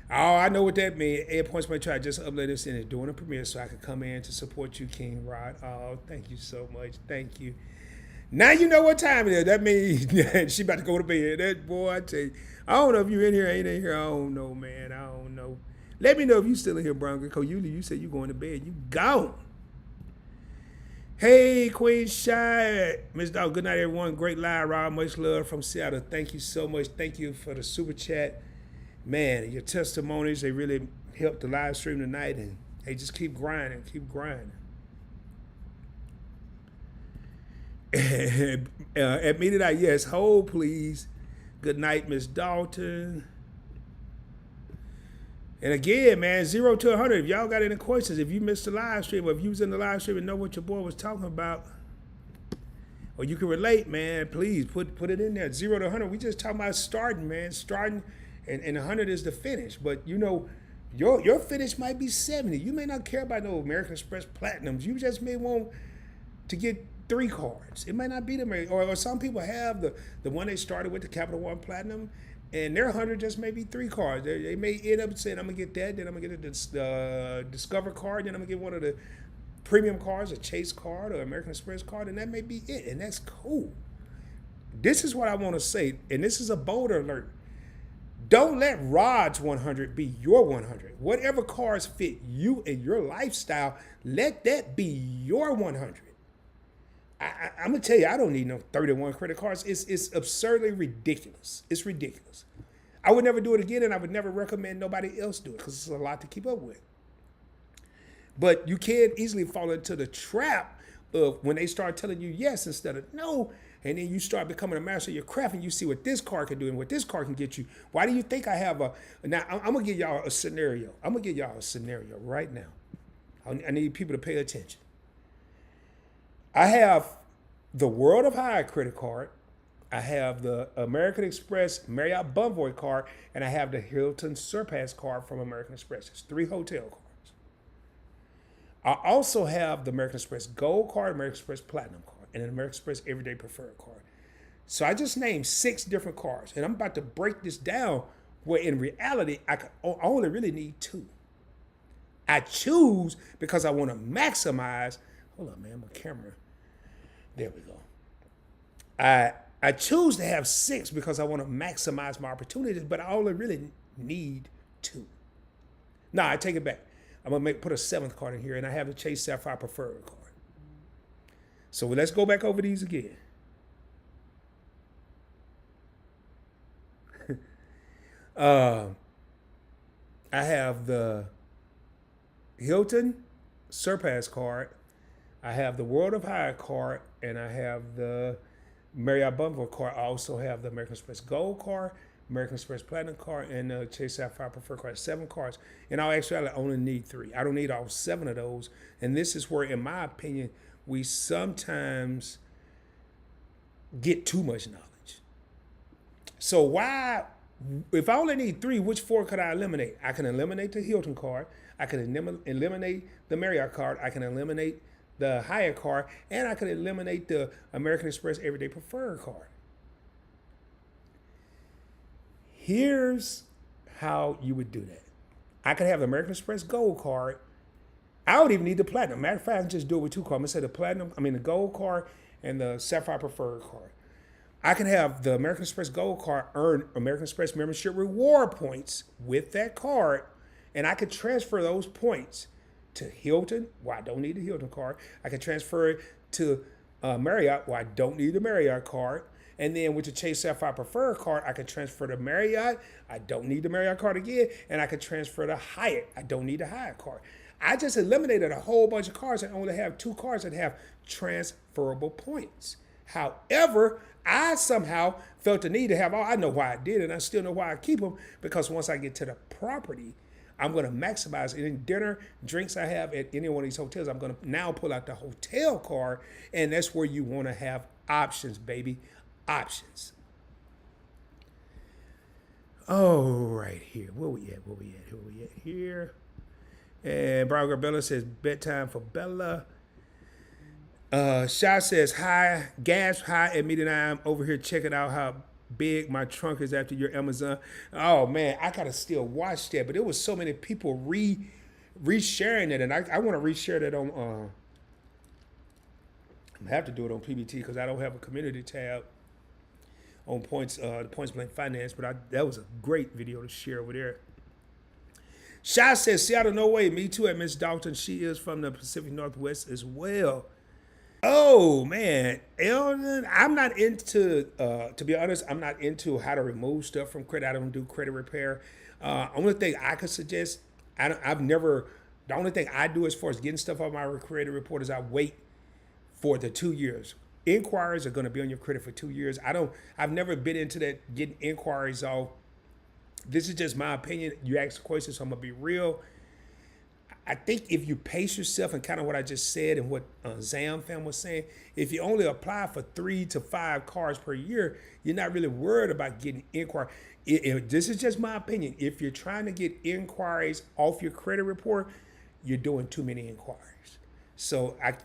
Oh, I know what that means. Ed Points Blank Trial just uploaded this in and doing a premiere so I could come in to support you, King Rod. Oh, thank you so much. Thank you. Now you know what time it is. That means she about to go to bed. That boy, I tell you. I don't know if you're in here or ain't in here. I don't know, man. I don't know. Let me know if you still in here, Brown Girl. Usually you said you going to bed. You gone. Hey, Queen Shy. Miss Dog, good night, everyone. Great live, Rob. Much love from Seattle. Thank you so much. Thank you for the super chat. Man, your testimonies, they really helped the live stream tonight. And hey, just keep grinding. At Meet It Out, yes. Hold, please. Good night, Miss Dalton. And again, man, 0 to 100. If y'all got any questions, if you missed the live stream, or if you was in the live stream and know what your boy was talking about, or you can relate, man, please put it in there. 0 to 100. We just talking about starting, man. Starting, and 100 is the finish. But you know, your finish might be 70. You may not care about no American Express Platinums. You just may want to get 3 cards. It might not be the or some people have the one they started with, the Captial One Platinum. And their 100 just may be 3 cards. They may end up saying, I'm going to get that, then I'm going to get the Discover card, then I'm going to get one of the premium cards, a Chase card or American Express card, and that may be it. And that's cool. This is what I want to say, and this is a bolder alert. Don't let Rod's 100 be your 100. Whatever cards fit you and your lifestyle, let that be your 100. I'm going to tell you, I don't need no 31 credit cards. It's absurdly ridiculous. It's ridiculous. I would never do it again, and I would never recommend nobody else do it because it's a lot to keep up with. But you can easily fall into the trap of when they start telling you yes instead of no, and then you start becoming a master of your craft, and you see what this card can do and what this card can get you. Why do you think I have now, I'm going to give y'all a scenario. I'm going to give y'all a scenario right now. I need people to pay attention. I have the World of Hyatt credit card. I have the American Express Marriott Bonvoy card, and I have the Hilton Surpass card from American Express. It's 3 hotel cards. I also have the American Express Gold card, American Express Platinum card, and an American Express Everyday Preferred card. So I just named 6 different cards, and I'm about to break this down where in reality, I only really need 2. I choose because I want to maximize. Hold on, man, my camera. There we go. I choose to have 6 because I want to maximize my opportunities, but I only really need 2. Nah, I take it back. I'm gonna put a 7th card in here, and I have the Chase Sapphire Preferred card. So let's go back over these again. I have the Hilton Surpass card. I have the World of Hyatt card, and I have the Marriott Bonvoy card. I also have the American Express Gold card, American Express Platinum card, and the Chase Sapphire Preferred card. 7 cards. And I'll actually only need 3. I don't need all 7 of those. And this is where, in my opinion, we sometimes get too much knowledge. So why, if I only need 3, which 4 could I eliminate? I can eliminate the Hilton card. I can eliminate the Marriott card. I can eliminate the Hyatt card, and I could eliminate the American Express Everyday Preferred card. Here's how you would do that. I could have the American Express Gold card. I don't even need the Platinum. Matter of fact, I can just do it with 2 cards. I'm gonna say the Gold card and the Sapphire Preferred card. I can have the American Express Gold card earn American Express membership reward points with that card, and I could transfer those points to Hilton, where I don't need the Hilton card. I can transfer it to Marriott, where I don't need the Marriott card. And then with the Chase Sapphire Preferred card, I can transfer to Marriott. I don't need the Marriott card again. And I can transfer to Hyatt. I don't need the Hyatt card. I just eliminated a whole bunch of cards and only have 2 cards that have transferable points. However, I somehow felt the need to have all. I know why I did it, and I still know why I keep them, because once I get to the property, I'm going to maximize any dinner, drinks I have at any one of these hotels. I'm going to now pull out the hotel card, and that's where you want to have options, baby. Options. Oh, right here. Where we at? Here. And Brian Garbella says, bedtime for Bella. Shah says, hi, gas high at meeting. I'm over here checking out how big my trunk is after your Amazon. Oh man, I gotta still watch that. But there was so many people resharing it, and I want to reshare that on. I have to do it on PBT because I don't have a community tab on points blank finance. But that was a great video to share over there. Shah says, Seattle, no way. Me too at Miss Dalton. She is from the Pacific Northwest as well. Oh man, Eldon, I'm not into, to be honest, I'm not into how to remove stuff from credit. I don't do credit repair. Only thing I could suggest, the only thing I do as far as getting stuff on my credit report is I wait for the 2 years. Inquiries are going to be on your credit for 2 years. I've never been into that, getting inquiries off. This is just my opinion. You ask questions, so I'm going to be real. I think if you pace yourself, and kind of what I just said and what Zam fam was saying, if you only apply for 3 to 5 cars per year, you're not really worried about getting inquiry. This is just my opinion. If you're trying to get inquiries off your credit report, you're doing too many inquiries. So I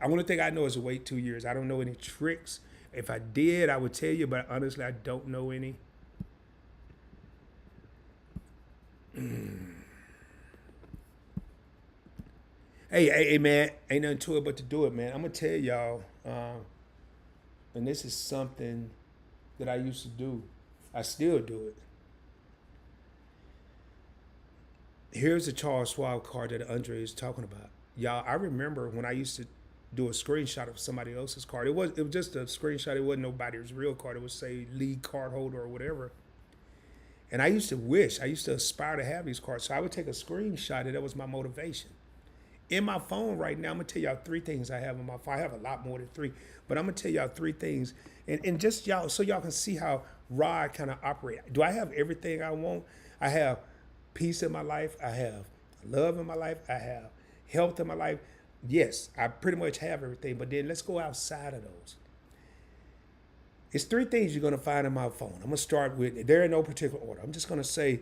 only thing I know is to wait 2 years. I don't know any tricks. If I did, I would tell you, but honestly, I don't know any. Hey, man, ain't nothing to it but to do it, man. I'm going to tell y'all, and this is something that I used to do. I still do it. Here's the Charles Schwab card that Andre is talking about. Y'all, I remember when I used to do a screenshot of somebody else's card. It was just a screenshot. It wasn't nobody's real card. It would say lead card holder or whatever. And I used to aspire to have these cards. So I would take a screenshot, and that was my motivation. In my phone right now, I'm going to tell y'all 3 things I have on my phone. I have a lot more than 3, but I'm going to tell y'all 3 things. And just y'all, so y'all can see how Rod kind of operate. Do I have everything I want? I have peace in my life. I have love in my life. I have health in my life. Yes, I pretty much have everything. But then let's go outside of those. It's three things you're going to find in my phone. I'm going to start with, they're in no particular order. I'm just going to say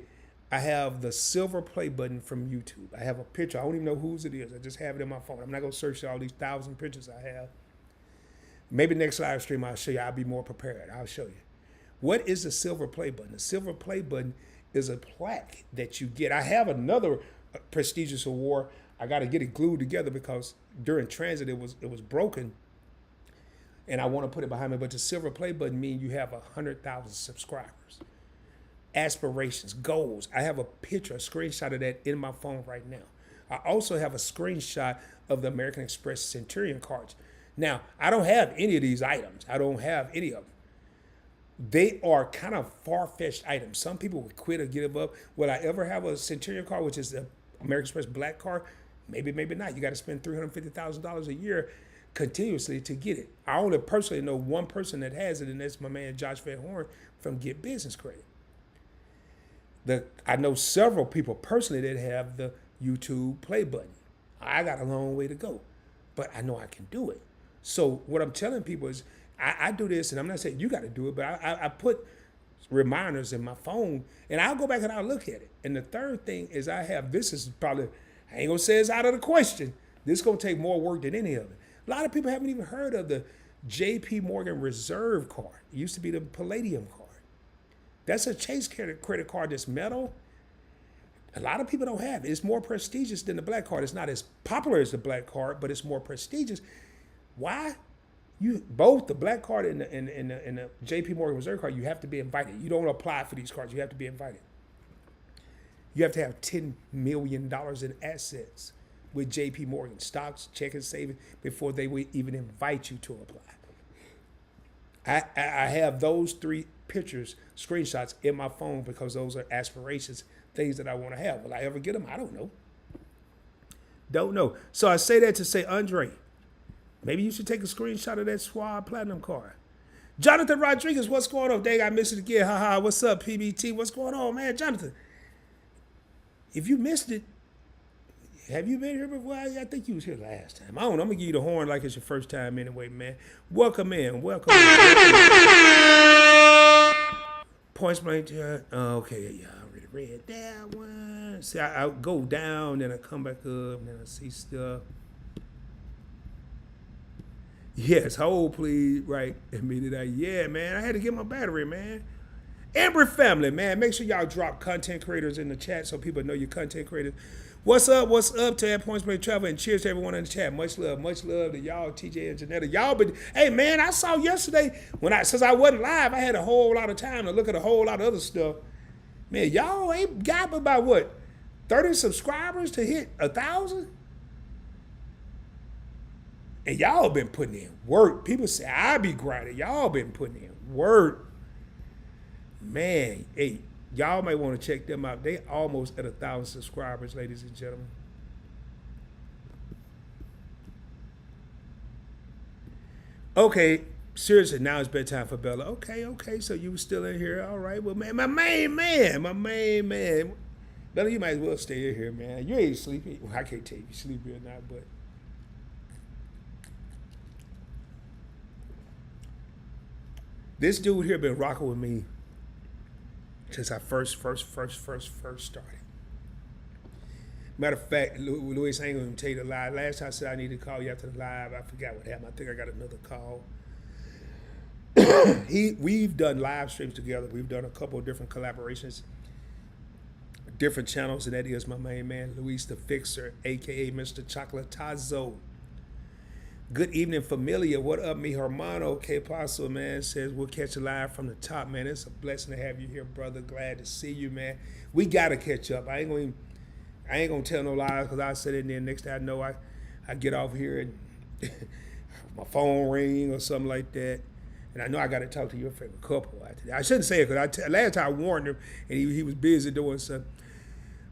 I have the silver play button from YouTube. I have a picture. I don't even know whose it is. I just have it in my phone. I'm not going to search all these 1,000 pictures I have. Maybe next live stream I'll show you. I'll be more prepared. I'll show you. What is the silver play button? The silver play button is a plaque that you get. I have another prestigious award. I got to get it glued together because during transit it was broken, and I want to put it behind me. But the silver play button means you have 100,000 subscribers, aspirations, goals. I have a picture, a screenshot of that in my phone right now. I also have a screenshot of the American Express Centurion cards. Now, I don't have any of these items. I don't have any of them. They are kind of far-fetched items. Some people would quit or give up. Will I ever have a Centurion card, which is the American Express black card? Maybe, maybe not. You got to spend $350,000 a year continuously to get it. I only personally know one person that has it, and that's my man Josh Van Horn from Get Business Credit. I know several people personally that have the YouTube play button. I got a long way to go, but I know I can do it. So what I'm telling people is I do this, and I'm not saying you got to do it, but I put reminders in my phone, and I'll go back and I'll look at it. And the third thing is this is probably, I ain't going to say it's out of the question. This is going to take more work than any of it. A lot of people haven't even heard of the JP Morgan Reserve card. It used to be the Palladium card. That's a Chase credit card that's metal. A lot of people don't have it. It's more prestigious than the black card. It's not as popular as the black card, but it's more prestigious. Why? Both the black card and the JP Morgan Reserve card, you have to be invited. You don't apply for these cards. You have to be invited. You have to have $10 million in assets with JP Morgan, stocks, checking, savings, before they would even invite you to apply. I have those three pictures, screenshots in my phone because those are aspirations, things that I want to have. Will I ever get them? I don't know. Don't know. So I say that to say, Andre, maybe you should take a screenshot of that 𝗖𝗎 Platinum card. Jonathan Rodriguez, what's going on? Dang, I missed it again. Haha, what's up, PBT? What's going on, man? Jonathan, if you missed it, have you been here before? I think you was here last time. I don't know. I'm going to give you the horn like it's your first time anyway, man. Welcome in. Welcome in. Points blank. Okay, yeah, I already read that one. See, I go down, then I come back up, and then I see stuff. Yes, hold please, right, immediately. Yeah, man, I had to get my battery, man. Amber family, man, make sure y'all drop content creators in the chat so people know you're content creators. What's up to that Points Blank Travel, and cheers to everyone in the chat. Much love to y'all, TJ and Janetta. Y'all been, hey man, I saw yesterday, since I wasn't live, I had a whole lot of time to look at a whole lot of other stuff. Man, y'all ain't got about what, 30 subscribers to hit 1,000? And y'all been putting in work. People say I be grinding. Y'all been putting in work. Man, hey, y'all might want to check them out. They almost at 1,000 subscribers, ladies and gentlemen. Okay, seriously, now it's bedtime for Bella. Okay, so you still in here. All right, well, man, my main man. Bella, you might as well stay in here, man. You ain't sleepy. Well, I can't tell you if you're sleepy or not, but. This dude here been rocking with me since I first started. Matter of fact, Luis, I ain't gonna tell you the lie. Last time I said I needed to call you after the live, I forgot what happened. I think I got another call. We've done live streams together. We've done a couple of different collaborations, different channels, and that is my main man, Luis the Fixer, aka Mr. 𝗖𝗎𝗓𝗧𝗧. Good evening, familia. What up, mi hermano? 𝗖𝗎𝗓𝗡𝗖𝗧, man, says we'll catch you live from the top, man. It's a blessing to have you here, brother. Glad to see you, man. We gotta catch up. I ain't gonna tell no lies, because I said it, and then next thing I know, I get off here and my phone ring or something like that, and I know I gotta talk to your favorite couple after that. I shouldn't say it, because last time I warned him and he was busy doing something.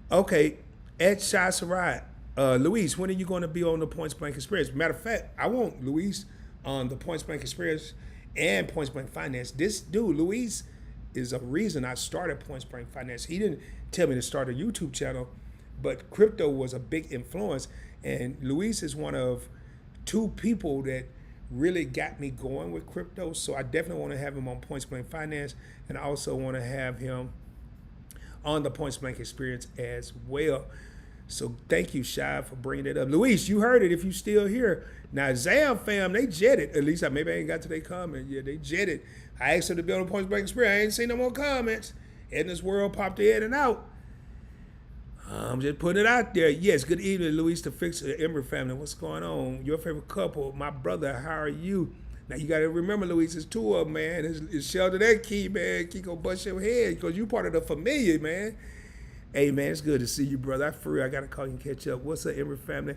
Okay, 𝗖𝗎𝗓𝗧. Luis, when are you going to be on the Points Blank Experience? Matter of fact, I want Luis on the Points Blank Experience and Points Blank Finance. This dude, Luis, is a reason I started Points Blank Finance. He didn't tell me to start a YouTube channel, but crypto was a big influence. And Luis is one of two people that really got me going with crypto. So I definitely want to have him on Points Blank Finance, and I also want to have him on the Points Blank Experience as well. So thank you, Shy, for bringing it up. Luis, you heard it if you still here. Now, Zam fam, they jetted. At least maybe I ain't got to their comment. Yeah, they jetted. I asked them to be on the Points Blank Experience. I ain't seen no more comments. Edna's World popped in and out. I'm just putting it out there. Yes, good evening, Luis the Fixer, Ember family. What's going on? Your favorite couple, my brother, how are you? Now, you got to remember, Luis, it's two of them, man. It's Shelter that key, man. Keep gonna bust your head because you part of the familiar, man. Hey, man, it's good to see you, brother. I got to call you and catch up. What's up, Ember family?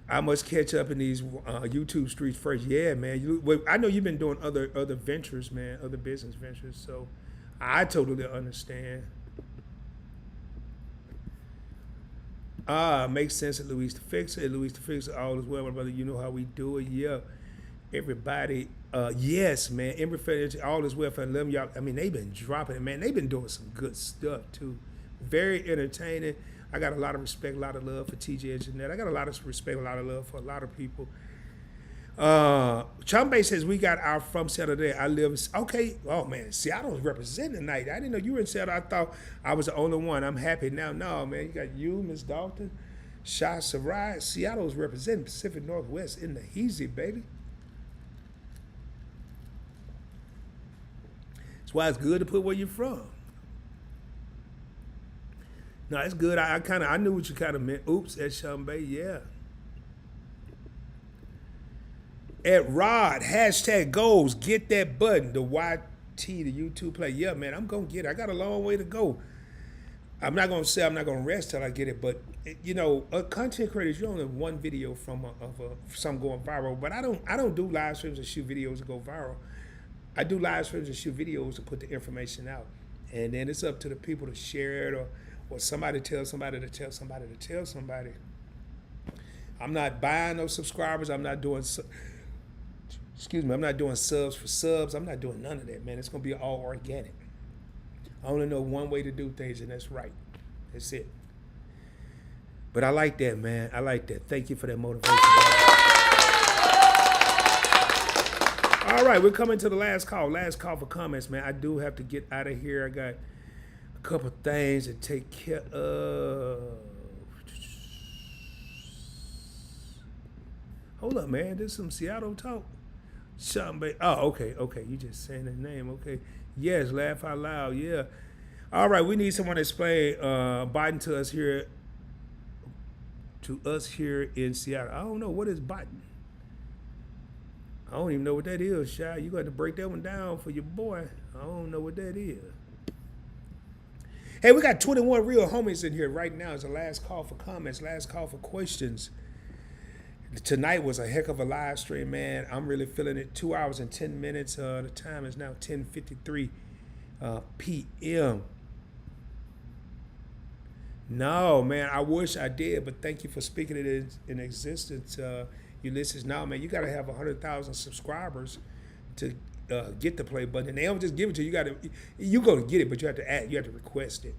I must catch up in these YouTube streets first. Yeah, man. I know you've been doing other ventures, man, other business ventures. So I totally understand. Makes sense at Luis the Fixer. At Luis the Fixer, all is well, my brother. You know how we do it. Yeah. Everybody, yes, man. Ember family, all is well for them. Y'all, I mean, they've been dropping it, man. They've been doing some good stuff, too. Very entertaining. I got a lot of respect, a lot of love for TJ and Jeanette. I got a lot of respect, a lot of love for a lot of people. Chumbe says, we got our from Seattle today. I live, okay. Oh, man, Seattle's representing tonight. I didn't know you were in Seattle. I thought I was the only one. I'm happy now. No, man, you got you, Miss Dalton, 𝗖𝗧. Seattle's representing Pacific Northwest in the easy, baby. That's why it's good to put where you're from. No, it's good. I knew what you kind of meant. Oops, at Chumbe, yeah. At Rod, #goals, get that button, the YT, the YouTube play. Yeah, man, I'm going to get it. I got a long way to go. I'm not going to say I'm not going to rest till I get it, but, content creators, you only have one video from some going viral, but I don't do live streams and shoot videos to go viral. I do live streams and shoot videos to put the information out, and then it's up to the people to share it or somebody tell somebody to tell somebody to tell somebody. I'm not buying those subscribers. I'm not doing subs for subs. I'm not doing none of that, man. It's going to be all organic. I only know one way to do things, and that's right. That's it. But I like that, man. I like that. Thank you for that motivation. All right, we're coming to the last call. Last call for comments, man. I do have to get out of here. I got a couple things to take care of. Hold up, man. There's some Seattle talk. Something. Oh, okay. You just saying the name. Okay. Yes, laugh out loud. Yeah. All right. We need someone to explain Biden to us here. To us here in Seattle. I don't know what is Biden. I don't even know what that is, Shy. You got to break that one down for your boy. I don't know what that is. Hey, we got 21 real homies in here right now. It's the last call for comments, last call for questions. Tonight was a heck of a live stream, man. I'm really feeling it. 2 hours and 10 minutes. The time is now 10:53 p.m. No, man, I wish I did, but thank you for speaking it in existence. Ulysses, now, man, you got to have 100,000 subscribers to get the play button. And they don't just give it to you. You're going to get it, but you have to request it.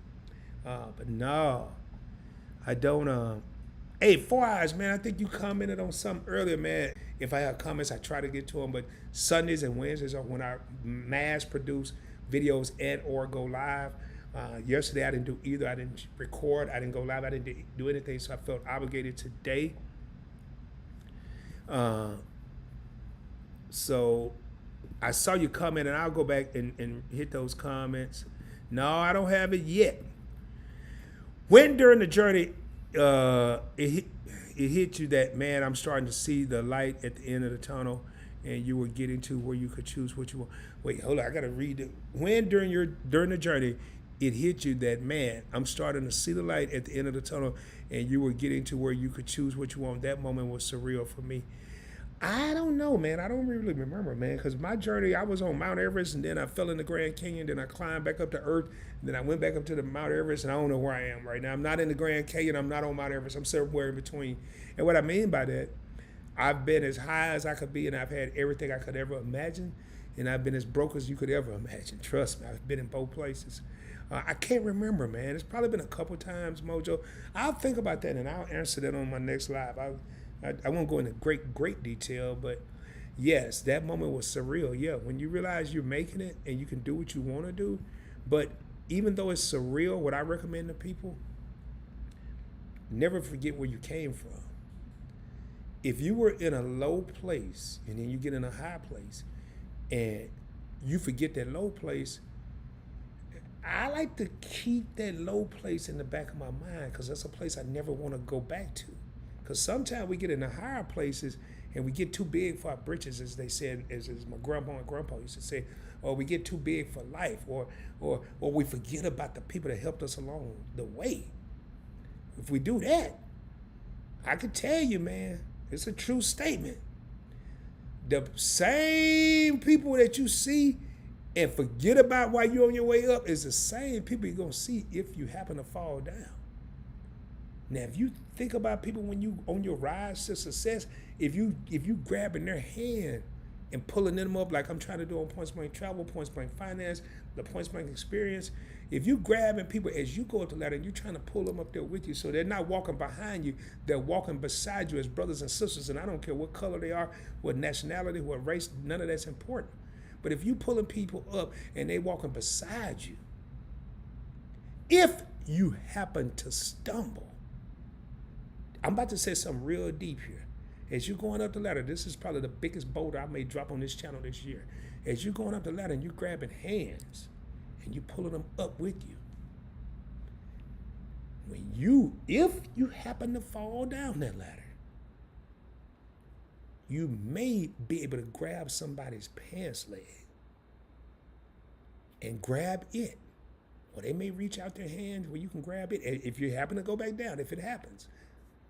But no, I don't. Hey, 4 Eyes, man, I think you commented on something earlier, man. If I have comments, I try to get to them. But Sundays and Wednesdays are when I mass produce videos and or go live. Yesterday, I didn't do either. I didn't record. I didn't go live. I didn't do anything, so I felt obligated today. So I saw you comment, and I'll go back and hit those comments. No, I don't have it yet. When during the journey, it hit you that, man, I'm starting to see the light at the end of the tunnel, and you were getting to where you could choose what you want. Wait, hold on, I gotta read it. When during the journey, it hit you that, man, I'm starting to see the light at the end of the tunnel, and you were getting to where you could choose what you want. That moment was surreal for me. I don't know, man. I don't really remember, man, because my journey, I was on Mount Everest, and then I fell in the Grand Canyon, then I climbed back up to Earth, and then I went back up to the Mount Everest, and I don't know where I am right now. I'm not in the Grand Canyon. I'm not on Mount Everest. I'm somewhere in between. And what I mean by that, I've been as high as I could be, and I've had everything I could ever imagine, and I've been as broke as you could ever imagine. Trust me, I've been in both places. I can't remember, man. It's probably been a couple times, Mojo. I'll think about that, and I'll answer that on my next live. I won't go into great detail, but Yes, that moment was surreal. Yeah, when you realize you're making it and you can do what you want to do. But even though it's surreal, what I recommend to people, never forget where you came from. If you were in a low place and then you get in a high place and you forget that low place, I like to keep that low place in the back of my mind because that's a place I never want to go back to. Because sometimes we get in the higher places and we get too big for our britches, as they said, as my grandma and grandpa used to say, or we get too big for life, or we forget about the people that helped us along the way. If we do that, I can tell you, man, it's a true statement. The same people that you see and forget about while you're on your way up is the same people you're going to see if you happen to fall down. Now, if you think about people when you on your rise to success, if you grabbing their hand and pulling them up like I'm trying to do on Points Blank Travel, Points Blank Finance, the Points Blank Experience, if you grabbing people as you go up the ladder and you're trying to pull them up there with you so they're not walking behind you, they're walking beside you as brothers and sisters, and I don't care what color they are, what nationality, what race, none of that's important. But if you pulling people up and they walking beside you, if you happen to stumble, I'm about to say something real deep here. As you're going up the ladder, this is probably the biggest boulder I may drop on this channel this year. As you're going up the ladder and you're grabbing hands and you're pulling them up with you, if you happen to fall down that ladder, you may be able to grab somebody's pants leg and grab it. Or they may reach out their hand where you can grab it. If you happen to go back down, if it happens.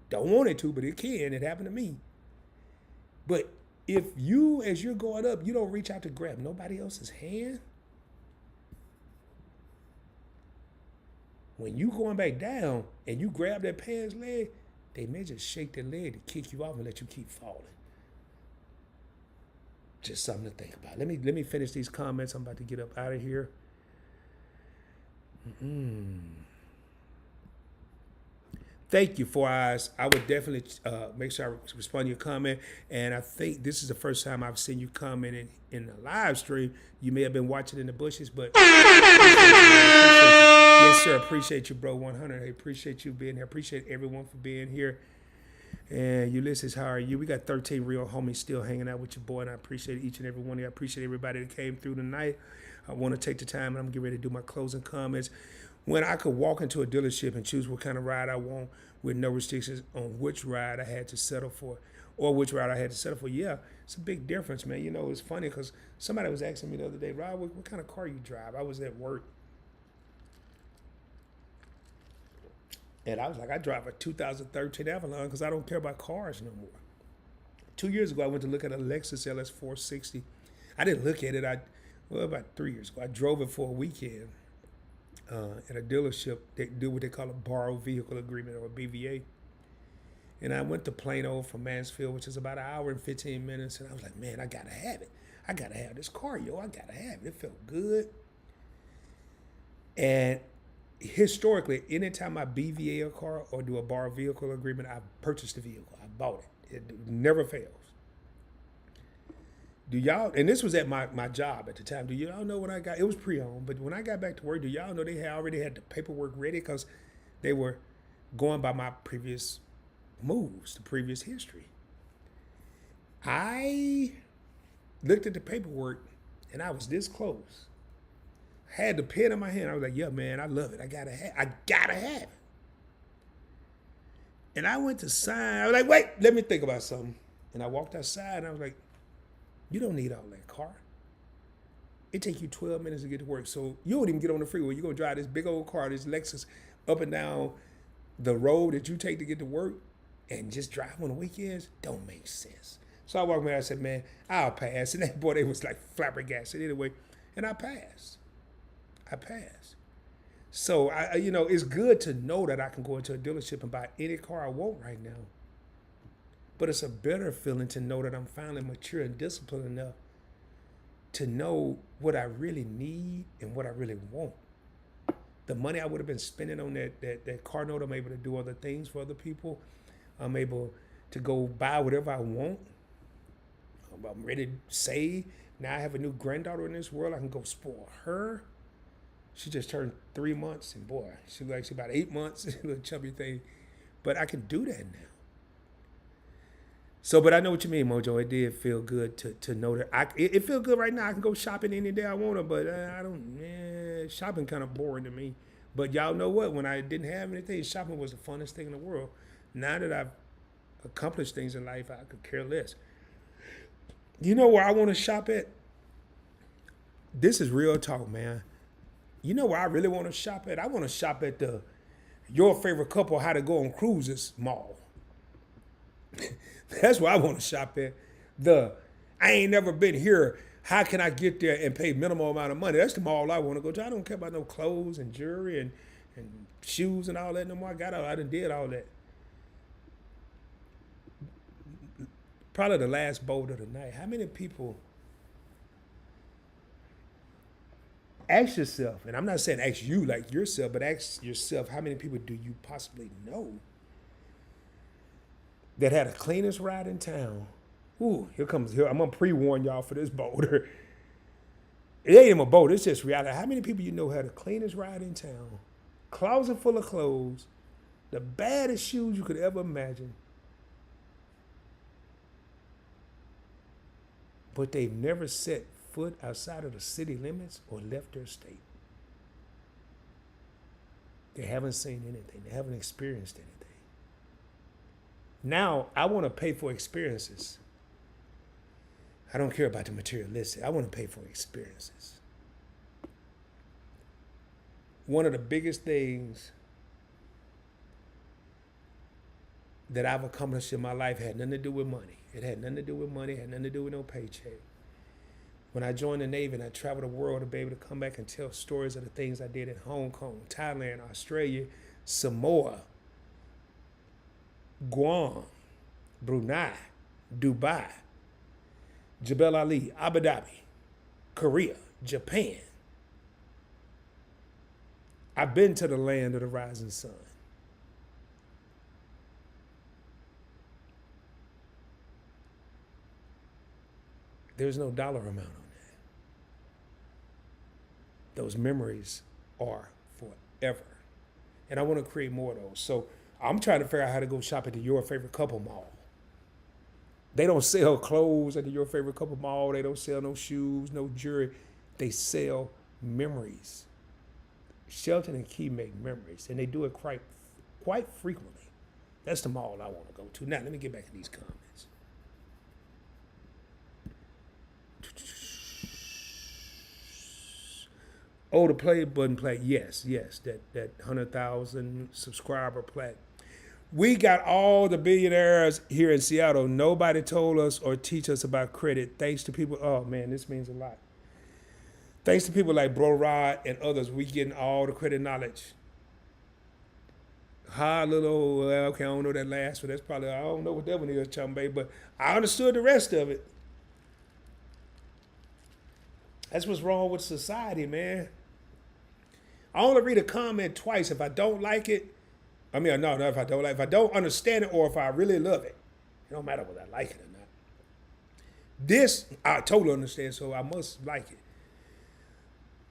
Don't want it to, but it can. It happened to me. But if you, as you're going up, you don't reach out to grab nobody else's hand, when you going back down and you grab that pants leg, they may just shake their leg to kick you off and let you keep falling. Just something to think about. Let me finish these comments. I'm about to get up out of here. Thank you, 4 Eyes. I would definitely make sure I respond to your comment. And I think this is the first time I've seen you comment in the live stream. You may have been watching in the bushes, but yes, sir. Appreciate you, bro. 100. I appreciate you being here. Appreciate everyone for being here. And Ulysses, how are you? We got 13 real homies still hanging out with your boy, and I appreciate each and every one of you. I appreciate everybody that came through tonight. I want to take the time, and I'm getting ready to do my closing comments. When I could walk into a dealership and choose what kind of ride I want with no restrictions on which ride I had to settle for or which ride I had to settle for, yeah, it's a big difference, man. You know, it's funny because somebody was asking me the other day, Rob, what kind of car you drive? I was at work. And I was like, I drive a 2013 Avalon because I don't care about cars no more. 2 years ago, I went to look at a Lexus LS 460. I didn't look at it. About 3 years ago, I drove it for a weekend. At a dealership, they do what they call a borrowed vehicle agreement, or a BVA. And I went to Plano from Mansfield, which is about an hour and 15 minutes. And I was like, man, I got to have it. I got to have this car, yo. I got to have it. It felt good. And historically, anytime I BVA a car or do a borrowed vehicle agreement, I purchased the vehicle. I bought it. It never fails. Do y'all, and this was at my job at the time, do y'all know when I got, it was pre-owned, but when I got back to work, do y'all know they already had the paperwork ready because they were going by my previous moves, the previous history. I looked at the paperwork and I was this close. I had the pen in my hand. I was like, yeah, man, I love it. I gotta have it. And I went to sign. I was like, wait, let me think about something. And I walked outside and I was like, you don't need all that car. It takes you 12 minutes to get to work. So you won't even get on the freeway. You're going to drive this big old car, this Lexus, up and down the road that you take to get to work and just drive on the weekends. Don't make sense. So I walked around and I said, man, I'll pass. And that boy, they was like flabbergasted anyway. And I passed. So, it's good to know that I can go into a dealership and buy any car I want right now. But it's a better feeling to know that I'm finally mature and disciplined enough to know what I really need and what I really want. The money I would have been spending on that car note, I'm able to do other things for other people. I'm able to go buy whatever I want I'm ready to save. Now I have a new granddaughter in this world. I can go spoil her. She just turned 3 months, and boy, she looks like she's about 8 months, a little chubby thing. But I can do that now. So, but I know what you mean, Mojo. It did feel good to know that. It feel good right now. I can go shopping any day I want to, but I don't, shopping kind of boring to me. But y'all know what? When I didn't have anything, shopping was the funnest thing in the world. Now that I've accomplished things in life, I could care less. You know where I want to shop at? This is real talk, man. You know where I really want to shop at? I want to shop at the Your Favorite Couple How to Go on Cruises mall. That's where I want to shop at. I ain't never been here. How can I get there and pay minimal amount of money? That's the mall I want to go to. I don't care about no clothes and jewelry and shoes and all that no more. I done did all that. Probably the last boat of the night. How many people ask yourself, and I'm not saying ask you like yourself, but ask yourself, how many people do you possibly know that had the cleanest ride in town? Ooh, here. I'm gonna pre-warn y'all for this boulder. It ain't even a boat, it's just reality. How many people you know had the cleanest ride in town? Closet full of clothes, the baddest shoes you could ever imagine. But they've never set foot outside of the city limits or left their state. They haven't seen anything. They haven't experienced anything. Now, I want to pay for experiences. I don't care about the materialistic. I want to pay for experiences. One of the biggest things that I've accomplished in my life had nothing to do with money. It had nothing to do with money. It had nothing to do with no paycheck. When I joined the Navy and I traveled the world to be able to come back and tell stories of the things I did in Hong Kong, Thailand, Australia, Samoa, Guam, Brunei, Dubai, Jebel Ali, Abu Dhabi, Korea, Japan. I've been to the land of the rising sun. There's no dollar amount on that. Those memories are forever. And I want to create more of those. So I'm trying to figure out how to go shop at the Your Favorite Couple mall. They don't sell clothes at the Your Favorite Couple mall. They don't sell no shoes, no jewelry. They sell memories. Shelton and Key make memories, and they do it quite frequently. That's the mall I want to go to. Now, let me get back to these comments. Oh, the play button play. Yes, that 100,000 subscriber play. We got all the billionaires here in Seattle. Nobody told us or teach us about credit. Thanks to people. Oh man, this means a lot. Thanks to people like Bro Rod and others, we getting all the credit knowledge. Okay, I don't know that last one. That's probably, I don't know what that one is, Chumbe, but I understood the rest of it. That's what's wrong with society, man. I only read a comment twice. If I don't like it, if I don't understand it or if I really love it. It don't matter whether I like it or not. This, I totally understand, so I must like it.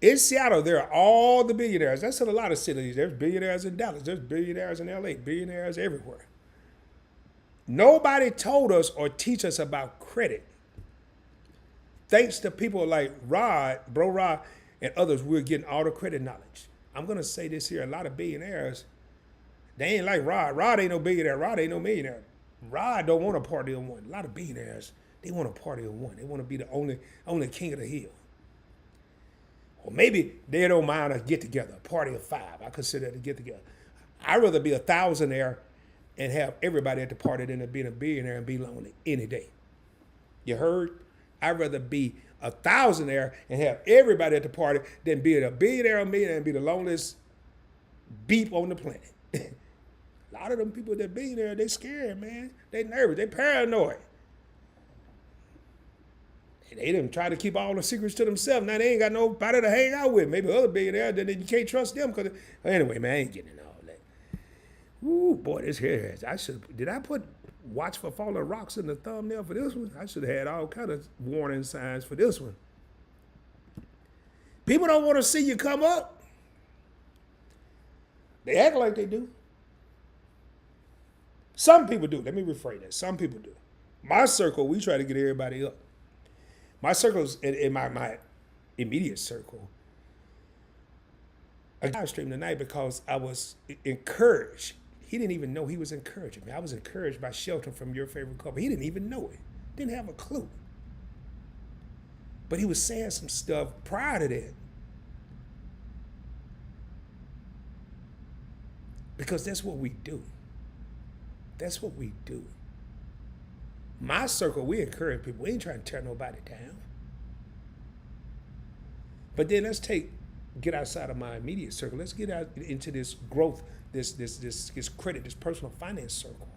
In Seattle, there are all the billionaires. That's in a lot of cities. There's billionaires in Dallas. There's billionaires in LA. Billionaires everywhere. Nobody told us or teach us about credit. Thanks to people like Bro Rod, and others, we're getting all the credit knowledge. I'm going to say this here. A lot of billionaires, they ain't like Rod. Rod ain't no billionaire. Rod ain't no millionaire. Rod don't want to party on one. A lot of billionaires, they want to party on one. They want to be the only king of the hill. Or maybe they don't mind a get-together, a party of 5. I consider it a get-together. I'd rather be a thousandaire and have everybody at the party than to be a billionaire and be lonely any day. You heard? I'd rather be a thousandaire and have everybody at the party than be a billionaire or millionaire and be the loneliest beep on the planet. A lot of them people that billionaire, they scared, man. They nervous. They paranoid. They didn't try to keep all the secrets to themselves. Now they ain't got nobody to hang out with. Maybe other billionaires, then you can't trust them. Anyway, man, I ain't getting into all that. Ooh, boy, this hair. Did I put watch for falling rocks in the thumbnail for this one. I should have had all kind of warning signs for this one. People don't want to see you come up. They act like they do. Some people do. Let me rephrase that. Some people do. My circle, we try to get everybody up. My circle's in my immediate circle. I live streamed tonight because I was encouraged. He didn't even know he was encouraging me. I was encouraged by Shelton from Your Favorite Couple. He didn't even know it. Didn't have a clue. But he was saying some stuff prior to that. Because that's what we do. That's what we do. My circle, we encourage people. We ain't trying to tear nobody down. But then let's get outside of my immediate circle. Let's get out into this growth, this credit, this personal finance circle.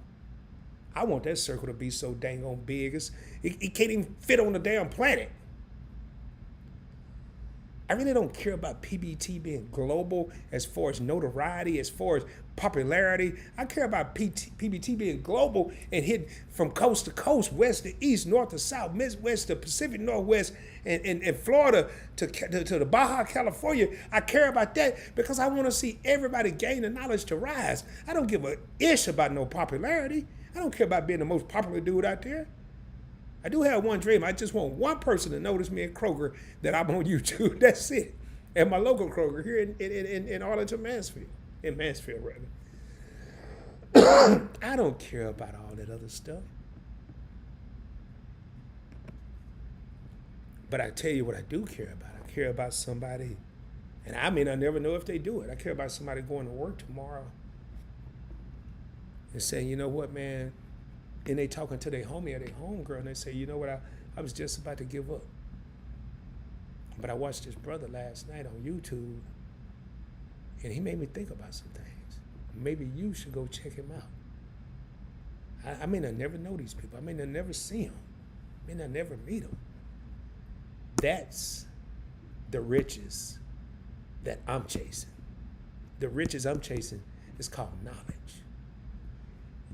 I want that circle to be so dang on big. It can't even fit on the damn planet. I really don't care about PBT being global as far as notoriety, as far as popularity. I care about PBT being global and hit from coast to coast, west to east, north to south, Midwest to Pacific Northwest, and Florida to the Baja California. I care about that because I want to see everybody gain the knowledge to rise. I don't give a ish about no popularity. I don't care about being the most popular dude out there. I do have one dream. I just want one person to notice me at Kroger that I'm on YouTube. That's it. And my local Kroger here in Arlington, Mansfield. In Mansfield, rather. I don't care about all that other stuff. But I tell you what I do care about. I care about somebody, and I may not never know if they do it. I care about somebody going to work tomorrow and saying, you know what, man, and they talking to their homie or their homegirl, and they say, you know what, I was just about to give up. But I watched this brother last night on YouTube, and he made me think about some things. Maybe you should go check him out. I may not never know these people. I may not never see them. I may not never meet them. That's the riches that I'm chasing. The riches I'm chasing is called knowledge.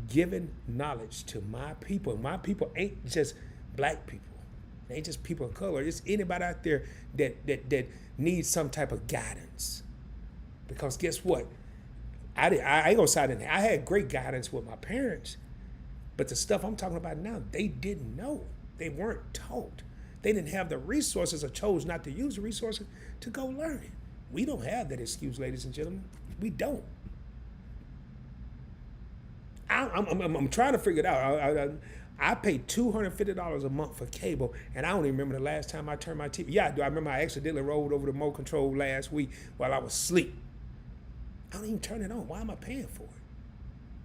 Giving knowledge to my people. And my people ain't just black people. They ain't just people of color. It's anybody out there that needs some type of guidance. Because guess what? I ain't gonna side in there. I had great guidance with my parents, but the stuff I'm talking about now, they didn't know. They weren't taught. They didn't have the resources or chose not to use the resources to go learn it. We don't have that excuse, ladies and gentlemen. We don't. I'm trying to figure it out. I pay $250 a month for cable, and I don't even remember the last time I turned my TV. Yeah, I do. I remember I accidentally rolled over the remote control last week while I was asleep. I don't even turn it on. Why am I paying for it?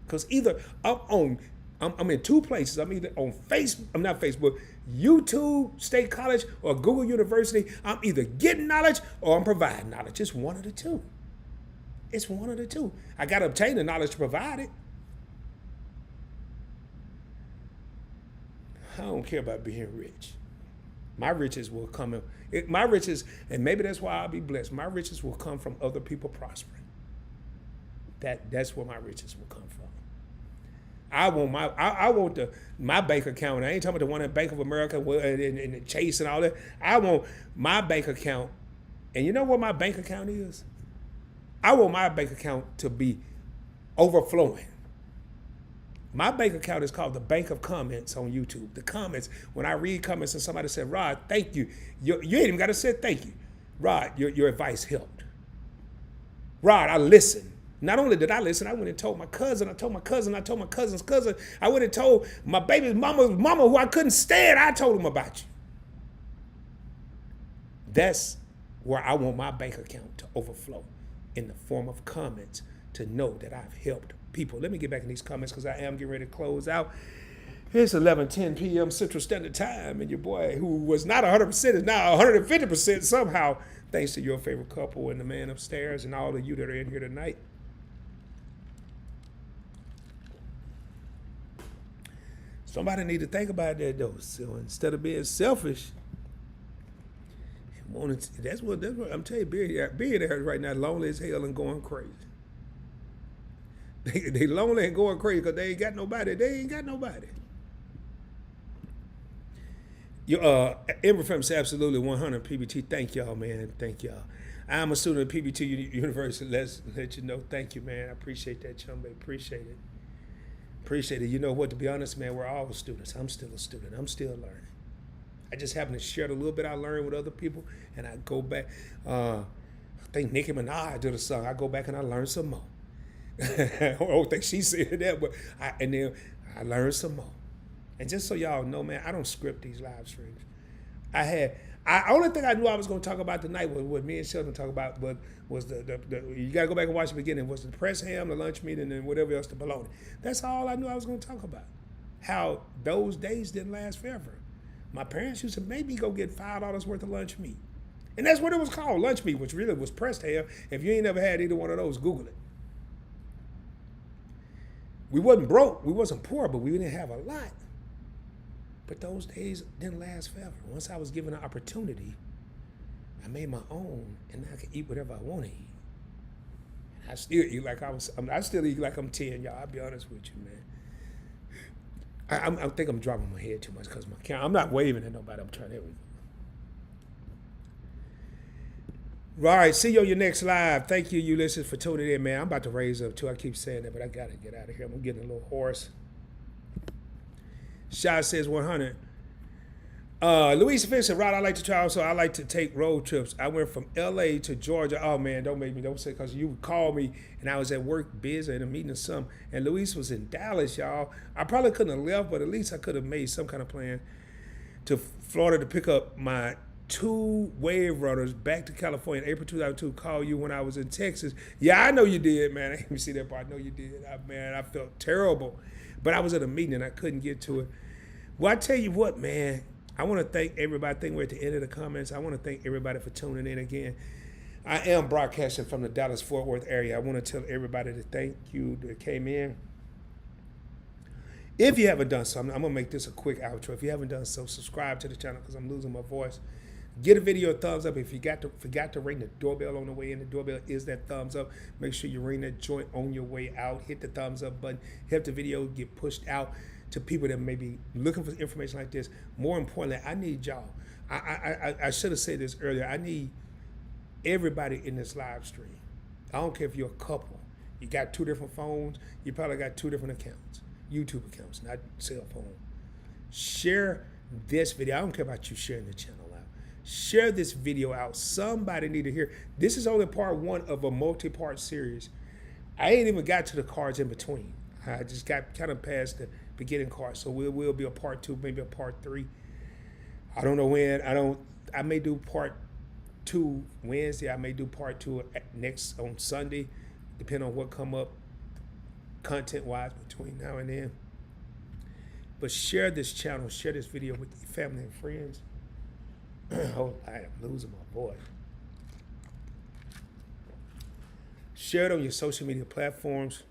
Because either I'm in two places. I'm either on Facebook, YouTube, State College, or Google University. I'm either getting knowledge or I'm providing knowledge. It's one of the two. It's one of the two. I got to obtain the knowledge to provide it. I don't care about being rich. My riches will come my riches, and maybe that's why I'll be blessed. My riches will come from other people prospering. That's where my riches will come from. I want my bank account. I ain't talking about the one at Bank of America and Chase and all that. I want my bank account, and you know what my bank account is? I want my bank account to be overflowing. My bank account is called the Bank of Comments on YouTube. The comments, when I read comments and somebody said, Rod, thank you. You ain't even got to say thank you. Rod, your advice helped. Rod, I listened. Not only did I listen, I went and told my cousin, I told my cousin's cousin. I went and told my baby's mama who I couldn't stand. I told him about you. That's where I want my bank account to overflow, in the form of comments, to know that I've helped people. Let me get back in these comments because I am getting ready to close out. It's 11:10 p.m. Central Standard Time, and your boy, who was not 100%, is now 150% somehow, thanks to Your Favorite Couple and the man upstairs and all of you that are in here tonight. Somebody need to think about that, though. So instead of being selfish, that's what I'm telling you, being there right now, lonely as hell and going crazy. They lonely and going crazy because they ain't got nobody. They ain't got nobody. Amber Fem said absolutely 100 PBT. Thank y'all, man. Thank y'all. I'm a student at PBT University. Let's let you know. Thank you, man. I appreciate that, chumbe. Appreciate it. Appreciate it. You know what? To be honest, man, we're all students. I'm still a student. I'm still learning. I just happen to share the little bit I learned with other people, and I go back. I think Nicki Minaj did a song. I go back and I learn some more. I don't think she said that, but then I learned some more. And just so y'all know, man, I don't script these live streams. Only thing I knew I was going to talk about tonight was what me and Sheldon talk about, but was the you got to go back and watch the beginning, was the press ham, the lunch meat, and then whatever else, the bologna. That's all I knew I was going to talk about. How those days didn't last forever. My parents used to make me go get $5 worth of lunch meat. And that's what it was called, lunch meat, which really was pressed ham. If you ain't never had either one of those, Google it. We wasn't broke, we wasn't poor, but we didn't have a lot. But those days didn't last forever. Once I was given an opportunity, I made my own, and I could eat whatever I want to eat. And I still eat like I still eat like I'm 10, y'all. I'll be honest with you, man. I think I'm dropping my head too much because my camera. I'm not waving at nobody. I'm trying everything. All right, see you on your next live. Thank you, Ulysses, for tuning in, man. I'm about to raise up too. I keep saying that, but I gotta get out of here. I'm getting a little hoarse. Shah says 100. Louise Finch said, Rod, I like to travel, so I like to take road trips. I went from LA to Georgia. Oh man, don't say, because you would call me and I was at work busy at a meeting or something. And Louise was in Dallas, y'all. I probably couldn't have left, but at least I could have made some kind of plan to Florida to pick up my 2 wave runners back to California in April 2002. Call you when I was in Texas. Yeah, I know you did, man. I didn't even see that part. I know you did. I felt terrible. But I was at a meeting and I couldn't get to it. Well, I tell you what, man. I want to thank everybody. I think we're at the end of the comments. I want to thank everybody for tuning in again. I am broadcasting from the Dallas-Fort Worth area. I want to tell everybody to thank you that came in. If you haven't done so, I'm going to make this a quick outro. If you haven't done so, subscribe to the channel because I'm losing my voice. Get a video a thumbs up. If you forgot to ring the doorbell on the way in, the doorbell is that thumbs up. Make sure you ring that joint on your way out. Hit the thumbs up button. Help the video get pushed out to people that may be looking for information like this. More importantly, I need y'all. I should have said this earlier. I need everybody in this live stream. I don't care if you're a couple. You got 2 different phones. You probably got 2 different accounts. YouTube accounts, not cell phone. Share this video. I don't care about you sharing the channel out. Share this video out. Somebody need to hear. This is only part 1 of a multi-part series. I ain't even got to the cards in between. I just got kind of past the beginning cards. So will be a part 2, maybe a part 3. I don't know when. I may do part 2 Wednesday. I may do part 2 next on Sunday, depending on what come up content-wise between now and then. But share this channel, share this video with your family and friends. Oh, I am losing my voice. Share it on your social media platforms.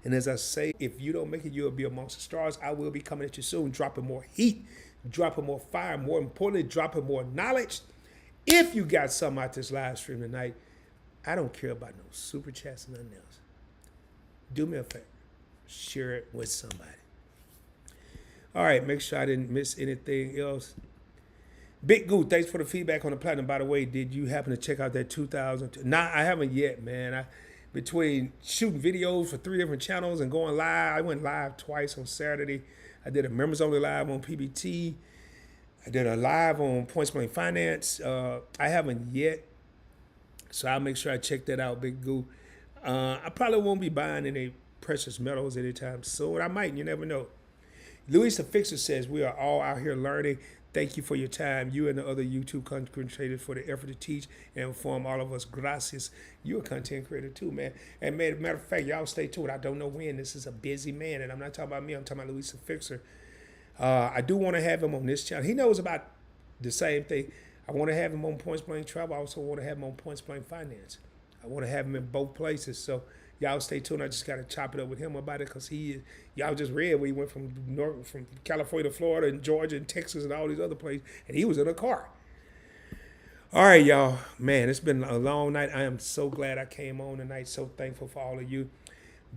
And as I say, if you don't make it, you'll be amongst the stars. I will be coming at you soon, dropping more heat, dropping more fire, more importantly, dropping more knowledge. If you got something out this live stream tonight, I don't care about no super chats and nothing else. Do me a favor. Share it with somebody. All right, make sure I didn't miss anything else. Big Goo, thanks for the feedback on the platinum. By the way, did you happen to check out that 2000? Nah, I haven't yet, man. Between shooting videos for 3 different channels and going live, I went live twice on Saturday. I did a members only live on PBT. I did a live on Points Blank Finance. I haven't yet, so I'll make sure I check that out, Big Goo. I probably won't be buying any precious metals anytime soon. I might, you never know. Luis the Fixer says, we are all out here learning. Thank you for your time. You and the other YouTube content creators for the effort to teach and inform all of us. Gracias. You're a content creator too, man. And matter of fact, y'all stay tuned. I don't know when. This is a busy man, and I'm not talking about me. I'm talking about Luis the Fixer. I do want to have him on this channel. He knows about the same thing. I want to have him on Points Blank Travel. I also want to have him on Points Blank Finance. I want to have him in both places. So y'all stay tuned. I just got to chop it up with him about it because y'all just read where he went from California to Florida and Georgia and Texas and all these other places, and he was in a car. All right, y'all. Man, it's been a long night. I am so glad I came on tonight. So thankful for all of you.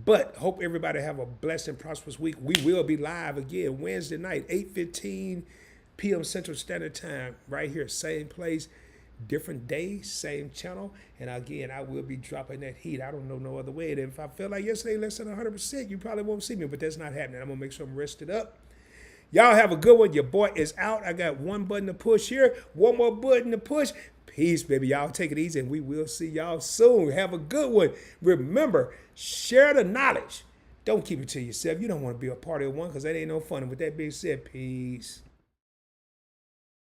But hope everybody have a blessed and prosperous week. We will be live again Wednesday night, 8:15 p.m. Central Standard Time, right here, same place, different day, same channel. And again, I will be dropping that heat. I don't know no other way. And if I feel like yesterday less than 100%, you probably won't see me, but that's not happening. I'm going to make sure I'm rested up. Y'all have a good one. Your boy is out. I got one button to push here, one more button to push. Peace, baby. Y'all take it easy, and we will see y'all soon. Have a good one. Remember, share the knowledge. Don't keep it to yourself. You don't want to be a part of one because that ain't no fun. And with that being said, peace.